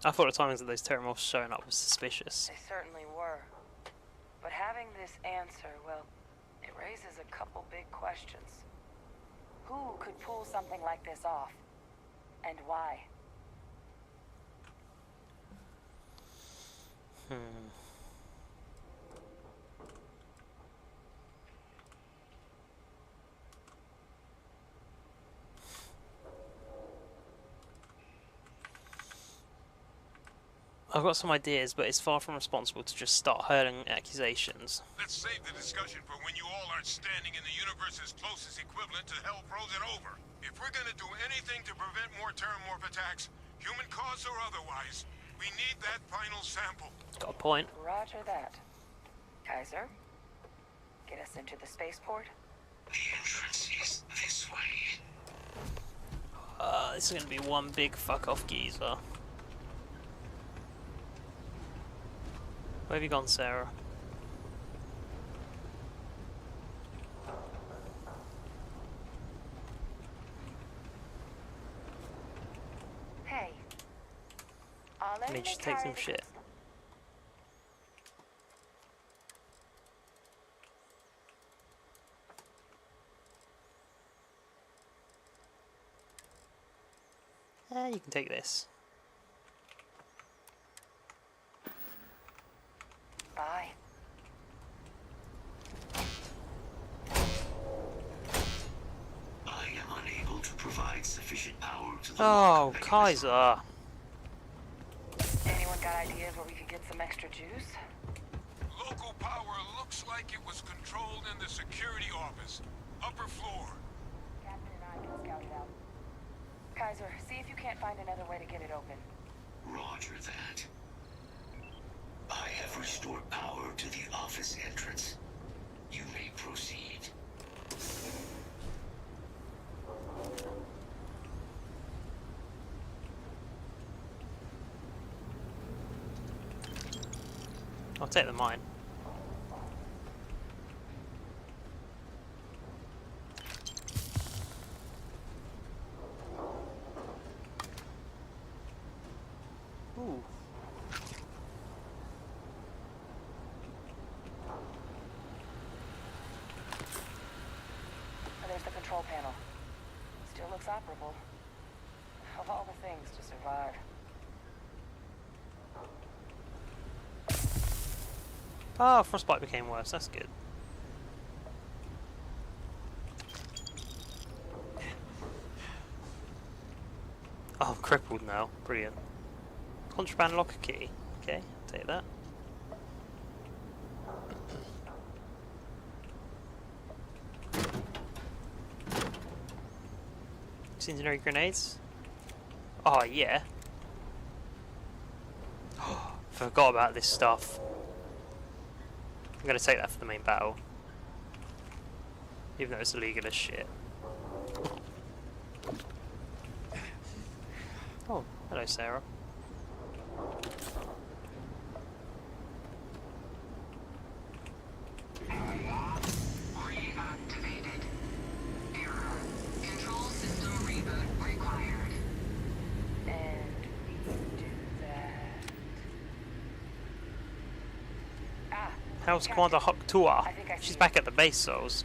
Speaker 1: I thought the timings of those Terramorphs showing up was suspicious.
Speaker 3: They certainly were. But having this answer, well, it raises a couple big questions. Who could pull something like this off? And why?
Speaker 1: I've got some ideas, but it's far from responsible to just start hurling accusations.
Speaker 9: Let's save the discussion for when you all aren't standing in the universe's closest equivalent to hell frozen over. If we're gonna do anything to prevent more Terramorph attacks, human cause or otherwise, we need that final sample.
Speaker 1: Got a point.
Speaker 3: Roger that. Kaiser, get us into the spaceport.
Speaker 8: The entrance is this way.
Speaker 1: This is gonna be one big fuck off geezer. Where have you gone, Sarah?
Speaker 3: Hey.
Speaker 1: I need you to take some shit. You can take this.
Speaker 3: Bye.
Speaker 8: I am unable to provide sufficient power to the
Speaker 1: Oh, Kaiser.
Speaker 3: Anyone got ideas where we could get some extra juice?
Speaker 9: Local power looks like it was controlled in the security office. Upper floor.
Speaker 3: Captain and I can scout it out. Kaiser, see if you can't find another way to get it open.
Speaker 8: Roger that. I have restored power to the office entrance. You may proceed.
Speaker 1: I'll take the mine. Ooh.
Speaker 4: There's the control panel. Still looks operable. Of all the things to survive.
Speaker 1: Oh, frostbite became worse. That's good. Oh, I'm crippled now. Brilliant. Contraband locker key. Okay, take that. Incendiary grenades. Oh yeah. Forgot about this stuff. I'm gonna take that for the main battle. Even though it's illegal as shit. Oh, hello Sarah.
Speaker 3: Reactivated. Error. Control system reboot required.
Speaker 4: And we do that. Ah.
Speaker 1: How's
Speaker 4: Captain.
Speaker 1: Commander Huck Tua?
Speaker 4: I think I see
Speaker 1: She's
Speaker 4: it.
Speaker 1: back at the base, Souls.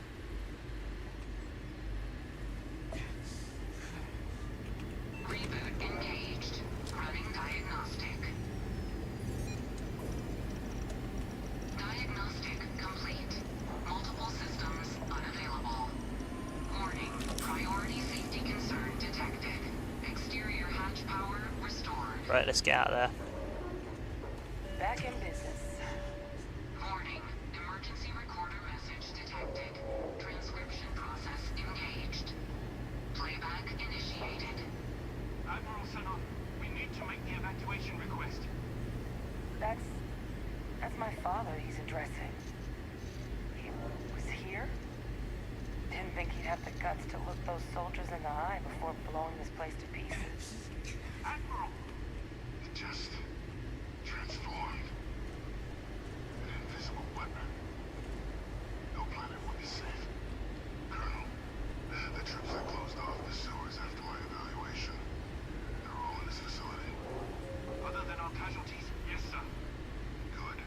Speaker 3: Reboot engaged. Running diagnostic. Diagnostic complete. Multiple systems unavailable. Warning. Priority safety concern detected. Exterior hatch power restored.
Speaker 1: Right, let's get out of there.
Speaker 4: Back in business.
Speaker 3: Warning. Emergency recorder message detected. Transcription process engaged. Playback initiated.
Speaker 12: Admiral Sanon, we need to make the evacuation request.
Speaker 4: That's my father he's addressing. He was here? Didn't think he'd have the guts to look those soldiers in the eye before blowing this place to pieces.
Speaker 9: Admiral! It just transformed. An invisible weapon. No planet would be safe. Colonel, the troops I closed off the sewers after my evaluation. They're all in this facility. Other than our casualties? Yes, sir. Good.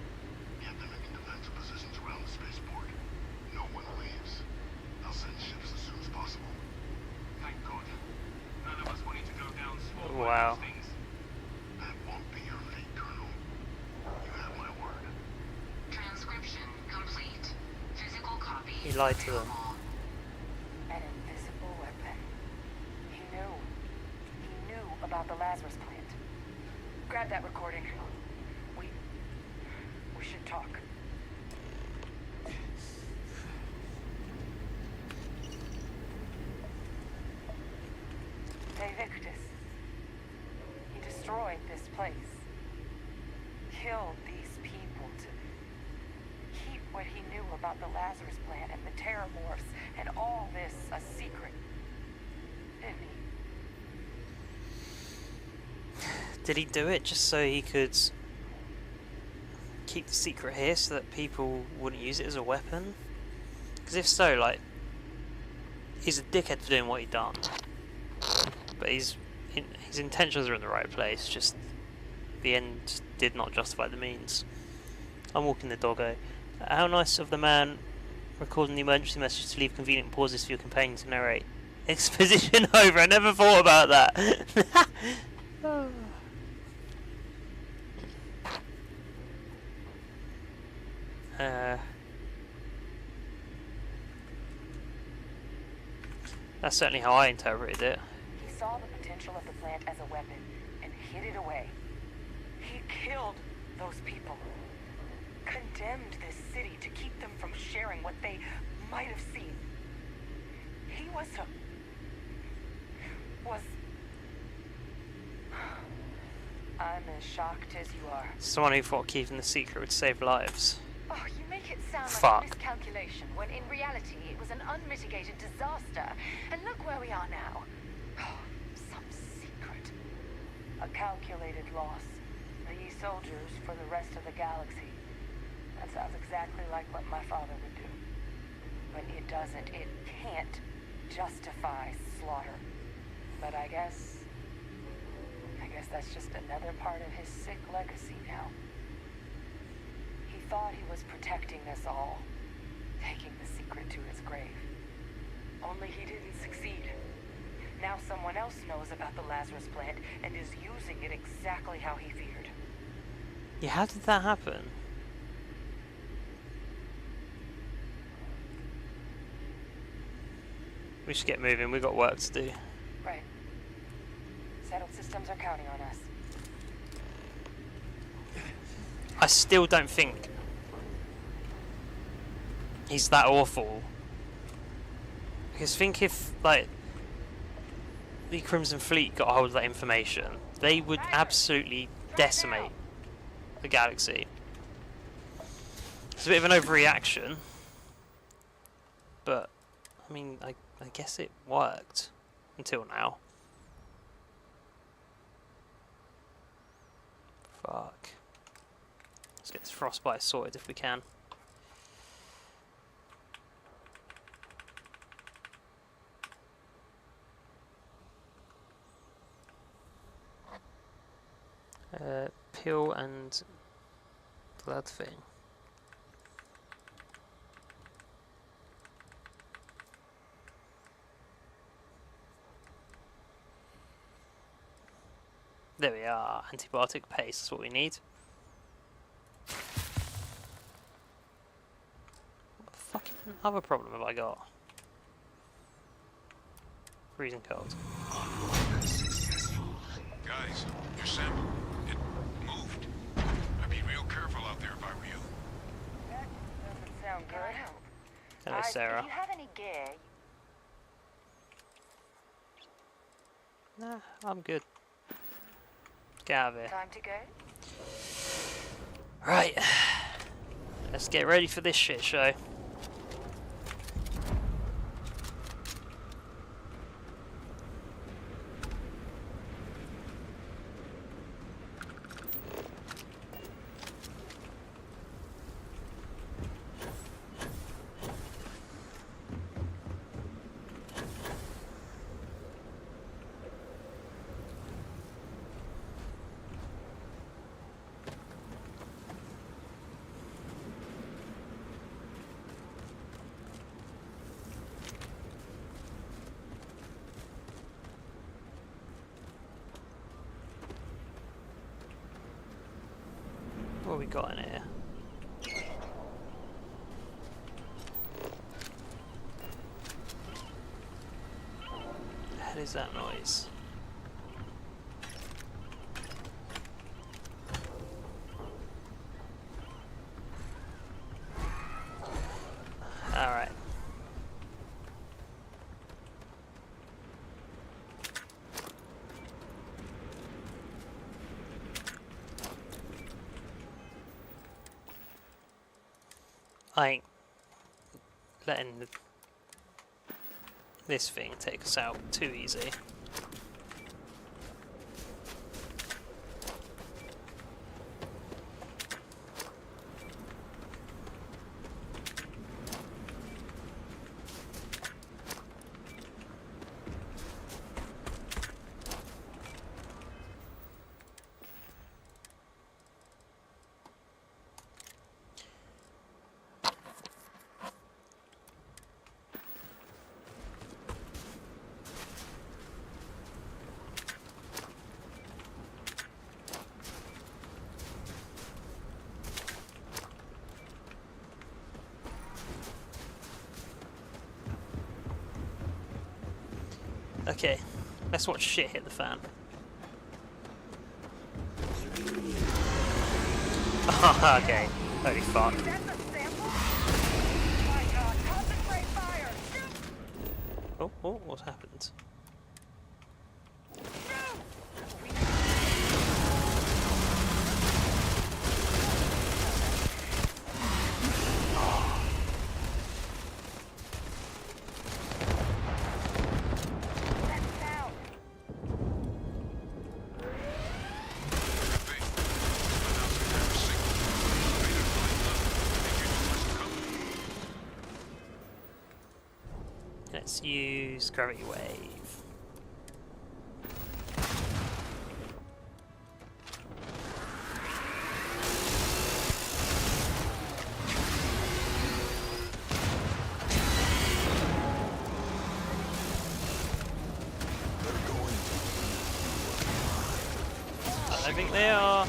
Speaker 9: Get them into defensive positions around the spaceport. No one leaves. I'll send ships as soon as possible. Thank God. None of us wanted to go down small.
Speaker 1: Wow.
Speaker 9: Things. That won't be your fate, Colonel. You have my word.
Speaker 3: Transcription complete. Physical copy.
Speaker 1: He lied to them.
Speaker 3: available.
Speaker 4: An invisible weapon. He knew. He knew about the Lazarus plant. Grab that recording. We should talk. De Victus. He destroyed this place. Killed these people to keep what he knew about the Lazarus plant and the Terramorphs and all this a secret. Didn't he?
Speaker 1: Did he do it just so he could keep the secret here so that people wouldn't use it as a weapon? Because if so, like, he's a dickhead for doing what he done. But his intentions are in the right place, just the end did not justify the means. I'm walking the doggo. How nice of the man recording the emergency message to leave convenient pauses for your companion to narrate. Exposition over, I never thought about that. That's certainly how I interpreted it.
Speaker 4: He saw the potential of the plant as a weapon and hid it away. He killed those people. Condemned this city to keep them from sharing what they might have seen. He was I'm as shocked as you are.
Speaker 1: Someone who thought keeping the secret would save lives.
Speaker 2: Oh, you make it sound like
Speaker 1: Fuck.
Speaker 2: a miscalculation, when in reality it was an unmitigated disaster. And look where we are now. Some secret.
Speaker 4: A calculated loss. These soldiers for the rest of the galaxy.
Speaker 3: That sounds exactly like what my father would do. But it doesn't, it can't justify slaughter. But I guess that's just another part of his sick legacy now. He thought he was protecting us all, taking the secret to his grave. Only he didn't succeed. Now someone else knows about the Lazarus plant and is using it exactly how he feared.
Speaker 1: Yeah, how did that happen? We should get moving, we've got work to do.
Speaker 3: Right. Settled systems are counting on us.
Speaker 1: I still don't think he's that awful. Because think if, like, the Crimson Fleet got a hold of that information, they would absolutely decimate the galaxy. It's a bit of an overreaction, but, I mean, I guess it worked until now. Fuck. Let's get this frostbite sorted if we can. Pill and blood thing. There we are, antibiotic paste, that's what we need. What fucking other problem have I got? Freezing cold.
Speaker 9: Guys, your sample, it moved. I'd be real careful out there if I were you.
Speaker 3: That doesn't sound good.
Speaker 1: Hello, Sarah.
Speaker 3: If you have any gear...
Speaker 1: Nah, I'm good. Get out of here.
Speaker 3: Time to go?
Speaker 1: Right. Let's get ready for this shit show. What we got in here? What the hell is that noise? Alright. I ain't letting this thing take us out too easy. Okay, let's watch shit hit the fan. Okay, holy fuck. Oh, what happened? Let's use gravity wave. I think they are.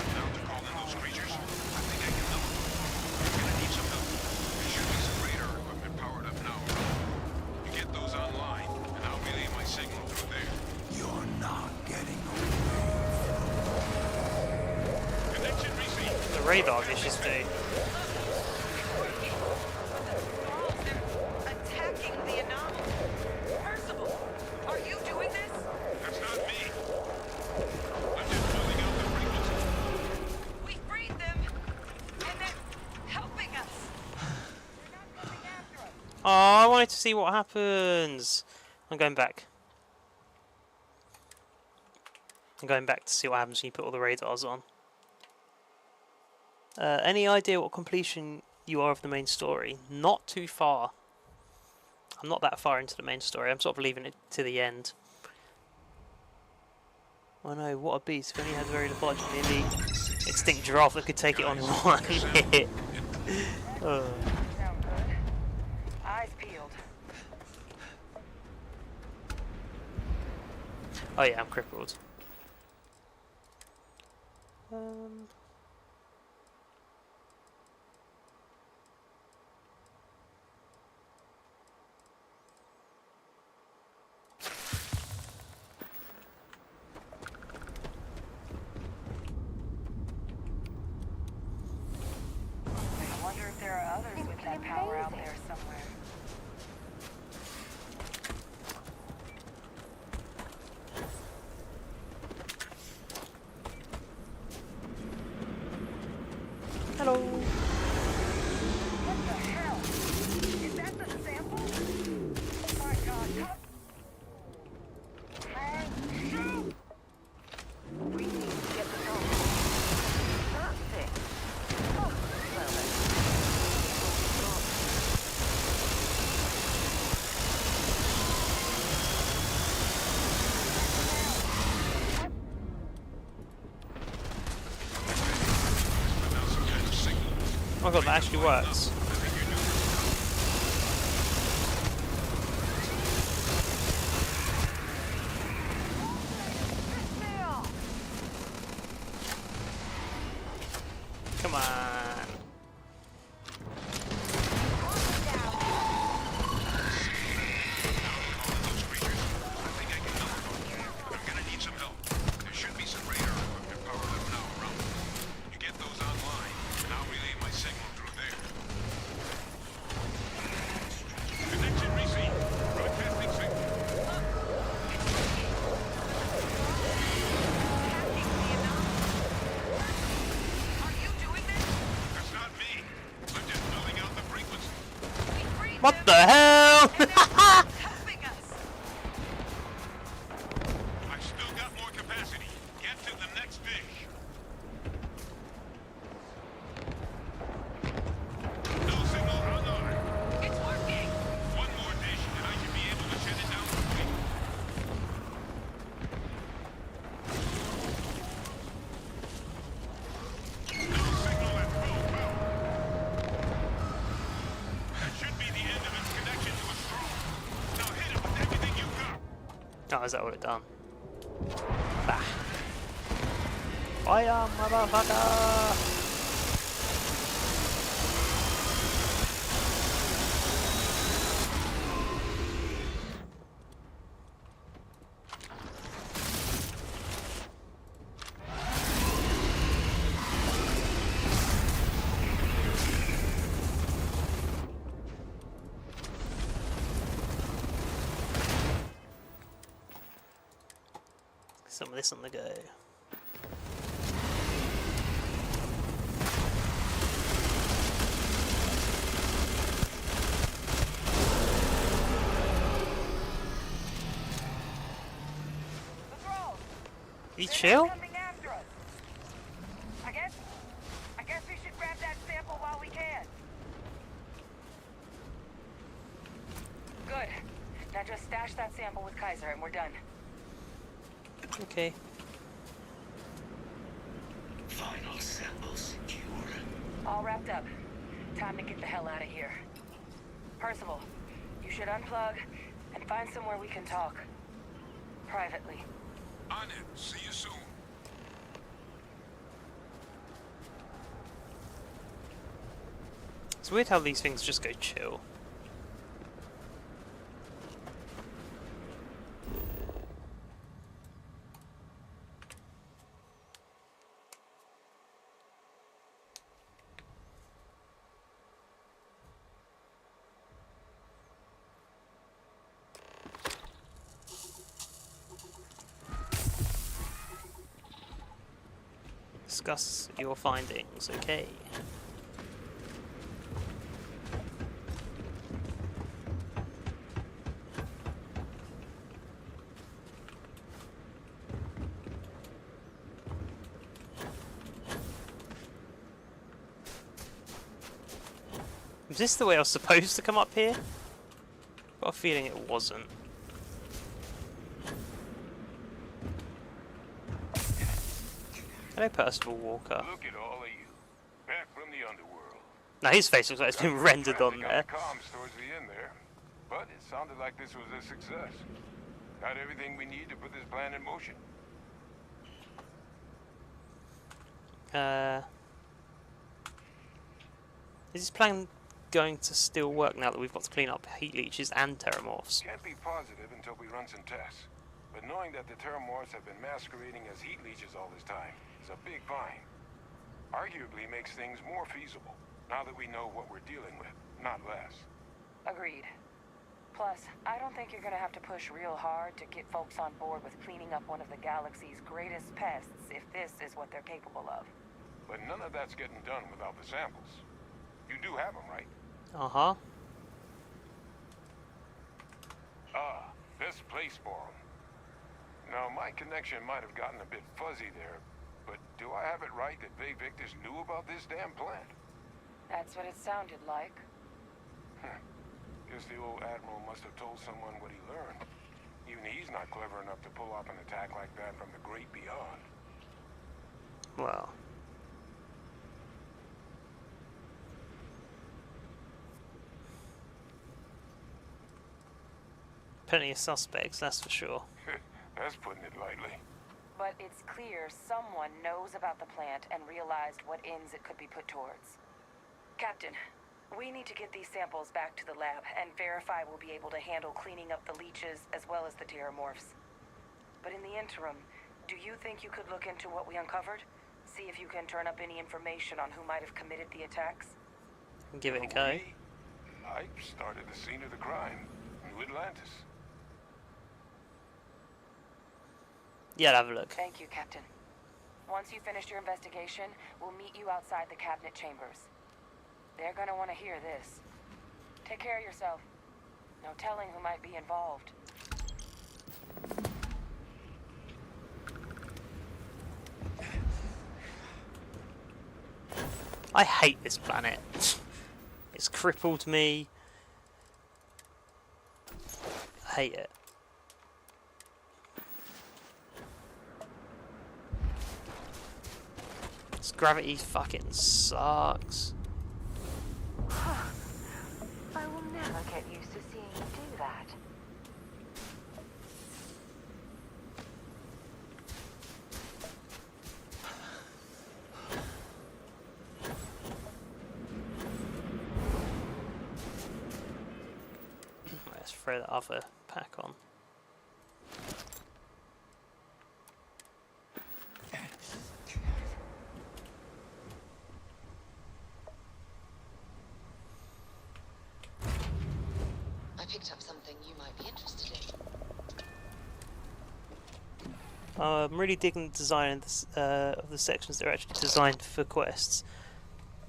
Speaker 1: The radar issues do.
Speaker 13: Attacking the anomaly. Percival, are you doing this?
Speaker 9: That's not me. I'm just filling out the frequency.
Speaker 13: We freed them, and they're helping us. They're not coming after us.
Speaker 1: Oh, I wanted to see what happens. I'm going back. I'm going back to see what happens when you put all the radars on. Any idea what completion you are of the main story? Not too far. I'm not that far into the main story. I'm sort of leaving it to the end. I know, what a beast. If only had very little budget. The extinct giraffe that could take it on in one hit.
Speaker 13: Sound good. Eyes peeled.
Speaker 1: Oh yeah, I'm crippled.
Speaker 13: I wonder if there are others with that power out there somewhere.
Speaker 1: Hello.
Speaker 13: What the hell? Is that the sample? Oh my god. Shoot! We need to get the dog. That thing. Oh, well then.
Speaker 1: Oh my god, that actually works. Come on.
Speaker 9: I'm gonna need some help. There should be some radar equipment powered up now around. You get those online, and I'll relay my signal through there. Connection received. Broadcasting signal.
Speaker 13: Are you doing this?
Speaker 9: That's not me. I'm just filling out the frequency.
Speaker 13: We freed
Speaker 1: What
Speaker 13: them,
Speaker 1: the hell?
Speaker 13: and they're helping us.
Speaker 9: I've still got more capacity. Get to the next dish. No signal online.
Speaker 13: It's working.
Speaker 9: One more dish, and I should be able to shut it down quickly. No signal at full power. That should be the end of its connection to a straw. Now hit it with everything you've got.
Speaker 1: Oh, is that what it done? Bah. Fire, motherfucker! Some of this on the go. You chill?
Speaker 13: Coming after us. I guess we should grab that sample while we can. Good. Now
Speaker 14: Stash that sample with Kaiser and we're done.
Speaker 1: Okay.
Speaker 8: Final sample secured.
Speaker 14: All wrapped up. Time to get the hell out of here. Percival, you should unplug and find somewhere we can talk. Privately.
Speaker 9: On it. See you soon.
Speaker 1: It's weird how these things just go chill. Discuss your findings, okay. Was this the way I was supposed to come up here? Got a feeling it wasn't. Hello, Percival Walker.
Speaker 9: Look at all of you. Back from the underworld.
Speaker 1: Now his face looks like it's been rendered on there.
Speaker 9: Comms towards the end there, but it sounded like this was a success. Got everything we need to put this plan in motion.
Speaker 1: Is this plan going to still work now that we've got to clean up heat leeches and terramorphs?
Speaker 9: Can't be positive until we run some tests. But knowing that the terramorphs have been masquerading as heat leeches all this time is a big find. Arguably makes things more feasible, now that we know what we're dealing with, not less.
Speaker 14: Agreed. Plus, I don't think you're gonna have to push real hard to get folks on board with cleaning up one of the galaxy's greatest pests if this is what they're capable of.
Speaker 9: But none of that's getting done without the samples. You do have them, right?
Speaker 1: Uh-huh.
Speaker 9: Ah, this place spawn. Now, my connection might have gotten a bit fuzzy there, but do I have it right that Bay Victus knew about this damn plant?
Speaker 14: That's what it sounded like.
Speaker 9: Guess the old Admiral must have told someone what he learned. Even he's not clever enough to pull off an attack like that from the great beyond.
Speaker 1: Well. Plenty of suspects, that's for sure.
Speaker 9: That's putting it lightly.
Speaker 14: But it's clear someone knows about the plant and realized what ends it could be put towards. Captain, we need to get these samples back to the lab and verify we'll be able to handle cleaning up the leeches as well as the terramorphs. But in the interim, do you think you could look into what we uncovered? See if you can turn up any information on who might have committed the attacks?
Speaker 1: Give it a go.
Speaker 9: I started the scene of the crime, New Atlantis.
Speaker 1: Yeah, have a look.
Speaker 14: Thank you, Captain. Once you've finished your investigation, we'll meet you outside the cabinet chambers. They're gonna want to hear this. Take care of yourself. No telling who might be involved.
Speaker 1: I hate this planet. It's crippled me. I hate it. This gravity fucking sucks.
Speaker 3: I will never get used to seeing you do that.
Speaker 1: Let's throw the other pack on.
Speaker 15: Picked up something you might be interested in.
Speaker 1: I'm really digging the design of, of the sections that are actually designed for quests.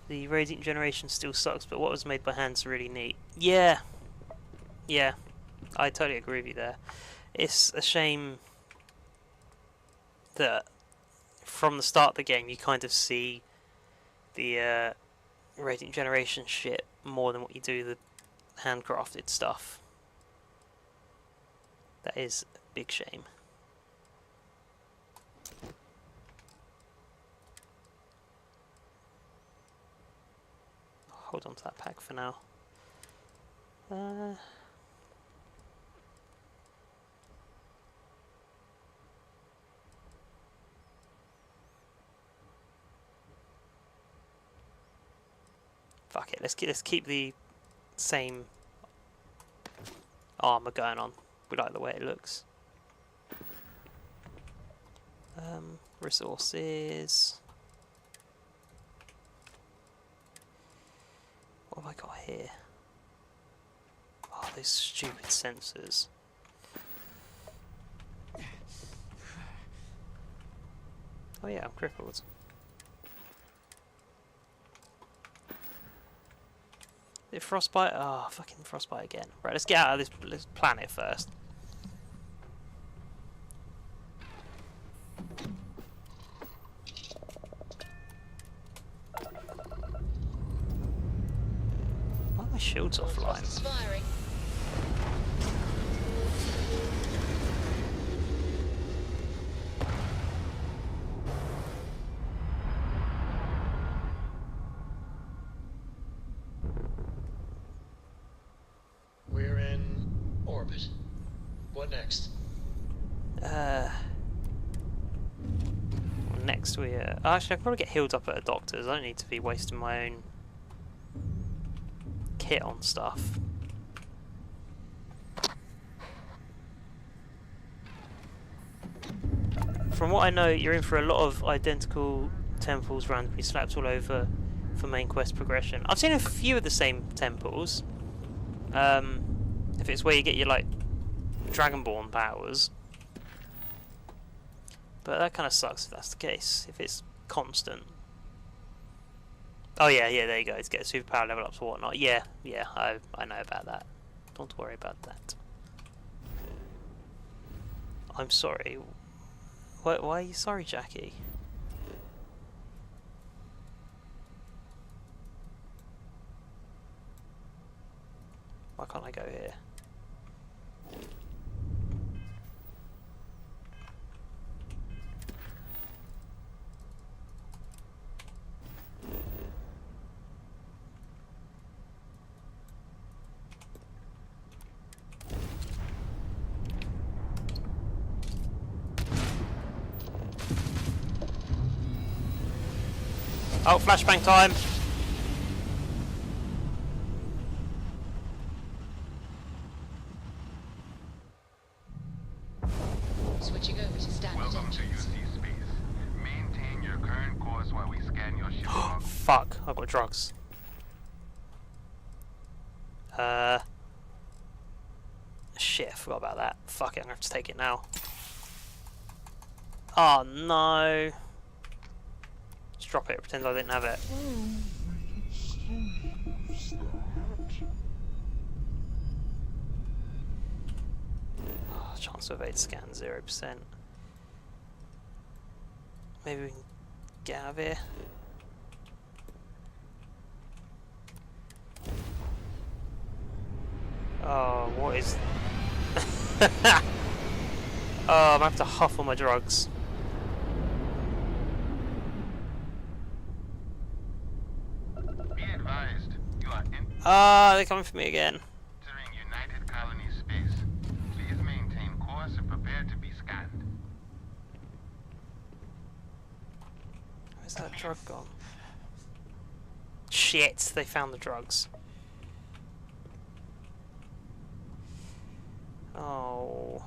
Speaker 1: The Radiant Generation still sucks, but what was made by hand's really neat. Yeah, I totally agree with you there. It's a shame that from the start of the game you kind of see the Radiant Generation shit more than what you do the handcrafted stuff. That is a big shame. Hold on to that pack for now. Fuck it. Let's keep the same armor going on. We like the way it looks. Resources. What have I got here? Oh, those stupid sensors. Oh yeah, I'm crippled. Is it frostbite? Oh, fucking frostbite again. Right, let's get out of this planet first. Why are my shields offline?
Speaker 16: We're in orbit. What next?
Speaker 1: Next we actually I can probably get healed up at a doctor's. I don't need to be wasting my own kit on stuff. From what I know, you're in for a lot of identical temples randomly slapped all over for main quest progression. I've seen a few of the same temples. If it's where you get your like Dragonborn powers. But that kind of sucks if that's the case, if it's constant. Oh yeah, there you go, to get superpower level ups or whatnot. Yeah, I know about that. Don't worry about that. I'm sorry. Why are you sorry, Jackie? Why can't I go here? Oh, flashbang time!
Speaker 15: Switching over to standard.
Speaker 9: Welcome to UC space. Maintain your current course while we scan your ship.
Speaker 1: Fuck, I've got drugs. Shit, I forgot about that. Fuck it, I'm gonna have to take it now. Oh no! Just drop it, pretend I didn't have it. Oh, chance of evade scan 0%. Maybe we can get out of here. Oh, what is... Oh, I'm gonna have to huff all my drugs.
Speaker 9: Be advised, you are
Speaker 1: Ah, they're coming for me again.
Speaker 9: entering United Colony space. Please maintain course and prepare to be scanned.
Speaker 1: Where's that drug gone? Shit, they found the drugs. Oh.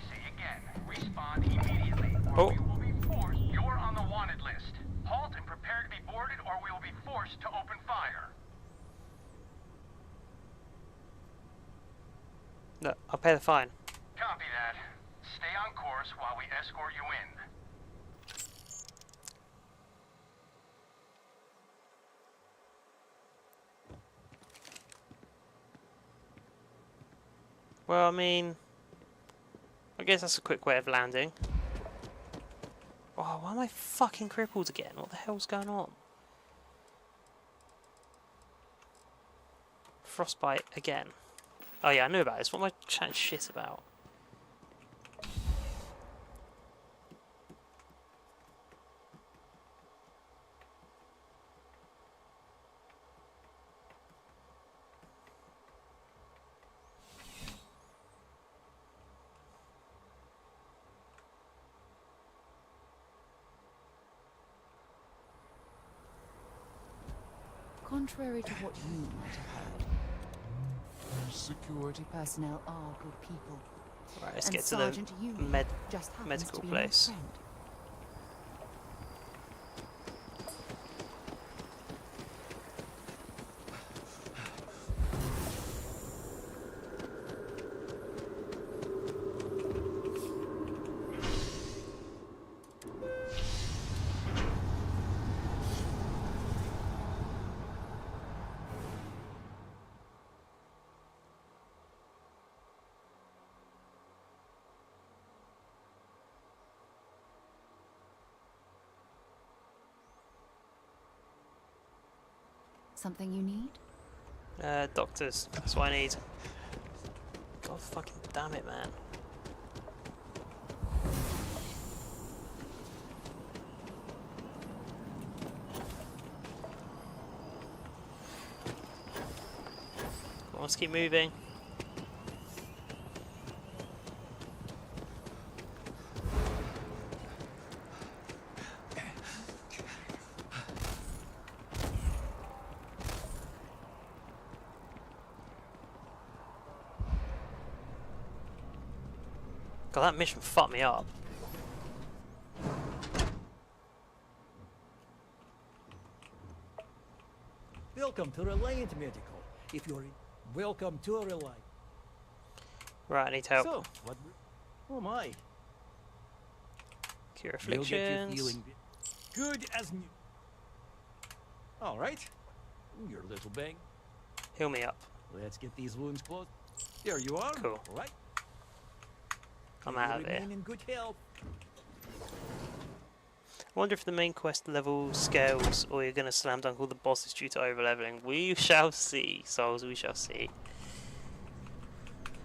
Speaker 17: Say again. Respond immediately, or we will be forced. You're on the wanted list. Halt and prepare to be boarded, or we will be forced to open fire.
Speaker 1: No, I'll pay the fine.
Speaker 17: Copy that. Stay on course while we escort you in.
Speaker 1: Well, I mean... I guess that's a quick way of landing. Oh, why am I fucking crippled again? What the hell's going on? Frostbite again. Oh yeah, I knew about this. What am I chatting shit about?
Speaker 6: Contrary to what you might have heard, security personnel are good people.
Speaker 1: Right, let's
Speaker 6: And
Speaker 1: get to
Speaker 6: Sergeant
Speaker 1: the
Speaker 6: Ewing just happens
Speaker 1: medical
Speaker 6: to be my
Speaker 1: place.
Speaker 6: friend. Something you need?
Speaker 1: Doctors. That's what I need. God fucking damn it, man. Come on, let's keep moving. God, that mission fucked me up.
Speaker 18: Welcome to Reliant Medical. If you're welcome to Reliant.
Speaker 1: Right, I need help.
Speaker 18: So, what? Oh my.
Speaker 1: Cure
Speaker 18: You'll get you
Speaker 1: afflictions.
Speaker 18: feeling good as new. All right. Your little bang.
Speaker 1: Heal me up.
Speaker 18: Let's get these wounds closed. There you are.
Speaker 1: Cool.
Speaker 18: All right.
Speaker 1: I'm
Speaker 18: You
Speaker 1: out of here.
Speaker 18: remain in good health.
Speaker 1: I wonder if the main quest level scales or you're going to slam dunk all the bosses due to overleveling. We shall see, souls, we shall see.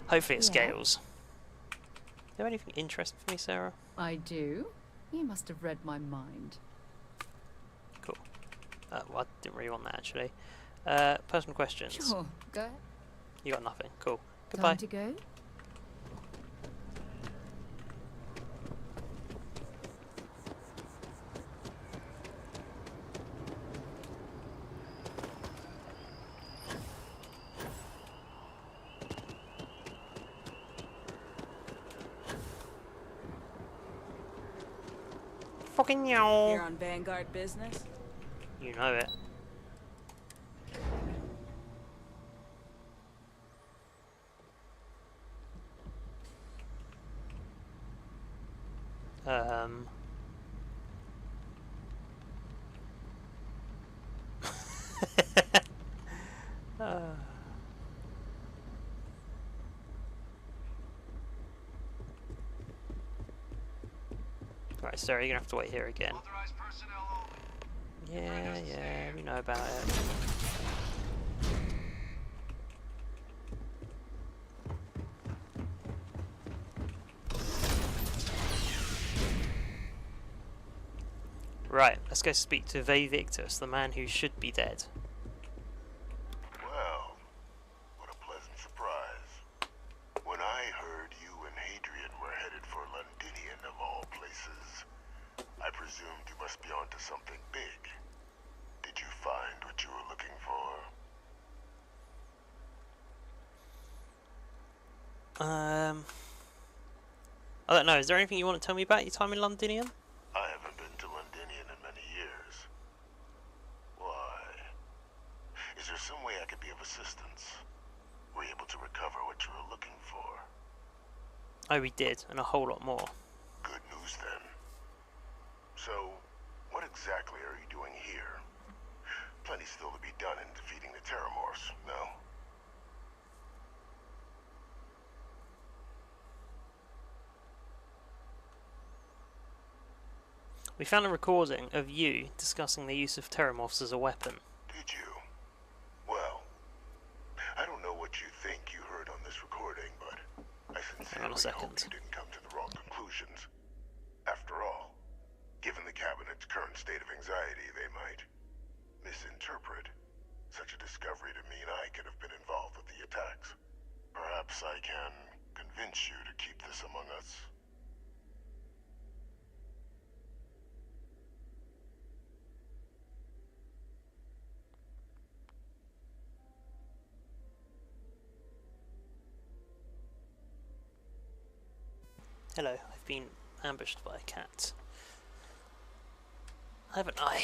Speaker 1: Hopefully it scales. Is there anything interesting for me, Sarah?
Speaker 6: I do. You must have read my mind.
Speaker 1: Cool. Well, I didn't really want that actually. Personal questions.
Speaker 6: Sure, go ahead.
Speaker 1: You got nothing. Cool. Goodbye.
Speaker 6: Time to go?
Speaker 1: Fucking yaw.
Speaker 19: Here on Vanguard business?
Speaker 1: You know it. Right, sorry, you're gonna have to wait here again. Yeah, we know about it. Right, let's go speak to Victus, the man who should be dead.
Speaker 20: Well, what a pleasant surprise. When I heard you and Hadrian were headed for Londinian of all places, I presumed you must be onto something big. Did you find what you were looking for?
Speaker 1: I don't know, is there anything you want to tell me about your time in Londinium?
Speaker 20: I haven't been to Londinian in many years. Why? Is there some way I could be of assistance? Were you able to recover what you were looking for?
Speaker 1: Oh, we did, and a whole lot more.
Speaker 20: Good news then. So, what exactly are you doing here? Plenty still to be done in defeating the Terramorphs, no?
Speaker 1: We found a recording of you discussing the use of Terramorphs as a weapon.
Speaker 20: Did you? Well, I don't know what what you think you heard on this recording, but I
Speaker 1: Hang on a
Speaker 20: sincerely hope
Speaker 1: second.
Speaker 20: you didn't come to the wrong conclusions. After all, given the Cabinet's current state of anxiety, they might misinterpret such a discovery to mean I could have been involved with the attacks. Perhaps I can convince you to keep this among us.
Speaker 1: Hello, I've been ambushed by a cat. Haven't I?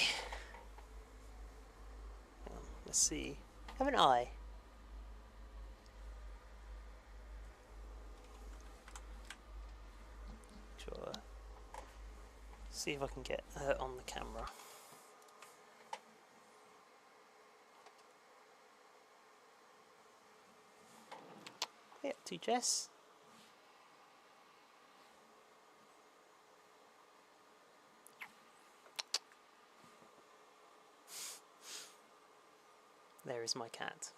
Speaker 1: Hang on, let's see. Haven't I? Sure. See if I can get her on the camera. What are you up to, Jess? There is my cat.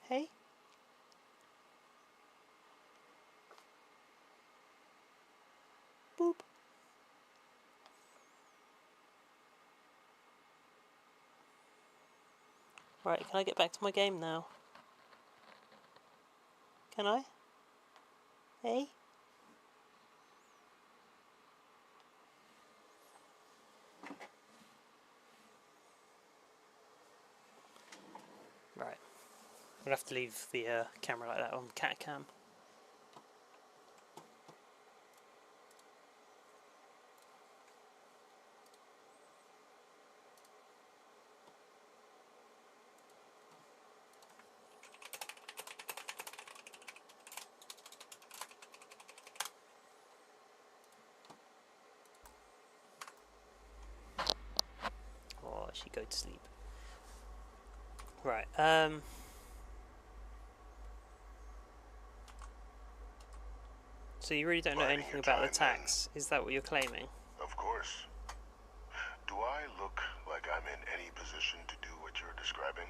Speaker 1: Hey? Boop. Right, can I get back to my game now? Can I? Hey? Right. We'll have to leave the camera like that on cat cam. Or she go to sleep. Right, so you really don't know anything about the tax? Is that what you're claiming?
Speaker 20: Of course. Do I look like I'm in any position to do what you're describing?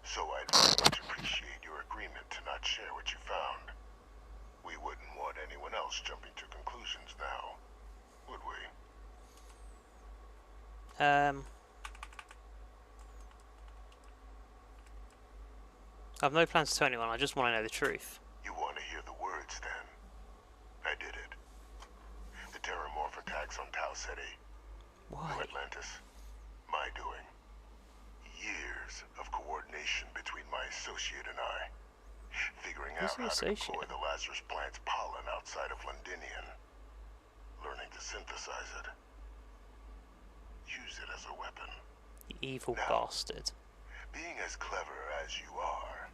Speaker 20: So I'd very much appreciate your agreement to not share what you found. We wouldn't want anyone else jumping to conclusions now, would we?
Speaker 1: I've no plans to tell anyone, I just want to know the truth.
Speaker 20: You want to hear the words, then? I did it. The Terramorph attacks on Tau City.
Speaker 1: Why?
Speaker 20: New Atlantis. My doing. Years of coordination between my associate and I. Figuring out how to deploy the Lazarus plant's pollen outside of Londinian. Learning to synthesize it. Use it as a weapon.
Speaker 1: You evil bastard.
Speaker 20: Being as clever as you are,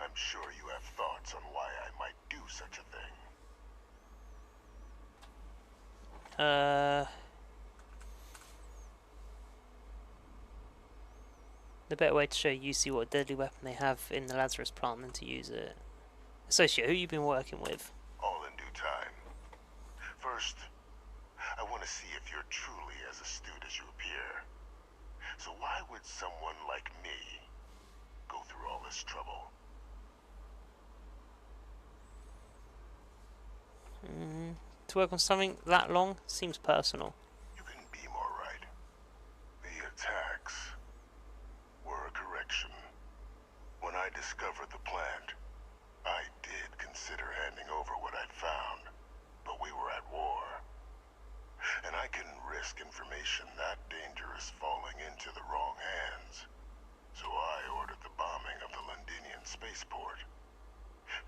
Speaker 20: I'm sure you have thoughts on why I might do such a thing.
Speaker 1: The better way to show UC what deadly weapon they have in the Lazarus plant than to use it. Associate, who you been working with?
Speaker 20: All in due time. First, I want to see if you're truly as astute as you appear. So why would someone like me go through all this trouble?
Speaker 1: To work on something that long seems personal.
Speaker 20: You can be more right. The attacks were a correction. When I discovered the plant, I did consider handing over what I'd found, but we were at war. And I couldn't risk information that dangerous falling into the wrong hands. So I ordered the bombing of the Londinian spaceport,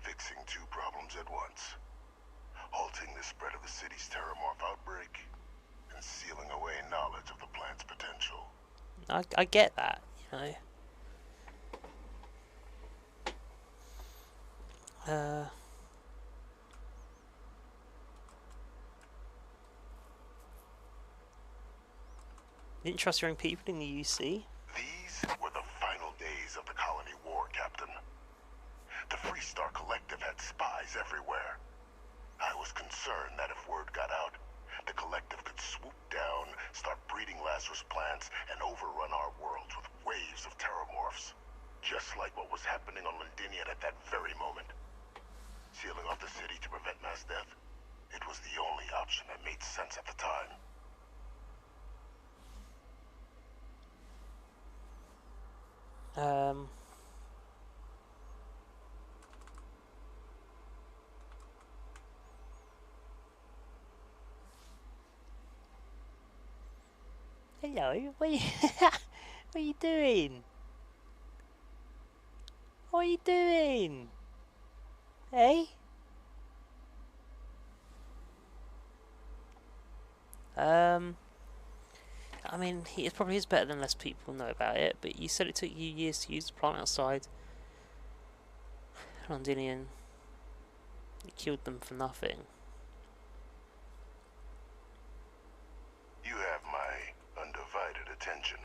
Speaker 20: fixing two problems at once. Halting the spread of the city's Terramorph outbreak, and sealing away knowledge of the plant's potential.
Speaker 1: I get that, you know. Didn't trust your own people in the UC?
Speaker 20: These were the final days of the colony war, Captain. The Freestar Collective had spies everywhere. I was concerned that if word got out, the Collective could swoop down, start breeding Lazarus plants, and overrun just like what was happening on Londinian at that very moment. Sealing off the city to prevent mass death, it was the only option that made sense at the time.
Speaker 1: Hello, what are you doing? What are you doing? Hey? I mean, it probably is better than less people know about it, but you said it took you years to use the plant outside Londinian. You killed them for nothing.
Speaker 20: You have my undivided attention.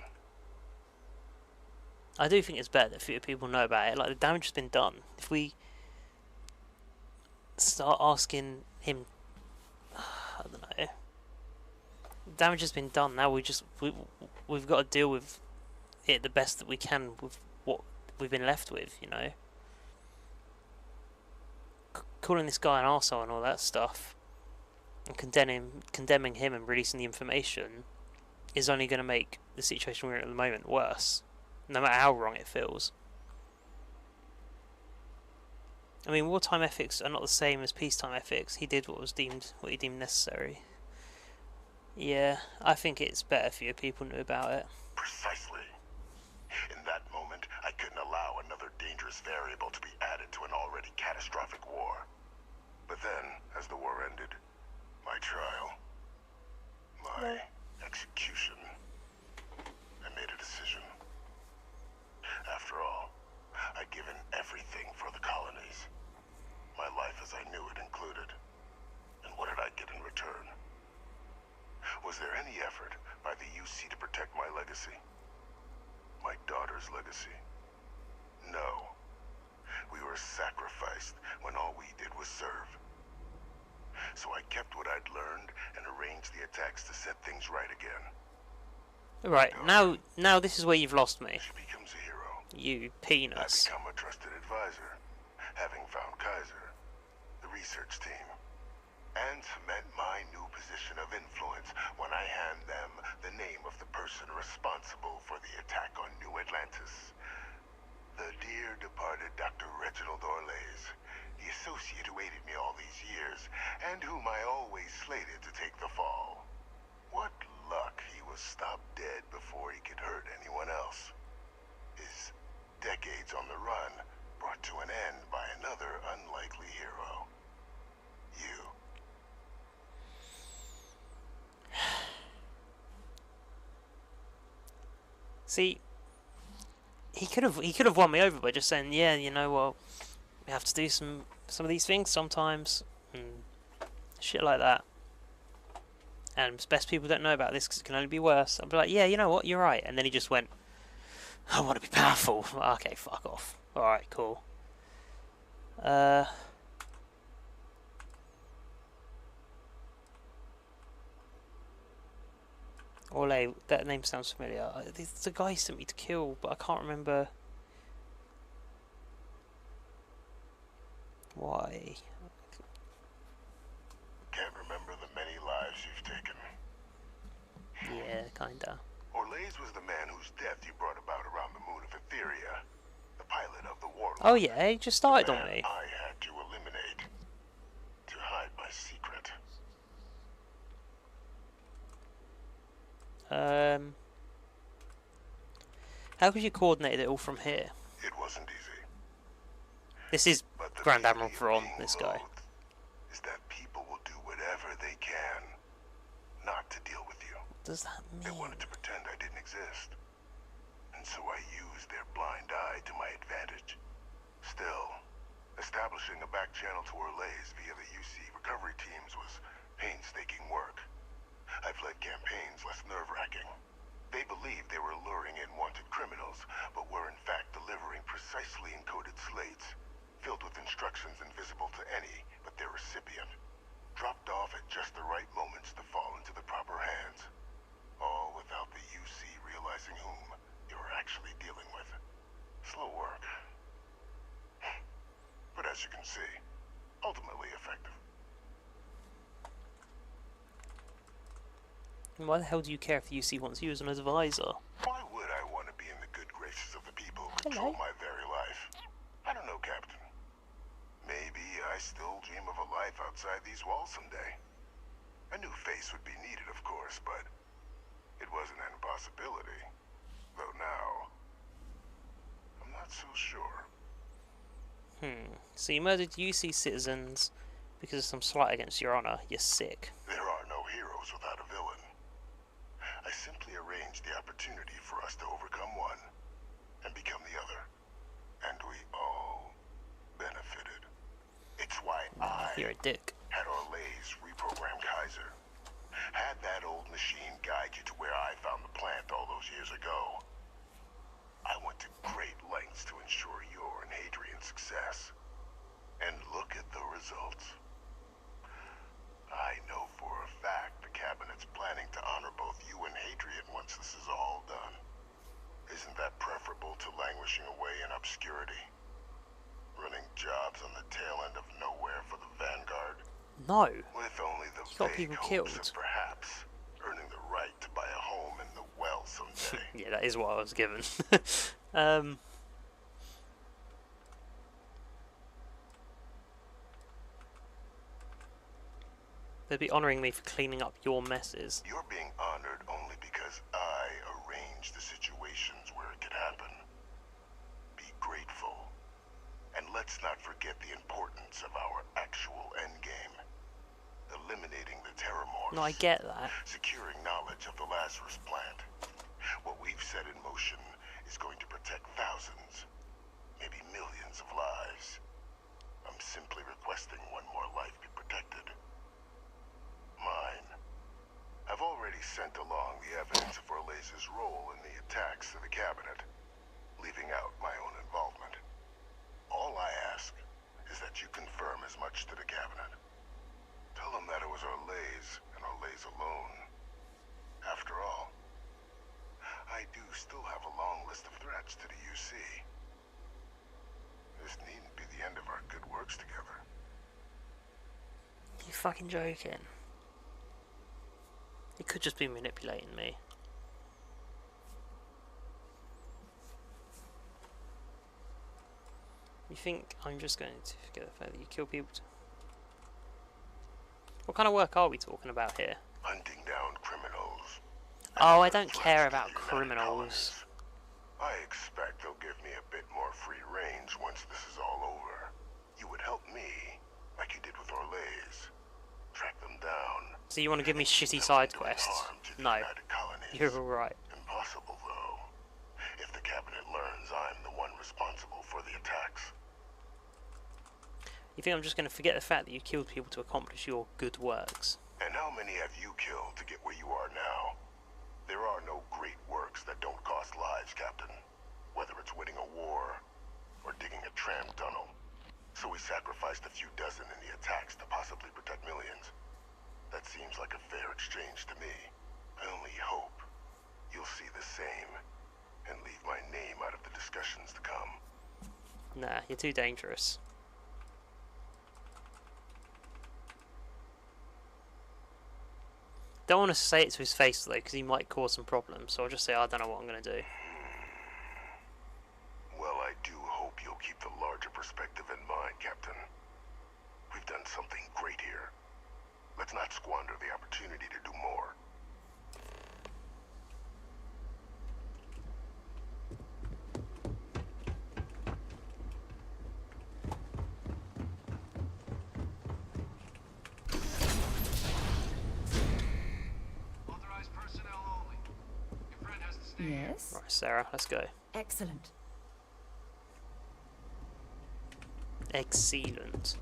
Speaker 1: I do think it's better that fewer people know about it. Like, the damage has been done. If we start asking him, I don't know. Damage has been done. Now we've got to deal with it the best that we can with what we've been left with. You know, calling this guy an arsehole and all that stuff, and condemning him and releasing the information is only going to make the situation we're in at the moment worse, no matter how wrong it feels. I mean, wartime ethics are not the same as peacetime ethics. He did what he deemed necessary. Yeah, I think it's better for your people knew about it.
Speaker 20: Precisely. In that moment, I couldn't allow another dangerous variable to be added to an already catastrophic war. But then, as the war ended, my trial, my execution, I made a decision. After all, I'd given everything for the colonies. My life as I knew it included. And what did I get in return? Was there any effort by the UC to protect my legacy? My daughter's legacy? No. We were sacrificed when all we did was serve. So I kept what I'd learned and arranged the attacks to set things right again.
Speaker 1: Right, now this is where you've lost me.
Speaker 20: She becomes a hero.
Speaker 1: You penis.
Speaker 20: I become a trusted advisor, having found Kaiser, the research team, and cement my new position of influence when I hand them the name of the person responsible for the attack on New Atlantis. The dear departed Dr. Reginald Orlays, the associate who aided me all these years, and whom I always slated to take the fall. What luck he was stopped dead before he could hurt anyone else. His decades on the run brought to an end by another unlikely hero. You.
Speaker 1: See, he could have won me over by just saying, yeah, you know what, we have to do some of these things sometimes, and shit like that. And best people don't know about this because it can only be worse. I'd be like, yeah, you know what, you're right. And then he just went, I want to be powerful. Okay, fuck off. Alright, cool. Ole, that name sounds familiar. It's a guy he sent me to kill, but I can't remember why.
Speaker 20: Can't remember the many lives you've taken.
Speaker 1: Yeah, kinda.
Speaker 20: Orlays was the man whose death you brought about around the moon of Etheria, the pilot of the Warlord.
Speaker 1: Oh yeah, he just started on me.
Speaker 20: I had to eliminate to hide my secret.
Speaker 1: How could you coordinate it all from here?
Speaker 20: It wasn't easy.
Speaker 1: This is Grand Admiral Thrawn, this guy.
Speaker 20: Is that people will do whatever they can not to deal with you.
Speaker 1: What does that mean?
Speaker 20: They wanted to pretend I didn't exist. And so I used their blind eye to my advantage. Still, establishing a back channel to Orlays via the UC recovery teams was painstaking work. I've led campaigns less nerve-wracking. They believed they were luring in wanted criminals, but were in fact delivering precisely encoded slates, filled with instructions invisible to any but their recipient, dropped off at just the right moments to fall into the proper hands, all without the UC realizing whom they were actually dealing with. Slow work,
Speaker 1: Why the hell do you care if the UC wants you as an advisor?
Speaker 20: Why would I want to be in the good graces of the people who control my very life? I don't know, Captain. Maybe I still dream of a life outside these walls someday. A new face would be needed, of course, but it wasn't an impossibility. Though now, I'm not so sure.
Speaker 1: So you murdered UC citizens because of some slight against your honor. You're sick.
Speaker 20: There are no heroes without a villain. I simply arranged the opportunity for us to overcome one and become the other. And we all benefited. It's why
Speaker 1: You're a dick.
Speaker 20: had Orlays reprogram Kaiser. Had that old machine guide you to where I found the plant all those years ago. I went to great lengths to ensure your and Hadrian's success. And look at the results. I know for a fact the Cabinet's planning to honor both you and Hadrian once this is all done. Isn't that preferable to languishing away in obscurity? Running jobs on the tail end of nowhere for the Vanguard?
Speaker 1: No.
Speaker 20: With only the
Speaker 1: You got
Speaker 20: vague
Speaker 1: people
Speaker 20: hopes
Speaker 1: killed.
Speaker 20: of perhaps earning the right to buy a home in the well someday.
Speaker 1: Yeah, that is what I was given. They'd be honouring me for cleaning up your messes.
Speaker 20: You're being honored only because I arranged the situations where it could happen. Be grateful. And let's not forget the importance of our actual endgame. Eliminating the Terramorphs.
Speaker 1: No, I get that.
Speaker 20: Securing knowledge of the Lazarus plant. What we've set in motion is going to protect thousands, maybe millions of lives. I'm simply requesting one more life be protected. Mine. I've already sent along the evidence of Orlays' role in the attacks to the Cabinet, leaving out my own involvement. All I ask is that you confirm as much to the Cabinet. Tell them that it was Orlays and Orlays alone. After all, I do still have a long list of threats to the UC. This needn't be the end of our good works together.
Speaker 1: You fucking joking? It could just be manipulating me. You think I'm just going to forget the fact that you kill people? What kind of work are we talking about here?
Speaker 20: Hunting down criminals.
Speaker 1: Oh, I don't care about criminals.
Speaker 20: I expect they'll give me a bit more free range once this is all over. You would help me, like you did with Orlays. Track them down.
Speaker 1: So you want to give me shitty side quests? No. You're alright.
Speaker 20: Impossible, though. If the Cabinet learns I'm the one responsible for the attacks.
Speaker 1: You think I'm just going to forget the fact that you killed people to accomplish your good works?
Speaker 20: And how many have you killed to get where you are now? There are no great works that don't cost lives, Captain. Whether it's winning a war or digging a tram tunnel. So we sacrificed a few dozen in the attacks to possibly protect millions. That seems like a fair exchange to me. I only hope you'll see the same and leave my name out of the discussions to come.
Speaker 1: Nah, you're too dangerous. Don't want to say it to his face though, because he might cause some problems. So I'll just say I don't know what I'm going to do.
Speaker 20: Well, I do hope you'll keep the larger perspective in mind, Captain. We've done something great here. Let's not squander the opportunity to do more.
Speaker 4: Yes?
Speaker 1: Right, Sarah, let's go.
Speaker 4: Excellent.
Speaker 1: Excellent.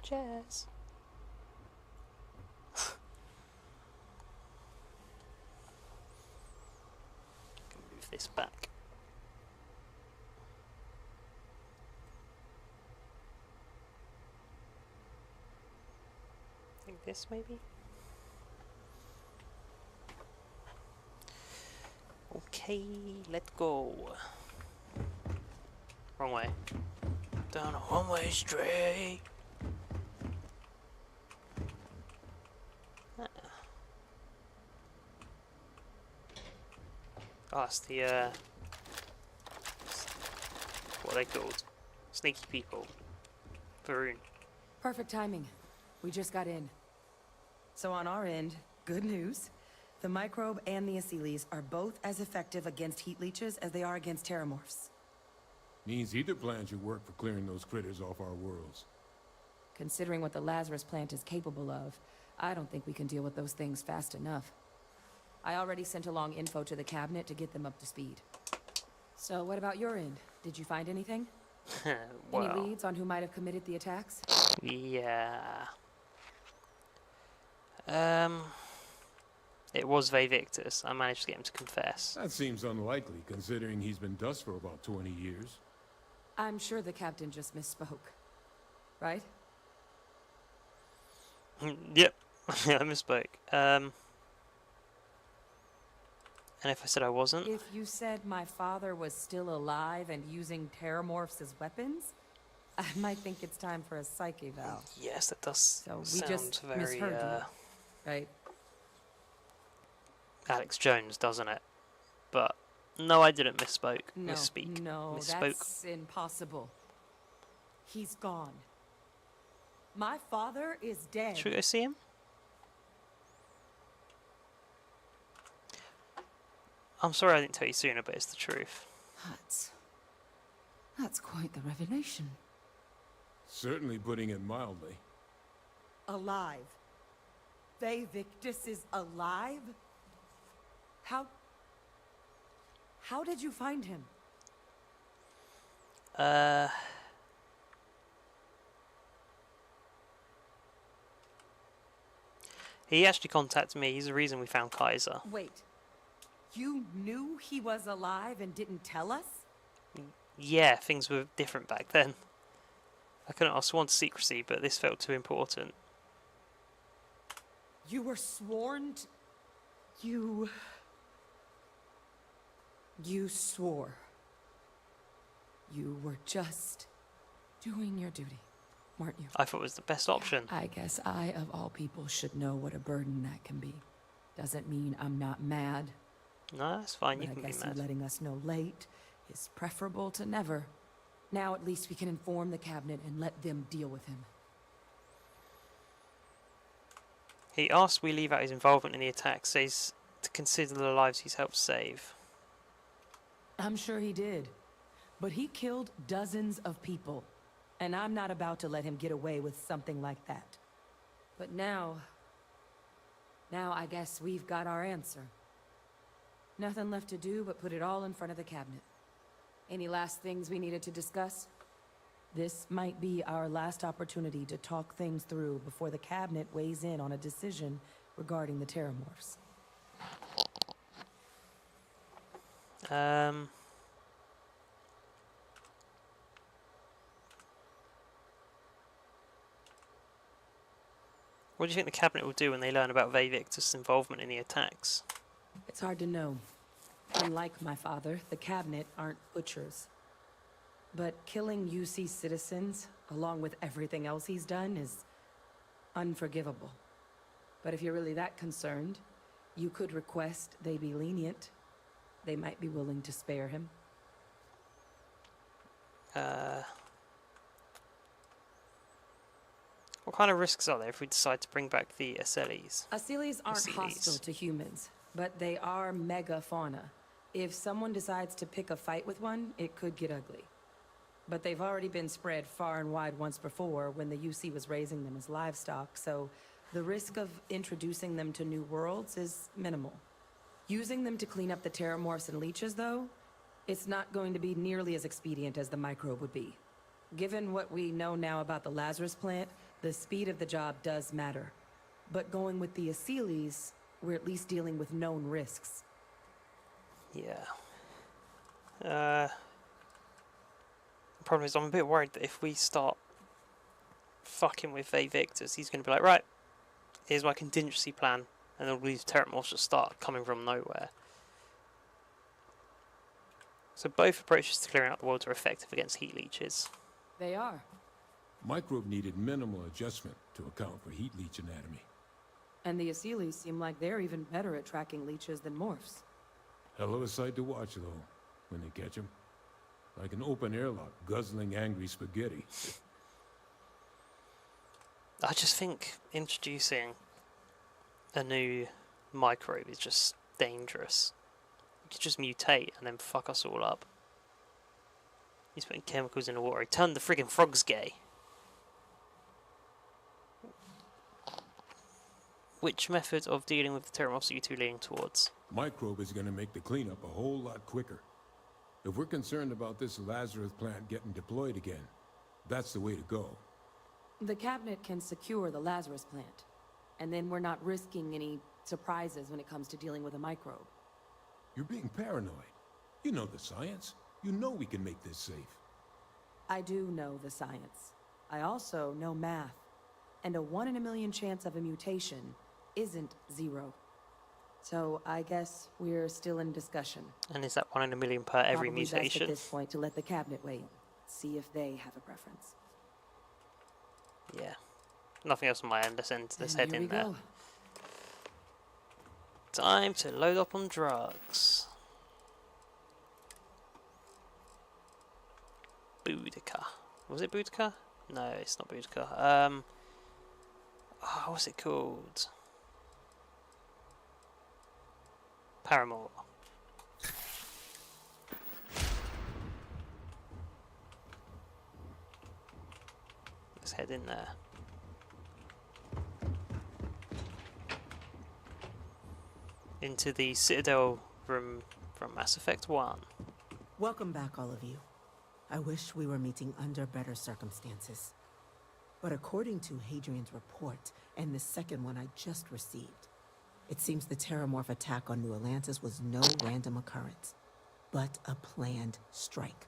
Speaker 1: Cheers. Move this back. I think this maybe. Okay, let's go. wrong way. Down a one-way street. Oh, that's the, what are they called? Sneaky people. Varun.
Speaker 4: Perfect timing. We just got in. So on our end, good news. The microbe and the Asylees are both as effective against heat leeches as they are against terramorphs.
Speaker 19: Means either plan should work for clearing those critters off our worlds.
Speaker 4: Considering what the Lazarus plant is capable of, I don't think we can deal with those things fast enough. I already sent along info to the cabinet to get them up to speed. So what about your end? Did you find anything?
Speaker 1: Well,
Speaker 4: Any leads on who might have committed the attacks?
Speaker 1: yeah. It was Victus. I managed to get him to confess.
Speaker 19: That seems unlikely, considering he's been dust for about 20 years.
Speaker 4: I'm sure the captain just misspoke. Right?
Speaker 1: Yep. Yeah, I misspoke. And if I said I wasn't?
Speaker 4: If you said my father was still alive and using terramorphs as weapons, I might think it's time for a psych eval.
Speaker 1: Yes, that does
Speaker 4: So we
Speaker 1: sound
Speaker 4: just
Speaker 1: very,
Speaker 4: misheard you, right?
Speaker 1: Alex Jones, doesn't it? But, no, I didn't misspoke.
Speaker 4: No,
Speaker 1: Misspeak.
Speaker 4: no,
Speaker 1: Misspoke.
Speaker 4: that's impossible. He's gone. My father is dead.
Speaker 1: Should we go see him? I'm sorry I didn't tell you sooner, but it's the truth.
Speaker 11: That's quite the revelation.
Speaker 19: Certainly putting it mildly.
Speaker 4: Alive. Victus is alive? How did you find him?
Speaker 1: He actually contacted me. He's the reason we found Kaiser.
Speaker 4: Wait. You knew he was alive and didn't tell us?
Speaker 1: Yeah, things were different back then. I sworn to secrecy, but this felt too important.
Speaker 4: You were sworn to... You swore. You were just doing your duty, weren't you?
Speaker 1: I thought it was the best option.
Speaker 4: I guess I, of all people, should know what a burden that can be. Doesn't mean I'm not mad.
Speaker 1: No, that's fine.
Speaker 4: But
Speaker 1: You can
Speaker 4: I guess
Speaker 1: be mad.
Speaker 4: you letting us know late is preferable to never. Now at least we can inform the cabinet and let them deal with him.
Speaker 1: He asked we leave out his involvement in the attack, says to consider the lives he's helped save.
Speaker 4: I'm sure he did. But he killed dozens of people. And I'm not about to let him get away with something like that. But now I guess we've got our answer. Nothing left to do but put it all in front of the cabinet. Any last things we needed to discuss? This might be our last opportunity to talk things through before the cabinet weighs in on a decision regarding the terramorphs.
Speaker 1: What do you think the cabinet will do when they learn about Victus' involvement in the attacks?
Speaker 4: It's hard to know. Unlike my father, the cabinet aren't butchers. But killing UC citizens, along with everything else he's done, is unforgivable. But if you're really that concerned, you could request they be lenient. They might be willing to spare him.
Speaker 1: What kind of risks are there if we decide to bring back the Asylees?
Speaker 4: Asylees aren't hostile to humans, but they are megafauna. If someone decides to pick a fight with one, it could get ugly. But they've already been spread far and wide once before when the UC was raising them as livestock, so the risk of introducing them to new worlds is minimal. Using them to clean up the terramorphs and leeches, though, it's not going to be nearly as expedient as the microbe would be. Given what we know now about the Lazarus plant, the speed of the job does matter. But going with the Asylees, we're at least dealing with known risks.
Speaker 1: Yeah. The problem is I'm a bit worried that if we start fucking with Victus, he's going to be like, right, here's my contingency plan, and all these terramorphs just start coming from nowhere. So both approaches to clearing out the world are effective against heat leeches.
Speaker 4: They are.
Speaker 19: Microbe needed minimal adjustment to account for heat leech anatomy.
Speaker 4: And the Asylees seem like they're even better at tracking leeches than morphs.
Speaker 19: Hell of a sight to watch, though, when they catch them. Like an open airlock guzzling angry spaghetti.
Speaker 1: I just think introducing a new microbe is just dangerous. You could just mutate and then fuck us all up. He's putting chemicals in the water. He turned the friggin' frogs gay. Which method of dealing with the Terramorphs are you two leaning towards?
Speaker 19: Microbe is going to make the cleanup a whole lot quicker. If we're concerned about this Lazarus plant getting deployed again, that's the way to go.
Speaker 4: The cabinet can secure the Lazarus plant, and then we're not risking any surprises when it comes to dealing with a microbe.
Speaker 19: You're being paranoid. You know the science. You know we can make this safe.
Speaker 4: I do know the science. I also know math. And a 1 in a million chance of a mutation isn't 0. So I guess we're still in discussion.
Speaker 1: And is that 1 in a million per every
Speaker 4: Probably
Speaker 1: mutation?
Speaker 4: best at this point to let the cabinet wait. See if they have a preference.
Speaker 1: Yeah. Nothing else on my end. Let's head in there.
Speaker 4: Go.
Speaker 1: Time to load up on drugs. Boudica. Was it Boudica? No, it's not Boudica. Oh, what's it called? Paramore. Let's head in there. Into the Citadel room from Mass Effect 1.
Speaker 21: Welcome back, all of you. I wish we were meeting under better circumstances. But according to Hadrian's report, and the second one I just received, it seems the Terramorph attack on New Atlantis was no random occurrence, but a planned strike.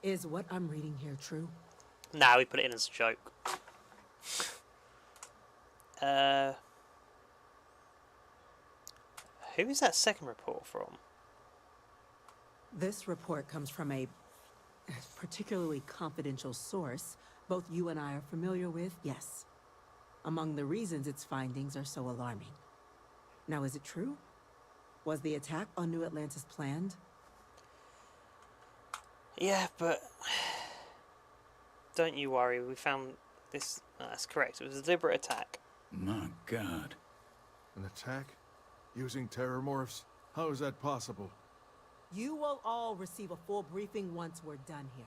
Speaker 21: Is what I'm reading here true?
Speaker 1: Nah, we put it in as a joke. Who is that second report from?
Speaker 21: This report comes from a particularly confidential source both you and I are familiar with, yes. Among the reasons its findings are so alarming. Now, is it true? Was the attack on New Atlantis planned?
Speaker 1: Yeah, but don't you worry, we found this. No, that's correct, it was a deliberate attack.
Speaker 22: My God.
Speaker 23: An attack? Using terramorphs? How is that possible?
Speaker 21: You will all receive a full briefing once we're done here.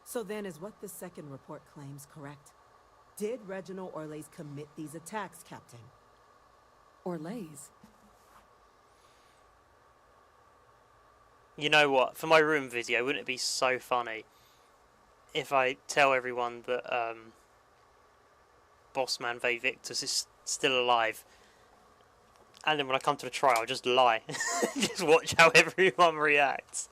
Speaker 21: So then, is what the second report claims correct? Did Reginald Orlais commit these attacks, Captain?
Speaker 4: Orlais?
Speaker 1: You know what? For my room video, wouldn't it be so funny if I tell everyone that Bossman V Victus is still alive, and then when I come to the trial, I'll just lie. Just watch how everyone reacts.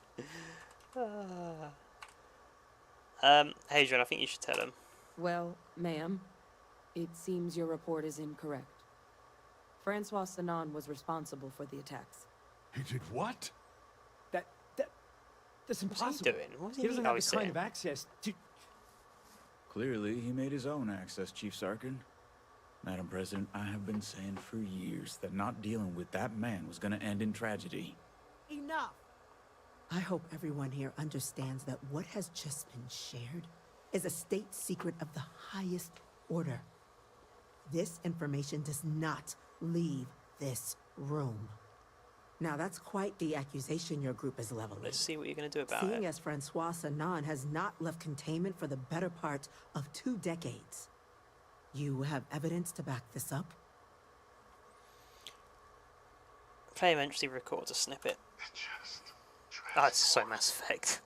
Speaker 1: Hadrian, I think you should tell him.
Speaker 4: Well, ma'am, it seems your report is incorrect. Francois Sanon was responsible for the attacks.
Speaker 23: He did what?
Speaker 18: That's impossible.
Speaker 1: What's he doing? What's
Speaker 18: He doesn't have the kind of access to...
Speaker 22: Clearly, he made his own access, Chief Sarkin. Madam President, I have been saying for years that not dealing with that man was gonna end in tragedy.
Speaker 21: Enough! I hope everyone here understands that what has just been shared is a state secret of the highest order. This information does not leave this room. Now, that's quite the accusation your group is leveling.
Speaker 1: Let's see what you're going to do about
Speaker 21: Seeing
Speaker 1: it.
Speaker 21: as Francois Sanon has not left containment for the better part of 2 decades. You have evidence to back this up?
Speaker 1: Play eventually records a snippet. Oh, it's so Mass Effect.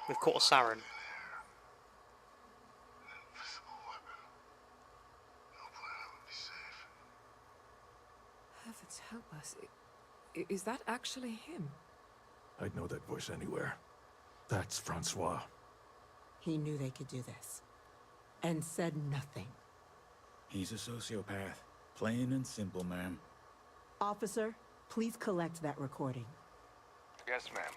Speaker 1: We've caught Saren.
Speaker 4: Heavens help us. Is that actually him?
Speaker 23: I'd know that voice anywhere. That's Francois.
Speaker 21: He knew they could do this. And said nothing.
Speaker 22: He's a sociopath. Plain and simple, ma'am.
Speaker 21: Officer, please collect that recording.
Speaker 9: Yes, ma'am.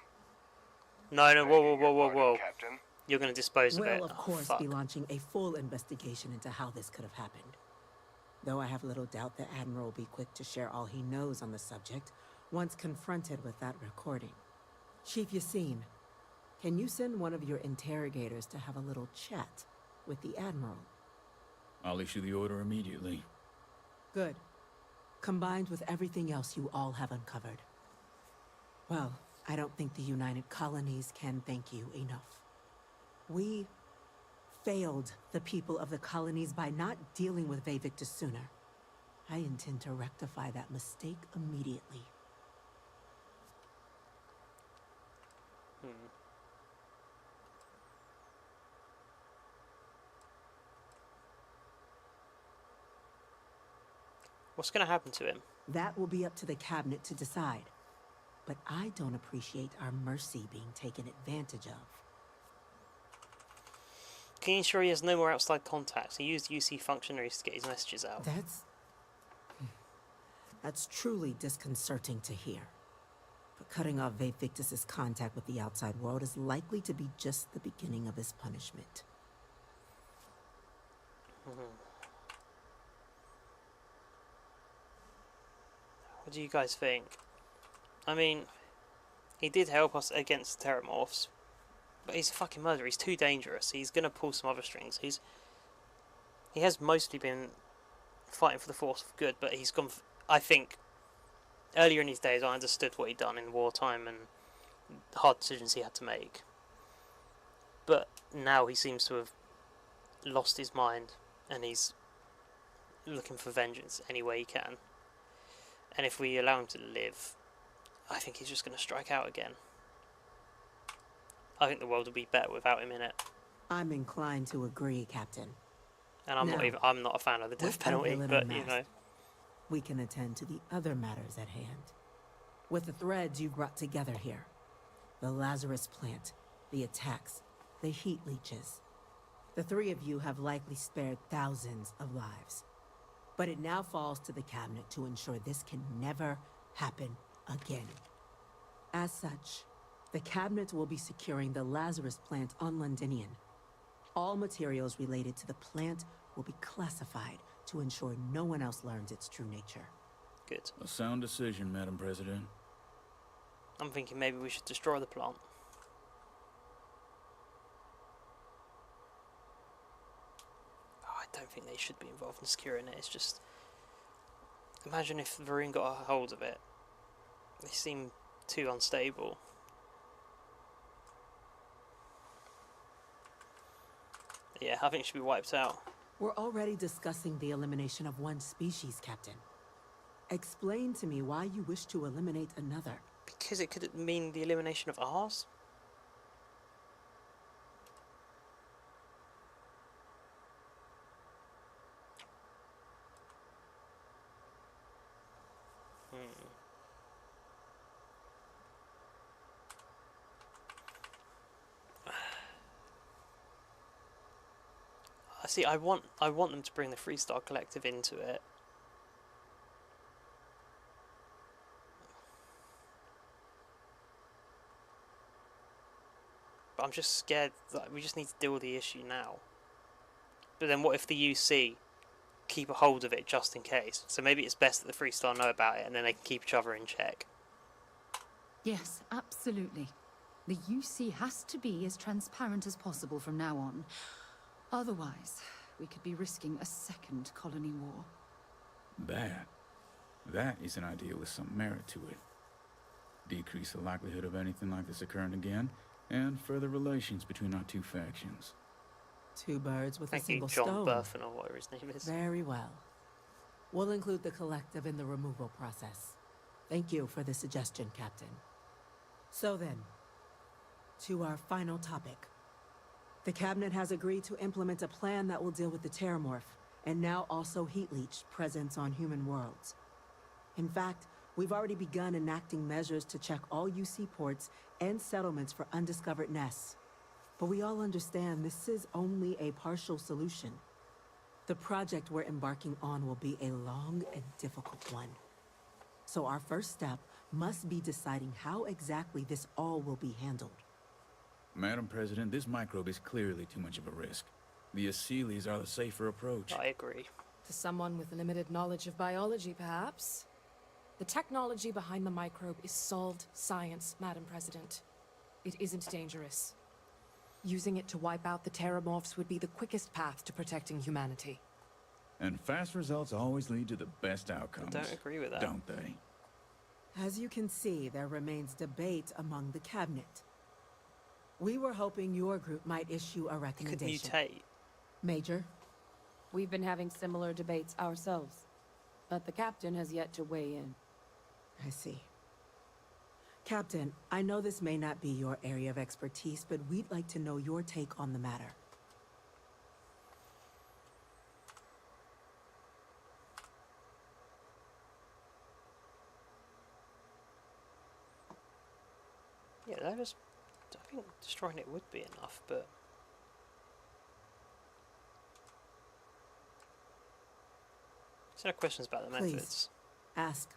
Speaker 1: No, no, whoa, whoa, whoa, whoa, whoa.
Speaker 12: Captain.
Speaker 1: You're going to dispose of it.
Speaker 21: We'll, of course,
Speaker 1: fuck.
Speaker 21: be launching a full investigation into how this could have happened. Though I have little doubt the Admiral will be quick to share all he knows on the subject once confronted with that recording. Chief Yassine, can you send one of your interrogators to have a little chat with the Admiral?
Speaker 22: I'll issue the order immediately.
Speaker 21: Good. Combined with everything else you all have uncovered. Well, I don't think the United Colonies can thank you enough. We failed the people of the colonies by not dealing with Victus sooner. I intend to rectify that mistake immediately.
Speaker 1: What's going to happen to him?
Speaker 21: That will be up to the cabinet to decide. But I don't appreciate our mercy being taken advantage of.
Speaker 1: Can you ensure he has no more outside contacts? He used UC functionaries to get his messages out.
Speaker 21: That's truly disconcerting to hear. But cutting off Victus's contact with the outside world is likely to be just the beginning of his punishment.
Speaker 1: What do you guys think? I mean, he did help us against the Terramorphs, but he's a fucking murderer. He's too dangerous. He's gonna pull some other strings. He has mostly been fighting for the force of good, but he's gone. I think earlier in his days, I understood what he'd done in wartime and hard decisions he had to make. But now he seems to have lost his mind, and he's looking for vengeance any way he can. And if we allow him to live, I think he's just going to strike out again. I think the world would be better without him in it.
Speaker 21: I'm inclined to agree, Captain.
Speaker 1: And I'm not a fan of the death penalty, but you know.
Speaker 21: We can attend to the other matters at hand. With the threads you've brought together here, the Lazarus plant, the attacks, the heat leeches, the three of you have likely spared thousands of lives. But it now falls to the cabinet to ensure this can never happen again. As such, the cabinet will be securing the Lazarus plant on Londinian. All materials related to the plant will be classified to ensure no one else learns its true nature.
Speaker 1: Good.
Speaker 22: A sound decision, Madam President.
Speaker 1: I'm thinking maybe we should destroy the plant. I don't think they should be involved in securing it. It's just, imagine if Varun got a hold of it. They seem too unstable. Yeah, I think it should be wiped out.
Speaker 21: We're already discussing the elimination of one species, Captain. Explain to me why you wish to eliminate another.
Speaker 1: Because it could mean the elimination of ours? See, I want them to bring the Freestar Collective into it. But I'm just scared that we just need to deal with the issue now. But then what if the UC keep a hold of it just in case? So maybe it's best that the Freestar know about it and then they can keep each other in check.
Speaker 11: Yes, absolutely. The UC has to be as transparent as possible from now on. Otherwise, we could be risking a second colony war.
Speaker 22: That is an idea with some merit to it. Decrease the likelihood of anything like this occurring again, and further relations between our two factions.
Speaker 21: Two birds with a single
Speaker 1: John
Speaker 21: stone.
Speaker 1: Burfin, or whatever his name is.
Speaker 21: Very well. We'll include the collective in the removal process. Thank you for the suggestion, Captain. So then, to our final topic. The cabinet has agreed to implement a plan that will deal with the Terramorph, and now also Heat Leech presence on human worlds. In fact, we've already begun enacting measures to check all UC ports and settlements for undiscovered nests. But we all understand this is only a partial solution. The project we're embarking on will be a long and difficult one. So our first step must be deciding how exactly this all will be handled.
Speaker 22: Madam President, this microbe is clearly too much of a risk. The Aseles are the safer approach.
Speaker 1: I agree.
Speaker 4: To someone with limited knowledge of biology, perhaps. The technology behind the microbe is solved science, Madam President. It isn't dangerous. Using it to wipe out the Terramorphs would be the quickest path to protecting humanity.
Speaker 22: And fast results always lead to the best outcomes.
Speaker 1: I don't agree with that.
Speaker 22: Don't they?
Speaker 21: As you can see, there remains debate among the cabinet. We were hoping your group might issue a recommendation.
Speaker 1: Could mutate.
Speaker 21: Major?
Speaker 4: We've been having similar debates ourselves, but the captain has yet to weigh in.
Speaker 21: I see. Captain, I know this may not be your area of expertise, but we'd like to know your take on the matter.
Speaker 1: Yeah, I think destroying it would be enough, but... Is there questions about the
Speaker 21: Please,
Speaker 1: methods?
Speaker 21: ask.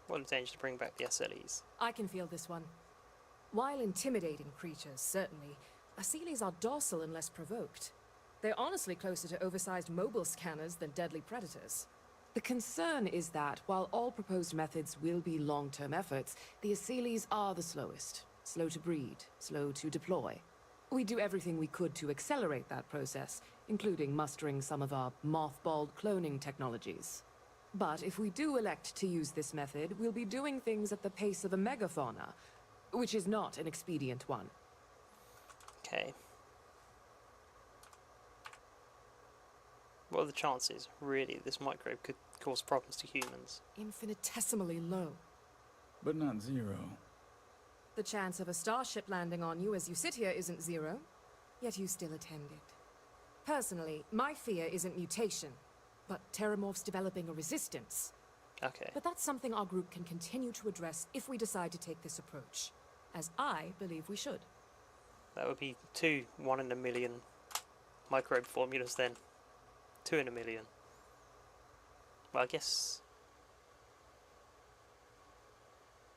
Speaker 1: What intention to bring back the SLEs?
Speaker 4: I can feel this one. While intimidating creatures, certainly, Aseles are docile unless provoked. They're honestly closer to oversized mobile scanners than deadly predators. The concern is that, while all proposed methods will be long-term efforts, the Aseles are the slowest. Slow to breed, slow to deploy. We do everything we could to accelerate that process, including mustering some of our mothballed cloning technologies. But if we do elect to use this method, we'll be doing things at the pace of a megafauna, which is not an expedient one.
Speaker 1: Okay. What are the chances, really, this microbe could cause problems to humans?
Speaker 4: Infinitesimally low.
Speaker 22: But not zero.
Speaker 4: The chance of a starship landing on you as you sit here isn't zero, yet you still attend it. Personally, my fear isn't mutation, but Terramorphs developing a resistance.
Speaker 1: Okay.
Speaker 4: But that's something our group can continue to address if we decide to take this approach, as I believe we should.
Speaker 1: That would be 2 1 in a million microbe formulas then. 2 in a million. Well, I guess...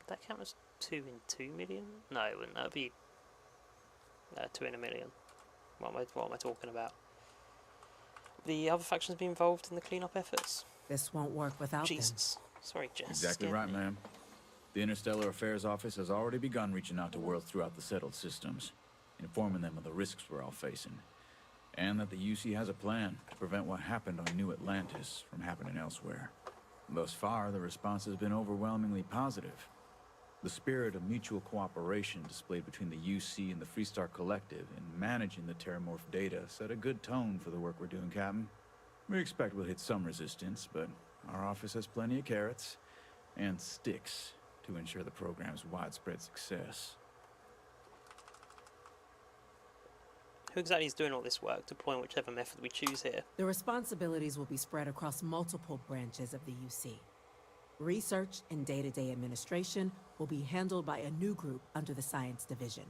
Speaker 1: Would that count as 2 in 2 million? No, it wouldn't. That would be 2 in a million. What am I talking about? The other factions be involved in the cleanup efforts?
Speaker 21: This won't work without
Speaker 1: Jesus. Sorry, Jess.
Speaker 22: Exactly right, ma'am. The Interstellar Affairs Office has already begun reaching out to worlds throughout the settled systems, informing them of the risks we're all facing, and that the UC has a plan to prevent what happened on New Atlantis from happening elsewhere. Thus far, the response has been overwhelmingly positive. The spirit of mutual cooperation displayed between the UC and the Freestar Collective in managing the Terramorph data set a good tone for the work we're doing, Captain. We expect we'll hit some resistance, but our office has plenty of carrots and sticks to ensure the program's widespread success.
Speaker 1: Who exactly is doing all this work, deploying whichever method we choose here?
Speaker 21: The responsibilities will be spread across multiple branches of the UC. Research and day-to-day administration will be handled by a new group under the Science Division.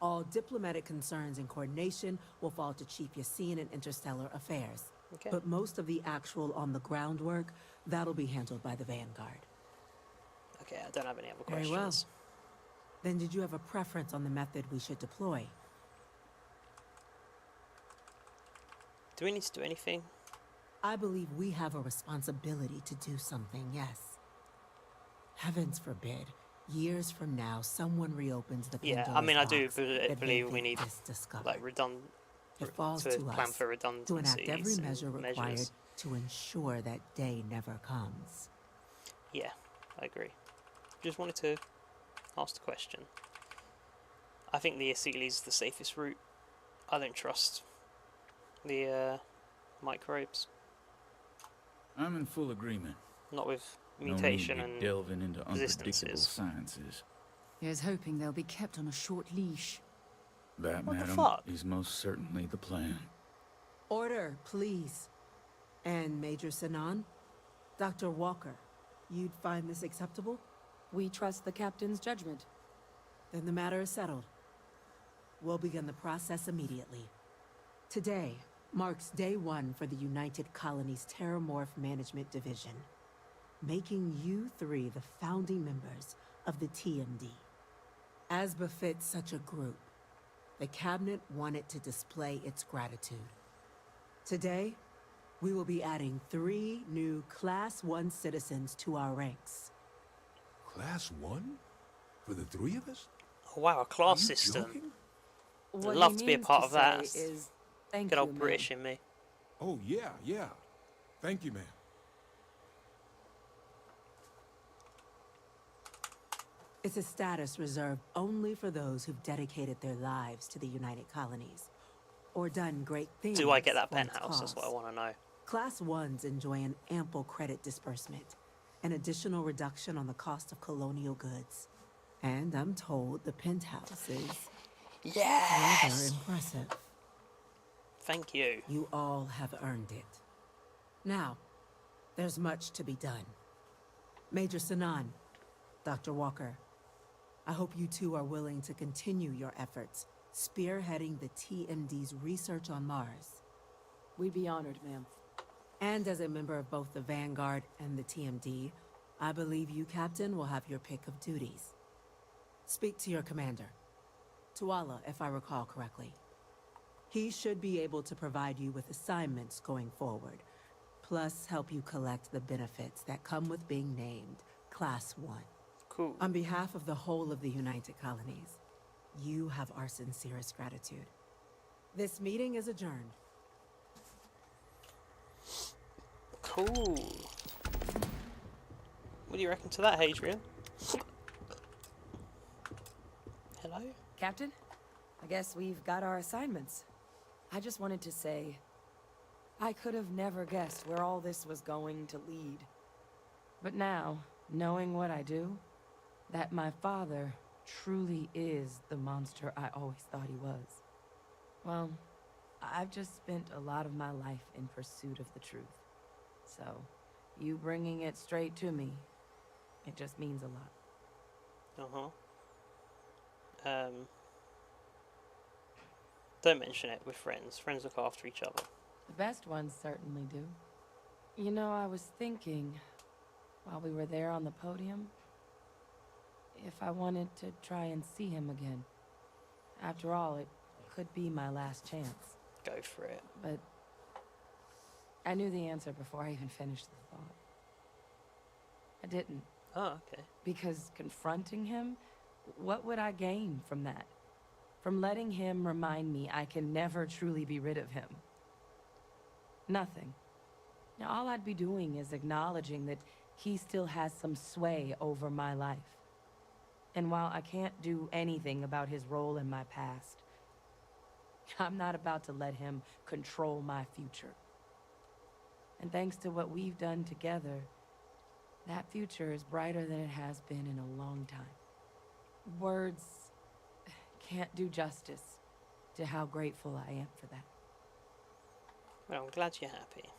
Speaker 21: All diplomatic concerns and coordination will fall to Chief Yassine and Interstellar Affairs.
Speaker 1: Okay.
Speaker 21: But most of the actual on-the-ground work, that'll be handled by the Vanguard.
Speaker 1: Okay, I don't have any other
Speaker 21: Very
Speaker 1: questions.
Speaker 21: well. Then did you have a preference on the method we should deploy?
Speaker 1: Do we need to do anything?
Speaker 21: I believe we have a responsibility to do something, yes. Heavens forbid, years from now, someone reopens the Pandora's
Speaker 1: Yeah, I mean, I do
Speaker 21: box that
Speaker 1: believe
Speaker 21: they
Speaker 1: we need,
Speaker 21: discovered.
Speaker 1: like,
Speaker 21: It falls
Speaker 1: to
Speaker 21: to
Speaker 1: plan
Speaker 21: us
Speaker 1: for redundancies
Speaker 21: to enact every
Speaker 1: and
Speaker 21: measure required
Speaker 1: measures.
Speaker 21: to ensure that day never comes.
Speaker 1: Yeah, I agree. Just wanted to ask the question. I think the Asili is the safest route. I don't trust the microbes.
Speaker 22: I'm in full agreement.
Speaker 1: Not with
Speaker 22: No
Speaker 1: mutation
Speaker 22: need to be
Speaker 1: and
Speaker 22: delving into unpredictable
Speaker 1: resistances.
Speaker 22: sciences.
Speaker 11: Here's hoping they'll be kept on a short leash.
Speaker 22: That,
Speaker 1: What the
Speaker 22: madam,
Speaker 1: fuck?
Speaker 22: is most certainly the plan.
Speaker 21: Order, please. And Major Sinan? Dr. Walker, you'd find this acceptable?
Speaker 4: We trust the captain's judgment.
Speaker 21: Then the matter is settled. We'll begin the process immediately. Today marks day 1 for the United Colonies Terramorph Management Division, making you 3 the founding members of the TMD. As befits such a group, the Cabinet wanted to display its gratitude. Today, we will be adding 3 new Class 1 citizens to our ranks.
Speaker 19: Class 1? For the 3 of us?
Speaker 1: Oh wow, a class
Speaker 19: Are you
Speaker 1: system.
Speaker 19: joking?
Speaker 1: I'd
Speaker 4: What
Speaker 1: love
Speaker 4: he
Speaker 1: to be a
Speaker 4: means
Speaker 1: part
Speaker 4: to
Speaker 1: of that.
Speaker 4: say is, thank
Speaker 1: Good
Speaker 4: you,
Speaker 1: old
Speaker 4: ma'am.
Speaker 1: British in me.
Speaker 19: Oh, yeah, yeah. Thank you, ma'am.
Speaker 21: It's a status reserved only for those who've dedicated their lives to the United Colonies, or done great things.
Speaker 1: Do I get that
Speaker 21: for its
Speaker 1: penthouse? That's what I
Speaker 21: cause.
Speaker 1: want to know.
Speaker 21: Class 1s enjoy an ample credit disbursement, an additional reduction on the cost of colonial goods. And I'm told the penthouse is rather impressive.
Speaker 1: Thank you.
Speaker 21: You all have earned it. Now, there's much to be done. Major Sinan, Dr. Walker, I hope you two are willing to continue your efforts, spearheading the TMD's research on Mars.
Speaker 4: We'd be honored, ma'am.
Speaker 21: And as a member of both the Vanguard and the TMD, I believe you, Captain, will have your pick of duties. Speak to your commander, Tuala, if I recall correctly. He should be able to provide you with assignments going forward, plus help you collect the benefits that come with being named Class 1.
Speaker 1: Cool.
Speaker 21: On behalf of the whole of the United Colonies, you have our sincerest gratitude. This meeting is adjourned.
Speaker 1: Cool. What do you reckon to that, Hadrian? Hello?
Speaker 4: Captain, I guess we've got our assignments. I just wanted to say, I could have never guessed where all this was going to lead. But now, knowing what I do, that my father truly is the monster I always thought he was. Well, I've just spent a lot of my life in pursuit of the truth. So, you bringing it straight to me, it just means a lot.
Speaker 1: Don't mention it with friends. Friends look after each other.
Speaker 4: The best ones certainly do. You know, I was thinking, while we were there on the podium, if I wanted to try and see him again. After all, it could be my last chance.
Speaker 1: Go for it.
Speaker 4: But I knew the answer before I even finished the thought. I didn't.
Speaker 1: Oh, okay.
Speaker 4: Because confronting him, what would I gain from that? From letting him remind me I can never truly be rid of him? Nothing. Now, all I'd be doing is acknowledging that he still has some sway over my life. And while I can't do anything about his role in my past, I'm not about to let him control my future. And thanks to what we've done together, that future is brighter than it has been in a long time. Words can't do justice to how grateful I am for that.
Speaker 1: Well, I'm glad you're happy.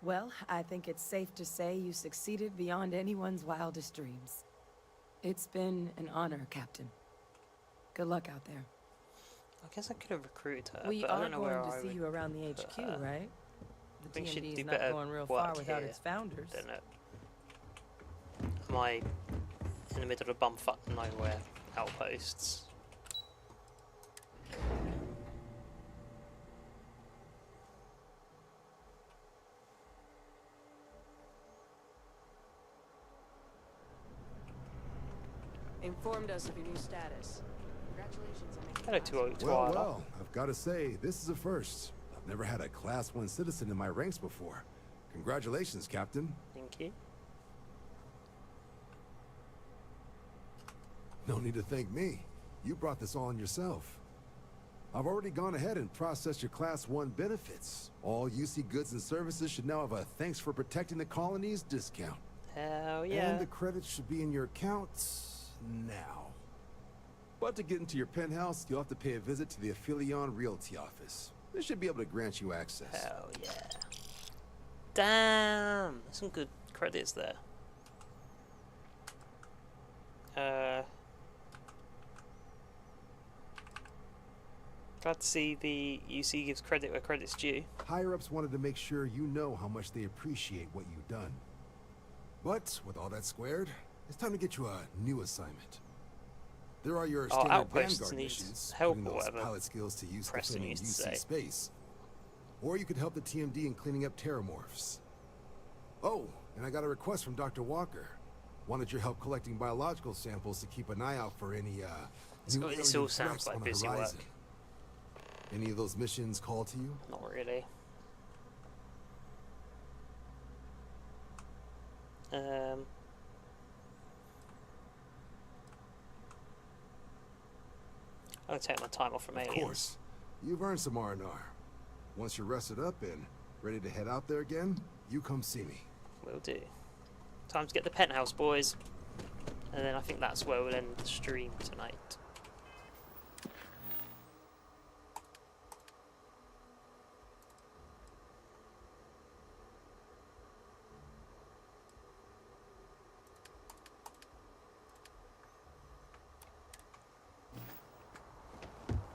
Speaker 4: Well, I think it's safe to say you succeeded beyond anyone's wildest dreams. It's been an honor, Captain. Good luck out there.
Speaker 1: I guess I could have recruited her,
Speaker 4: We
Speaker 1: but I
Speaker 4: are
Speaker 1: don't know where
Speaker 4: going to
Speaker 1: I
Speaker 4: see
Speaker 1: would
Speaker 4: you around the HQ,
Speaker 1: put her.
Speaker 4: right?
Speaker 1: I
Speaker 4: The
Speaker 1: think she'd
Speaker 4: TMD's
Speaker 1: do
Speaker 4: not
Speaker 1: better
Speaker 4: going real
Speaker 1: work
Speaker 4: far without
Speaker 1: here
Speaker 4: its founders.
Speaker 1: than at my in the middle of bumfuck nowhere outposts.
Speaker 5: Informed us of your new status. Congratulations on making
Speaker 1: Hello,
Speaker 7: Well, I've got to say, this is a first. I've never had a Class 1 citizen in my ranks before. Congratulations, Captain.
Speaker 1: Thank you.
Speaker 7: No need to thank me. You brought this on yourself. I've already gone ahead and processed your Class 1 benefits. All UC goods and services should now have a thanks for protecting the colonies discount.
Speaker 1: Hell yeah.
Speaker 7: And the credits should be in your accounts now. But to get into your penthouse, you'll have to pay a visit to the Aphelion Realty office. They should be able to grant you access.
Speaker 1: Hell yeah. Damn! Some good credits there. Glad to see the UC gives credit where credit's due.
Speaker 7: Higher-ups wanted to make sure you know how much they appreciate what you've done. But with all that squared, it's time to get you a new assignment. There are your standard
Speaker 1: Outposts
Speaker 7: Vanguard
Speaker 1: needs
Speaker 7: missions,
Speaker 1: help
Speaker 7: putting
Speaker 1: or
Speaker 7: those
Speaker 1: whatever.
Speaker 7: pilot skills to use
Speaker 1: Preston
Speaker 7: defending
Speaker 1: used to
Speaker 7: UC
Speaker 1: say.
Speaker 7: space. Or you could help the TMD in cleaning up terramorphs. Oh, and I got a request from Dr. Walker. Wanted your help collecting biological samples to keep an eye out for any, new
Speaker 1: This
Speaker 7: alien
Speaker 1: all sounds
Speaker 7: threats
Speaker 1: like
Speaker 7: on the
Speaker 1: busy
Speaker 7: horizon.
Speaker 1: work.
Speaker 7: Any of those missions call to you?
Speaker 1: Not really. I'll take my time off from aliens.
Speaker 7: Of course. You've earned some R&R. Once you're rested up and ready to head out there again, you come see me.
Speaker 1: Will do. Time to get the penthouse, boys. And then I think that's where we'll end the stream tonight.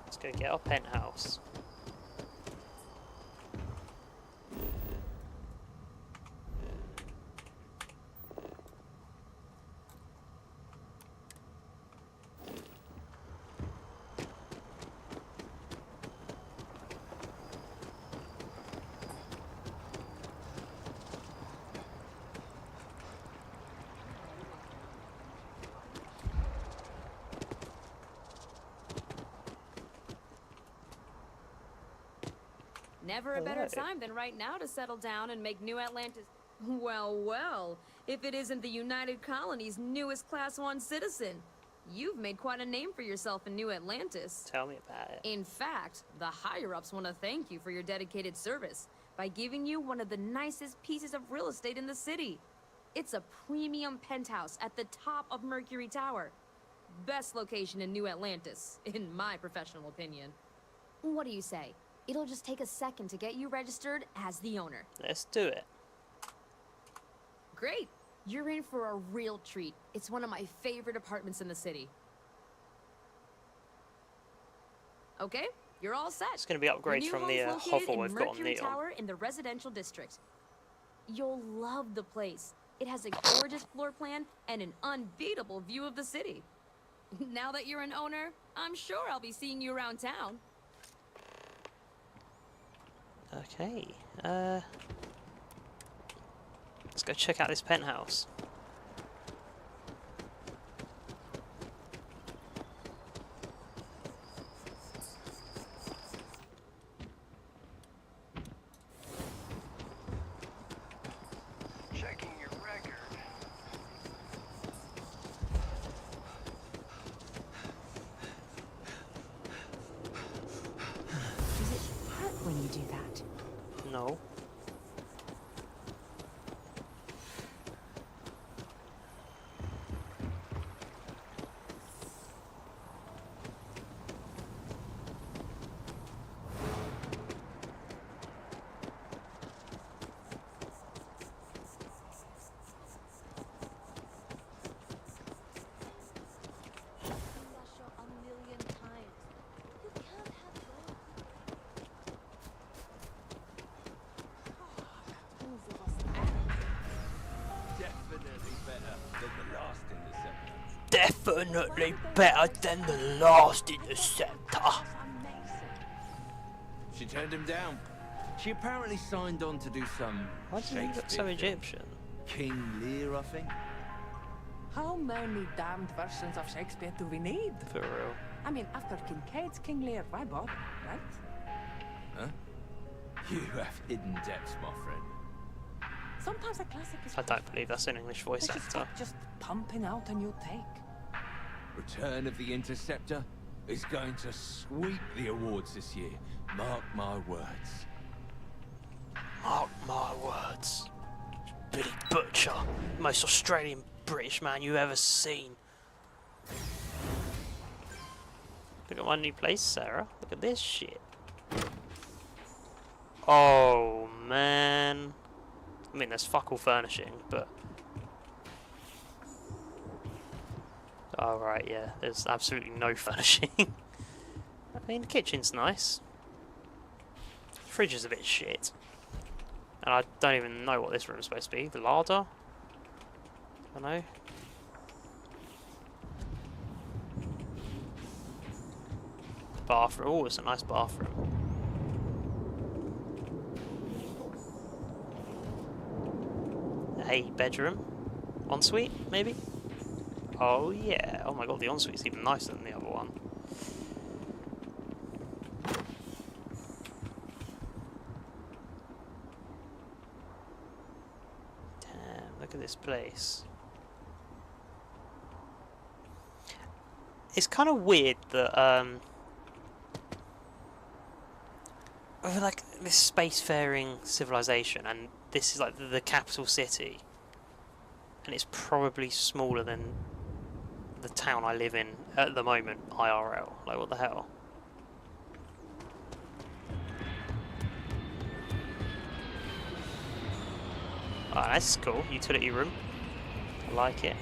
Speaker 1: Let's go get our penthouse.
Speaker 2: Never a better time than right now to settle down and make New Atlantis... Well, well, if it isn't the United Colony's newest Class 1 citizen. You've made quite a name for yourself in New Atlantis.
Speaker 1: Tell me about it.
Speaker 2: In fact, the higher-ups want to thank you for your dedicated service by giving you one of the nicest pieces of real estate in the city. It's a premium penthouse at the top of Mercury Tower. Best location in New Atlantis, in my professional opinion. What do you say? It'll just take a second to get you registered as the owner.
Speaker 1: Let's do it.
Speaker 2: Great! You're in for a real treat. It's one of my favorite apartments in the city. Okay, you're all set.
Speaker 1: It's going to be upgrades from the hovel we've got on
Speaker 2: Mercury
Speaker 1: Neon.
Speaker 2: Tower in the residential district. You'll love the place. It has a gorgeous floor plan and an unbeatable view of the city. Now that you're an owner, I'm sure I'll be seeing you around town.
Speaker 1: Okay, let's go check out this penthouse.
Speaker 17: Checking your record.
Speaker 4: Does it hurt when you do that?
Speaker 1: No. Definitely better than the last interceptor.
Speaker 10: She turned him down. She apparently signed on to do some
Speaker 1: Why does he look so
Speaker 10: Shakespeare
Speaker 1: Egyptian?
Speaker 10: King Lear, I think.
Speaker 13: How many damned versions of Shakespeare do we need?
Speaker 1: For real.
Speaker 13: I mean, after Kincaid's King Lear, why bother, right?
Speaker 10: Huh? You have hidden depths, my friend.
Speaker 13: Sometimes a classic is
Speaker 1: I don't believe that's an English voice
Speaker 13: They should
Speaker 1: actor.
Speaker 13: stop just pumping out a new take.
Speaker 10: Return of the Interceptor is going to sweep the awards this year. Mark my words.
Speaker 1: Mark my words. Billy Butcher, most Australian British man you ever seen. Look at my new place, Sarah. Look at this shit. Oh man. I mean, there's fuck all furnishing, but. Alright, yeah, there's absolutely no furnishing. I mean, the kitchen's nice. The fridge is a bit shit. And I don't even know what this room's supposed to be. The larder? I don't know. Bathroom. Oh, it's a nice bathroom. A bedroom. Ensuite, maybe? Oh yeah. Oh my god, the ensuite's even nicer than the other one. Damn, look at this place. It's kind of weird that, with like this spacefaring civilization, and this is like the capital city, and it's probably smaller than the town I live in at the moment, IRL. Like, what the hell? Oh, that's cool. Utility room. I like it.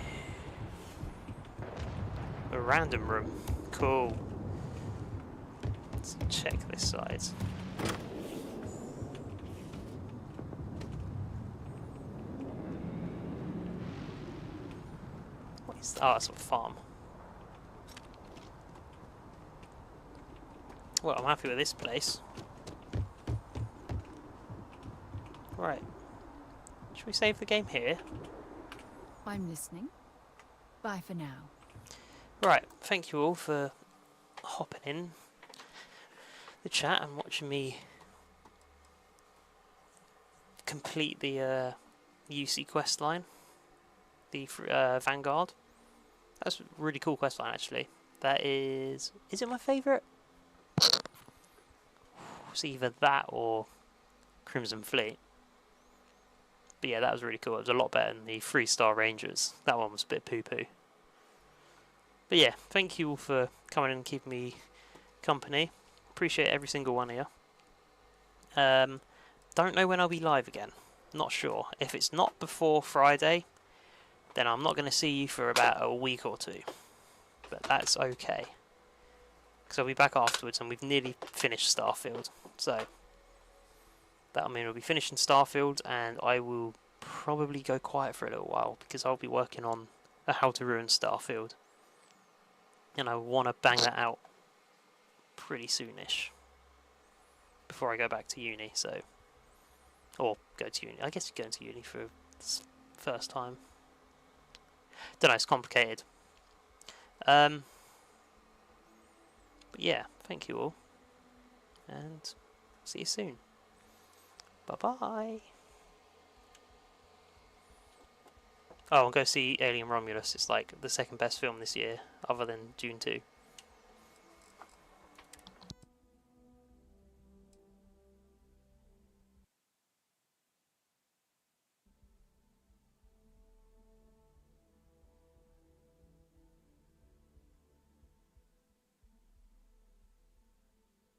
Speaker 1: A random room. Cool. Let's check this side. What is that? Oh, that's a farm. Well, I'm happy with this place. Right. Should we save the game here?
Speaker 11: I'm listening. Bye for now.
Speaker 1: Right, thank you all for hopping in the chat and watching me complete the UC quest line, the Vanguard. That's a really cool quest line, actually. That is it my favourite? It's either that or Crimson Fleet. But yeah, that was really cool. It was a lot better than the 3-star Rangers. That one was a bit poo-poo. But yeah, thank you all for coming in and keeping me company. Appreciate every single one of you. Don't know when I'll be live again. Not sure. If it's not before Friday, then I'm not going to see you for about a week or two. But that's okay. Because I'll be back afterwards and we've nearly finished Starfield. So that'll mean we'll be finishing Starfield and I will probably go quiet for a little while because I'll be working on a How to Ruin Starfield. And I want to bang that out pretty soonish before I go back to uni, so, or go to uni. I guess going to uni for the first time. Don't know, it's complicated. But yeah, thank you all, and see you soon. Bye-bye. Oh, and go see Alien Romulus. It's like the second best film this year, other than Dune 2.